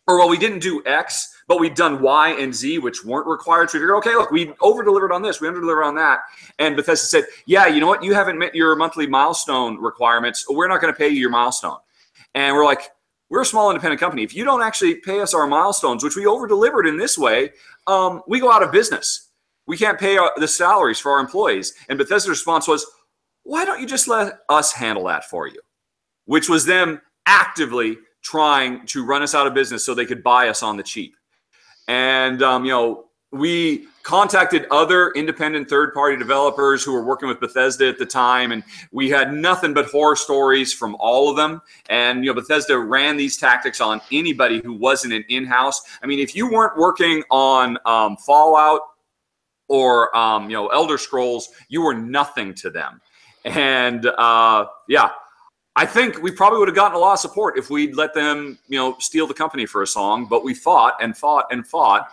Or, well, we didn't do X, but we'd done Y and Z, which weren't required. So we figured, okay, look, we over-delivered on this, we under-delivered on that. And Bethesda said, yeah, you know what? You haven't met your monthly milestone requirements. We're not going to pay you your milestone. And we're like, we're a small independent company. If you don't actually pay us our milestones, which we over-delivered in this way, we go out of business. We can't pay the salaries for our employees. And Bethesda's response was, why don't you just let us handle that for you? Which was them actively trying to run us out of business so they could buy us on the cheap. And, we contacted other independent third-party developers who were working with Bethesda at the time, and we had nothing but horror stories from all of them. And, Bethesda ran these tactics on anybody who wasn't an in-house. I mean, if you weren't working on Fallout or, Elder Scrolls, you were nothing to them. And, I think we probably would have gotten a lot of support if we'd let them, steal the company for a song. But we fought and fought and fought.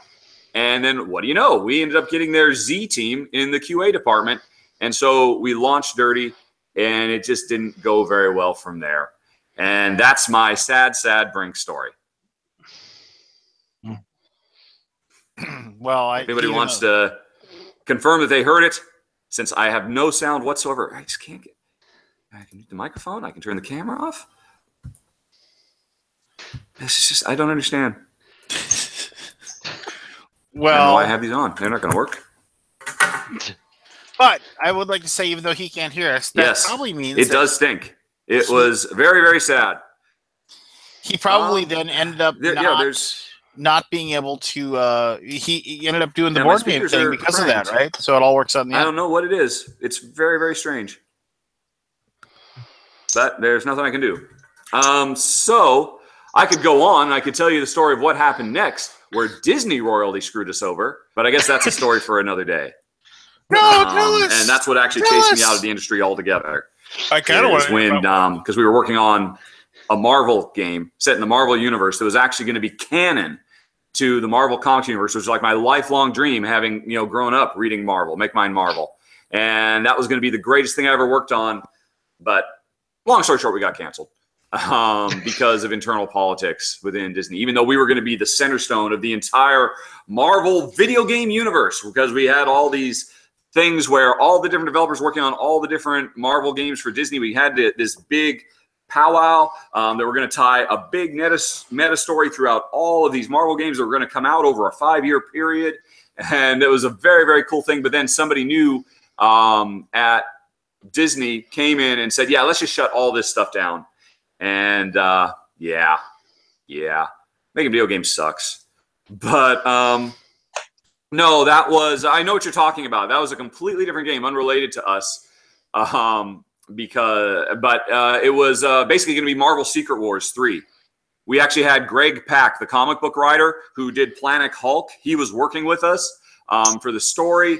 And then what do you know? We ended up getting their Z team in the QA department. And so we launched Dirty, and it just didn't go very well from there. And that's my sad, sad Brink story. Well, anybody wants to confirm that they heard it, since I have no sound whatsoever, I just can't get. I can mute the microphone. I can turn the camera off. This is just, I don't understand. Well, I don't know why I have these on. They're not going to work. But I would like to say, even though he can't hear us, that Yes, probably means it does stink. It was very, very sad. He probably then ended up not being able to. He ended up doing the board game thing because of that, right? So it all works out in the end. I don't know what it is. It's very, very strange. but there's nothing I can do. So I could go on. I could tell you the story of what happened next, where Disney royally screwed us over. But I guess that's a story for another day. No, tell us. And that's what actually chased me out of the industry altogether. I kind of want to when because we were working on a Marvel game set in the Marvel universe that was actually going to be canon to the Marvel Comics universe, which was like my lifelong dream, having grown up reading Marvel, make mine Marvel, and that was going to be the greatest thing I ever worked on. But long story short, we got canceled because of internal politics within Disney. Even though we were going to be the center stone of the entire Marvel video game universe, because we had all these things where all the different developers working on all the different Marvel games for Disney, we had this big powwow that we're going to tie a big meta story throughout all of these Marvel games that were going to come out over a 5-year period. And it was a very, very cool thing. But then somebody new at Disney came in and said, yeah, let's just shut all this stuff down. And yeah, making video games sucks. But no, that was, I know what you're talking about. That was a completely different game, unrelated to us. It was basically going to be Marvel Secret Wars 3. We actually had Greg Pak, the comic book writer who did Planet Hulk. He was working with us for the story.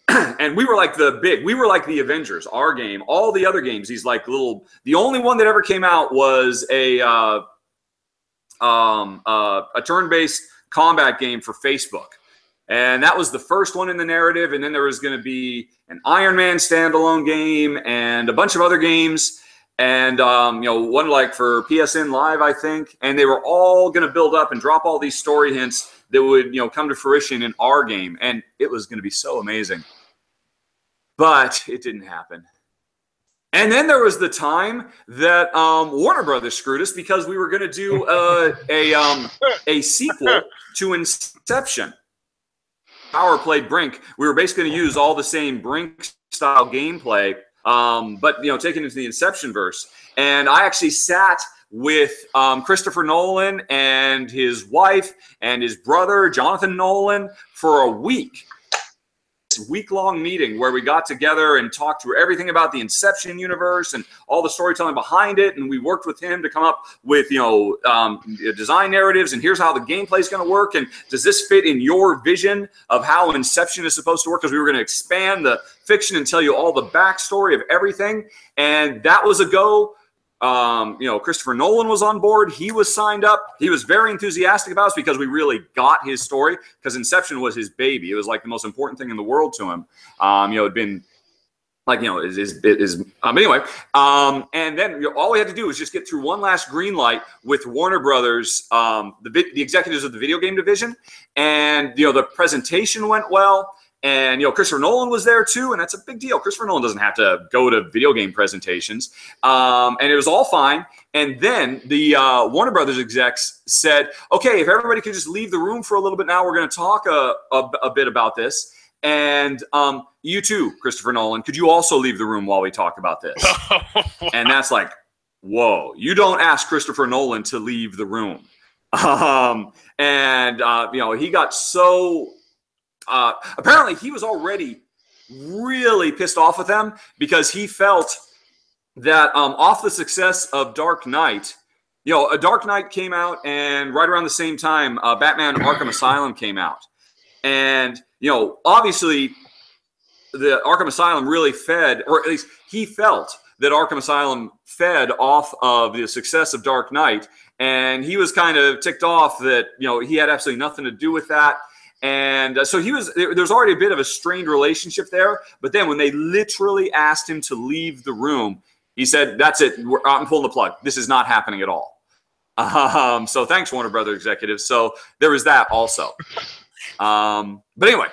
And we were like the Avengers, our game. All the other games, he's like the only one that ever came out was a turn-based combat game for Facebook. And that was the first one in the narrative. And then there was going to be an Iron Man standalone game and a bunch of other games. And, one like for PSN Live, I think. And they were all going to build up and drop all these story hints that would, come to fruition in our game. And it was going to be so amazing. But it didn't happen. And then there was the time that Warner Brothers screwed us because we were going to do a sequel to Inception. Power played Brink. We were basically going to use all the same Brink style gameplay, but taken into the Inception verse. And I actually sat with Christopher Nolan and his wife and his brother Jonathan Nolan for a week. Week-long meeting where we got together and talked through everything about the Inception universe and all the storytelling behind it, and we worked with him to come up with design narratives, and here's how the gameplay is going to work, and does this fit in your vision of how Inception is supposed to work, because we were going to expand the fiction and tell you all the backstory of everything. And that was a go. Christopher Nolan was on board. He was signed up. He was very enthusiastic about us because we really got his story, because Inception was his baby. It was like the most important thing in the world to him. It'd been like, anyway. And then all we had to do was just get through one last green light with Warner Brothers, the executives of the video game division. And, the presentation went well. And, Christopher Nolan was there too, and that's a big deal. Christopher Nolan doesn't have to go to video game presentations. And it was all fine. And then the Warner Brothers execs said, okay, if everybody could just leave the room for a little bit now, we're going to talk a bit about this. And you too, Christopher Nolan, could you also leave the room while we talk about this? And that's like, whoa, you don't ask Christopher Nolan to leave the room. He got so... apparently he was already really pissed off with them because he felt that off the success of Dark Knight, a Dark Knight came out, and right around the same time, Batman Arkham Asylum came out. And, obviously the Arkham Asylum really fed, or at least he felt that Arkham Asylum fed off of the success of Dark Knight. And he was kind of ticked off that, he had absolutely nothing to do with that. And so there's already a bit of a strained relationship there. But then when they literally asked him to leave the room, he said, that's it. I'm pulling the plug. This is not happening at all. So thanks, Warner Brothers executives. So there was that also. But anyway,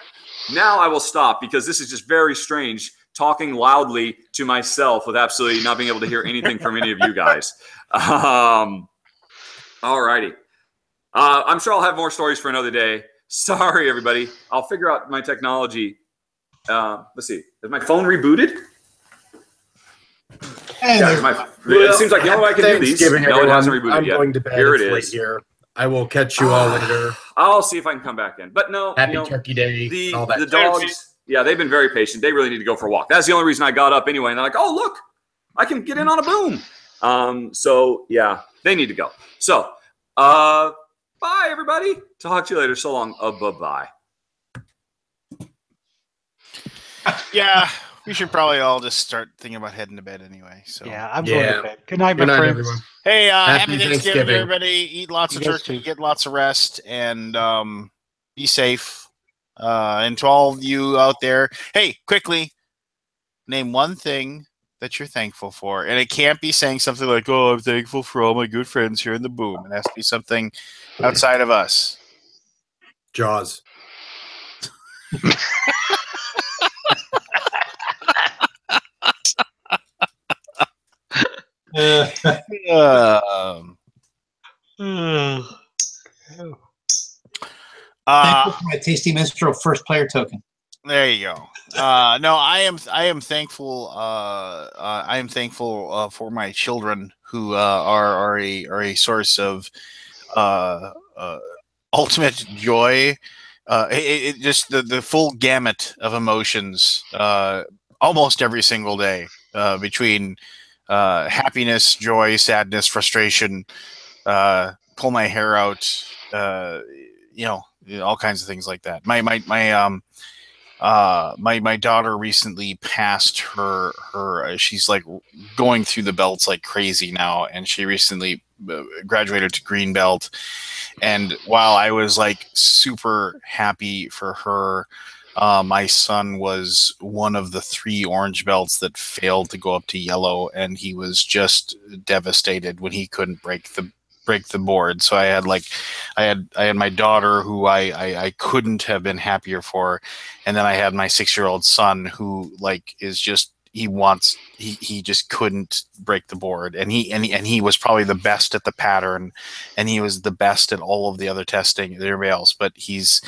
now I will stop because this is just very strange, talking loudly to myself with absolutely not being able to hear anything from any of you guys. All righty. I'm sure I'll have more stories for another day. Sorry, everybody. I'll figure out my technology. Let's see. Is my phone rebooted? It seems like I can do these. No, it hasn't rebooted yet. Going to bed. Here it it's is. late here. I will catch you all later. I'll see if I can come back in. But no. Happy Turkey Day. All that. The dogs, they've been very patient. They really need to go for a walk. That's the only reason I got up anyway. And they're like, oh, look, I can get in on a boom. So yeah, they need to go. So bye everybody. Talk to you later. So long. Bye-bye. Yeah, we should probably all just start thinking about heading to bed anyway. So Yeah, I'm going Yeah. to bed. Good night, Good my night, friends. everyone. hey, happy Happy Thanksgiving, Thanksgiving. everybody. Eat lots You of guys turkey, too. get lots of rest, and be safe. And to all of you out there, hey, quickly name one thing that you're thankful for, and it can't be saying something like, "Oh, I'm thankful for all my good friends here in the boom." It has to be something outside of us. Jaws. Um, Thankful for my Tasty Minstrel first player token. There you go. No, I am thankful. I am thankful for my children who are a source of ultimate joy. It just the full gamut of emotions almost every single day between happiness, joy, sadness, frustration, pull my hair out, all kinds of things like that. My daughter recently passed her she's like going through the belts like crazy now, and she recently graduated to green belt. And while I was like super happy for her, my son was one of the 3 orange belts that failed to go up to yellow, and he was just devastated when he couldn't break the board. So I had my daughter, who I couldn't have been happier for, and then I had my 6-year-old son, who like is just he just couldn't break the board, and he was probably the best at the pattern, and he was the best at all of the other testing and everybody else, but he's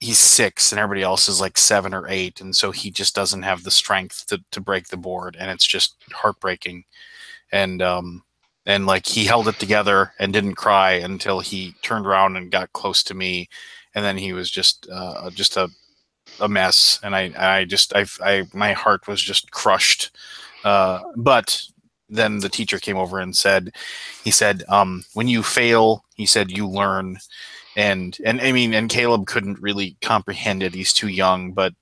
6 and everybody else is like 7 or 8, and so he just doesn't have the strength to break the board, and it's just heartbreaking. And like he held it together and didn't cry until he turned around and got close to me, and then he was just a mess, and my heart was just crushed. But then the teacher came over and said, when you fail, he said, you learn. And I mean, and Caleb couldn't really comprehend it. He's too young, but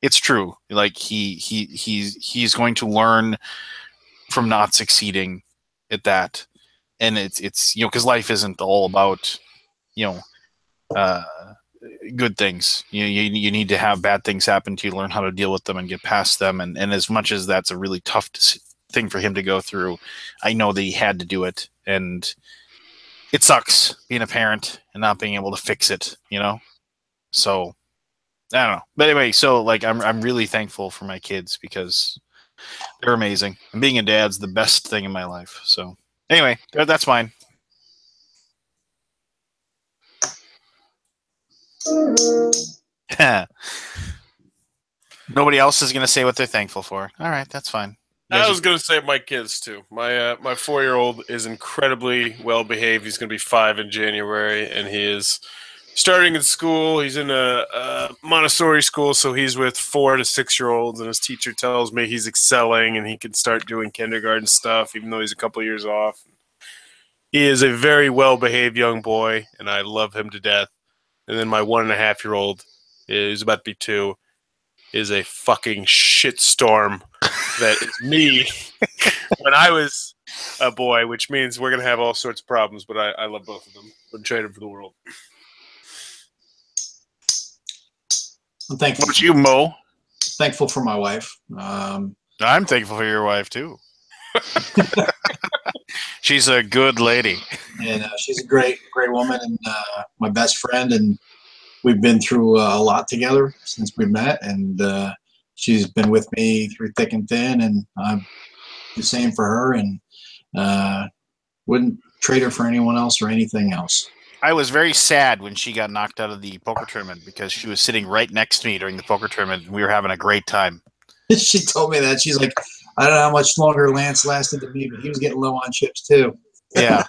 it's true. Like he's going to learn from not succeeding at that. And it's because life isn't all about good things. You need to have bad things happen to you, learn how to deal with them and get past them. And as much as that's a really tough thing for him to go through, I know that he had to do it, and it sucks being a parent and not being able to fix it, So I don't know. But anyway, so like I'm really thankful for my kids because they're amazing. And being a dad's the best thing in my life. So anyway, that's mine. Nobody else is going to say what they're thankful for. All right, that's fine. I was going to say my kids too. My 4-year-old is incredibly well behaved. He's going to be 5 in January, and he is starting in school. He's in a Montessori school, so he's with 4 to 6-year-olds, and his teacher tells me he's excelling and he can start doing kindergarten stuff, even though he's a couple years off. He is a very well behaved young boy, and I love him to death. And then my 1.5-year-old is about to be 2. Is a fucking shitstorm that is me when I was a boy, which means we're going to have all sorts of problems, but I love both of them. Wouldn't trade them for the world. I'm thankful. What about you, Mo? Thankful for my wife. I'm thankful for your wife, too. She's a good lady. And she's a great woman, and my best friend, and we've been through a lot together since we met, and she's been with me through thick and thin, and I'm the same for her, and wouldn't trade her for anyone else or anything else. I was very sad when she got knocked out of the poker tournament because she was sitting right next to me during the poker tournament, and we were having a great time. She told me that. She's like, I don't know how much longer Lance lasted than me, but he was getting low on chips too. Yeah.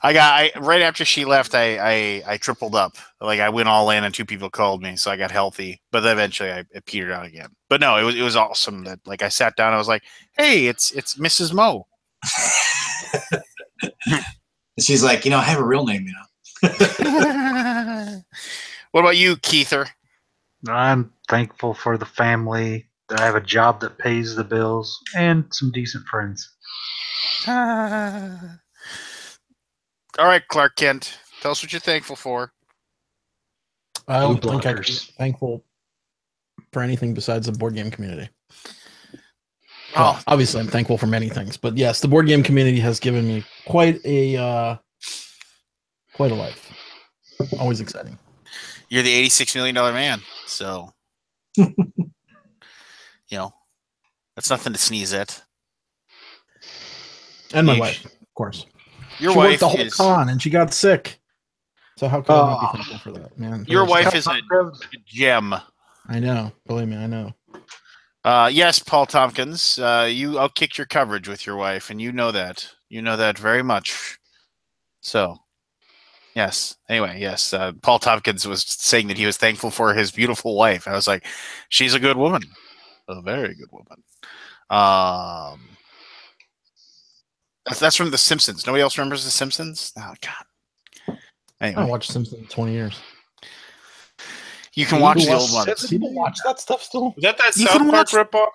right after she left, I tripled up. Like I went all in, and 2 people called me, so I got healthy. But eventually, it petered out again. But no, it was awesome. That like I sat down, I was like, "Hey, it's Mrs. Mo." She's like, I have a real name, What about you, Keither? I'm thankful for the family, that I have a job that pays the bills, and some decent friends. All right, Clark Kent, tell us what you're thankful for. I don't Blue think I can be blockers. thankful for anything besides the board game community. Oh, Well, obviously, I'm thankful for many things, but yes, the board game community has given me quite a life. Always exciting. you're the $86 million man, so that's nothing to sneeze at. And my You- wife, of course. Your She wife worked the whole is con and she got sick. So how could I not Oh. be thankful for that, man? your Really, wife is a gem. I know. Believe me, I know. Yes, Paul Tompkins, you outkicked your coverage with your wife, and you know that. You know that very much. So, yes. Anyway, yes. Paul Tompkins was saying that he was thankful for his beautiful wife. I was like, she's a good woman, a very good woman. That's from The Simpsons. Nobody else remembers The Simpsons? Oh God. I Anyway, watched Simpsons 20 years. you can watch the old People ones. People watch that stuff still? Was that You South can Park watch- ripoff?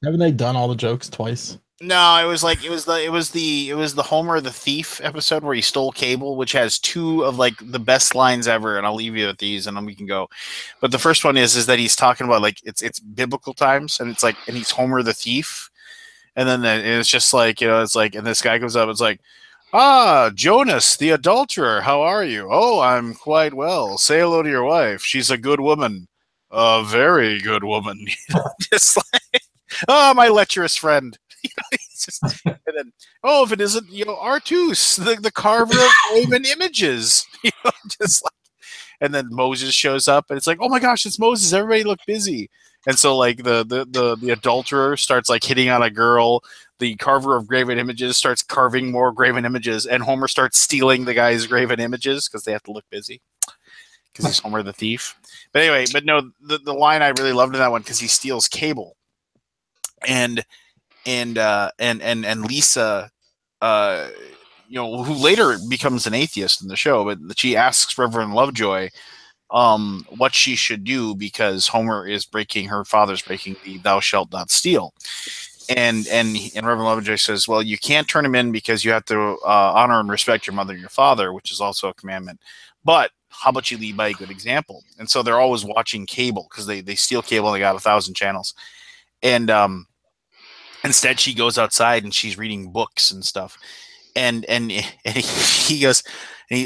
Haven't they done all the jokes twice? No, it was the Homer the Thief episode where he stole cable, which has 2 of like the best lines ever, and I'll leave you with these, and then we can go. But the first one is that he's talking about like it's biblical times, and it's like, and he's Homer the Thief, and then it's just like it's like, and this guy comes up, it's like, Jonas the adulterer, how are you? Oh, I'm quite well. Say hello to your wife. She's a good woman, a very good woman. Just like, oh, my lecherous friend. It's just, and then, oh, if it isn't, Artus, the carver of graven images, just like, and then Moses shows up, and it's like, oh my gosh, it's Moses. Everybody look busy. And so, like the adulterer starts like hitting on a girl. The carver of graven images starts carving more graven images, and Homer starts stealing the guy's graven images because they have to look busy because he's Homer the thief. But anyway, no, the line I really loved in that one because he steals cable, and Lisa, who later becomes an atheist in the show, but she asks Reverend Lovejoy what she should do because her father's breaking the "thou shalt not steal," and Reverend Lovejoy says, well, you can't turn him in because you have to honor and respect your mother and your father, which is also a commandment. But how about you lead by a good example? And so they're always watching cable because they steal cable and they got 1,000 channels, and instead, she goes outside and she's reading books and stuff, and he goes,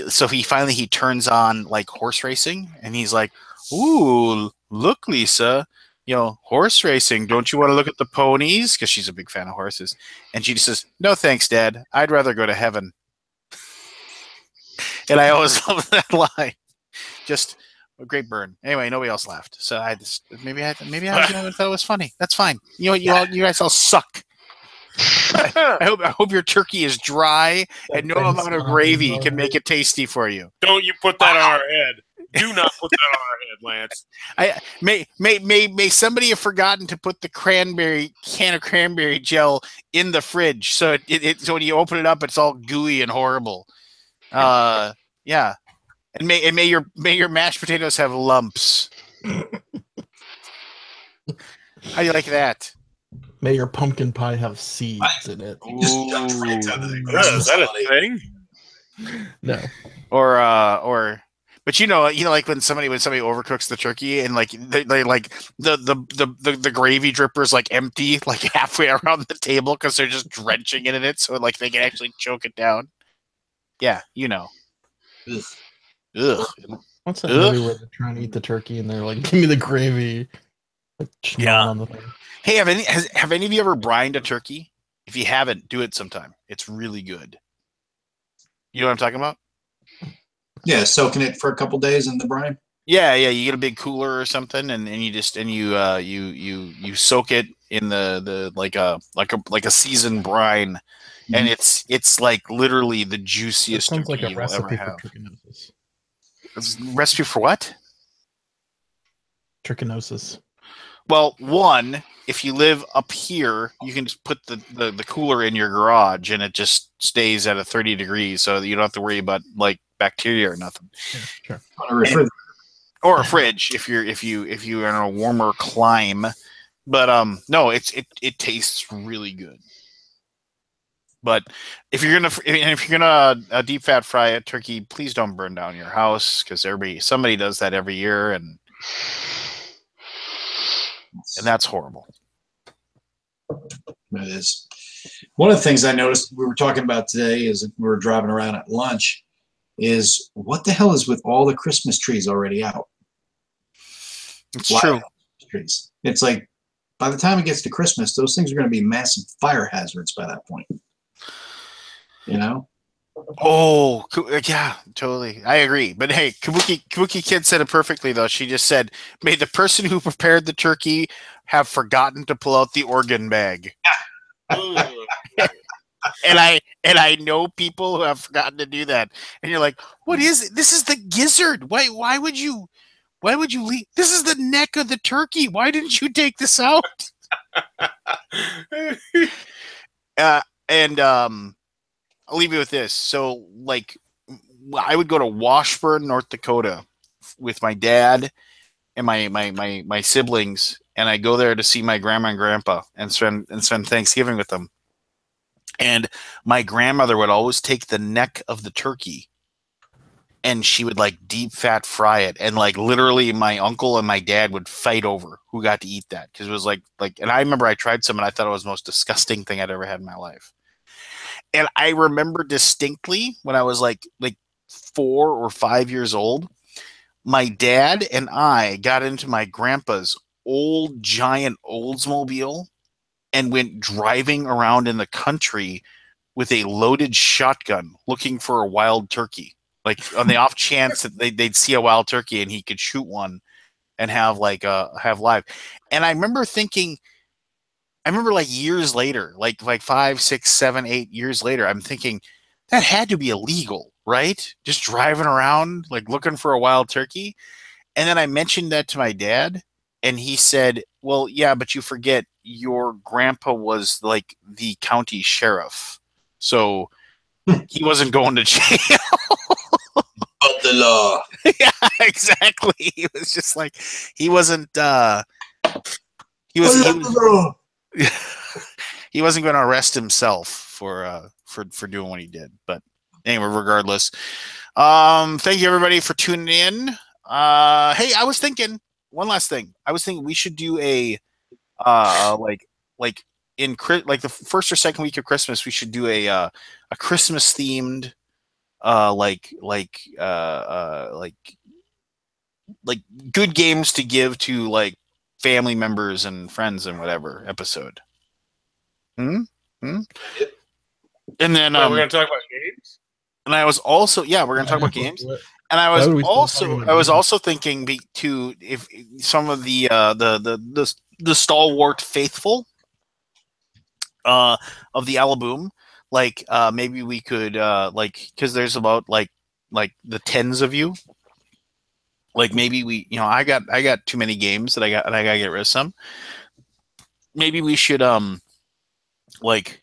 so he turns on like horse racing, and he's like, "Ooh, look, Lisa, horse racing. Don't you want to look at the ponies?" Because she's a big fan of horses, and she just says, "No, thanks, Dad. I'd rather go to heaven." And I always love that line. Just a great burn. Anyway, nobody else laughed, so I just maybe I thought it was funny. That's fine. You guys all suck. I hope your turkey is dry and no amount of gravy can make it tasty for you. Don't you put that on our head. Do not put that on our head, Lance. May somebody have forgotten to put the can of cranberry gel in the fridge, so so when you open it up, it's all gooey and horrible. Yeah. And may your mashed potatoes have lumps. How do you like that? May your pumpkin pie have seeds in it. Just jumped right to the Is Christmas that a holiday. thing? No. But like when somebody overcooks the turkey and like they like the gravy dripper's like empty like halfway around the table because they're just drenching it in it, so like they can actually choke it down. Yeah, Ugh. Ugh. What's that Ugh. movie where they're trying to eat the turkey and they're like, "Give me the gravy." Like, Yeah. on the thing. Hey, have any of you ever brined a turkey? If you haven't, do it sometime. It's really good. You know what I'm talking about? Yeah, soaking it for a couple days in the brine. Yeah. You get a big cooler or something, and you soak it in the like a seasoned brine, and it's like literally the That juiciest sounds like turkey a you'll ever recipe for have. trichinosis. It's recipe for what? Trichinosis. Well, one, if you live up here, you can just put the cooler in your garage and it just stays at a 30 degrees, so you don't have to worry about like bacteria or nothing. Yeah, sure. On a refrigerator. Or a fridge if you're in a warmer clime. But no, it tastes really good. But if you're gonna deep fat fry a turkey, please don't burn down your house, because somebody does that every year, and that's horrible. It is. One of the things I noticed we were talking about today is we were driving around at lunch is what the hell is with all the Christmas trees already out? It's true. Trees. It's like by the time it gets to Christmas, those things are going to be massive fire hazards by that point. You know? Oh, yeah, totally. I agree. But hey, Kabuki Kid said it perfectly, though. She just said, may the person who prepared the turkey have forgotten to pull out the organ bag. And I know people who have forgotten to do that. And you're like, what is it? This is the gizzard. Why would you leave? This is the neck of the turkey. Why didn't you take this out? And I'll leave you with this. So, like, I would go to Washburn, North Dakota, with my dad and my siblings, and I go there to see my grandma and grandpa and spend Thanksgiving with them. And my grandmother would always take the neck of the turkey, and she would like deep fat fry it, and like literally my uncle and my dad would fight over who got to eat that, because it was like. And I remember I tried some and I thought it was the most disgusting thing I'd ever had in my life. And I remember distinctly when I was like 4 or 5 years old, my dad and I got into my grandpa's old giant Oldsmobile and went driving around in the country with a loaded shotgun looking for a wild turkey. Like on the off chance that they'd see a wild turkey and he could shoot one and have live. And I remember thinking, like years later, like 5, 6, 7, 8 years later, I'm thinking that had to be illegal, right? Just driving around like looking for a wild turkey. And then I mentioned that to my dad, and he said, well, yeah, but you forget your grandpa was like the county sheriff. So he wasn't going to jail. But the law. Yeah, exactly. He was just like, he wasn't, he wasn't going to arrest himself for doing what he did. But anyway, regardless, thank you everybody for tuning in. Hey, I was thinking one last thing. I was thinking we should do a like the first or second week of Christmas, we should do a Christmas themed like good games to give to like family members and friends and whatever episode. And then we're going to talk about games. And I was also we're going to talk about games. And I was also thinking to if some of the stalwart faithful of the Alaboom, like maybe we could because there's about like the tens of you. Like maybe we, I got too many games that I gotta get rid of some. Maybe we should like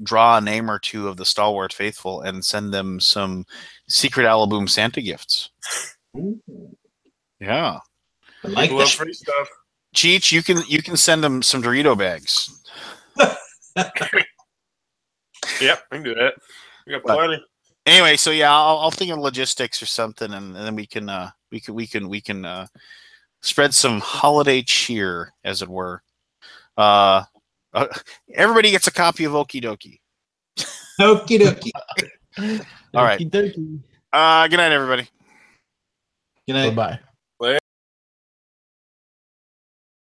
draw a name or two of the stalwart faithful and send them some secret Alaboom Santa gifts. Ooh. Yeah, I like love that. free stuff. Cheech, you can send them some Dorito bags. Yep, I can do that. We got plenty. Anyway, so yeah, I'll think of logistics or something, and then we can spread some holiday cheer, as it were. Everybody gets a copy of Okie Dokie. Okie dokie. All right. Okie dokie. Good night, everybody. Good night. Bye-bye.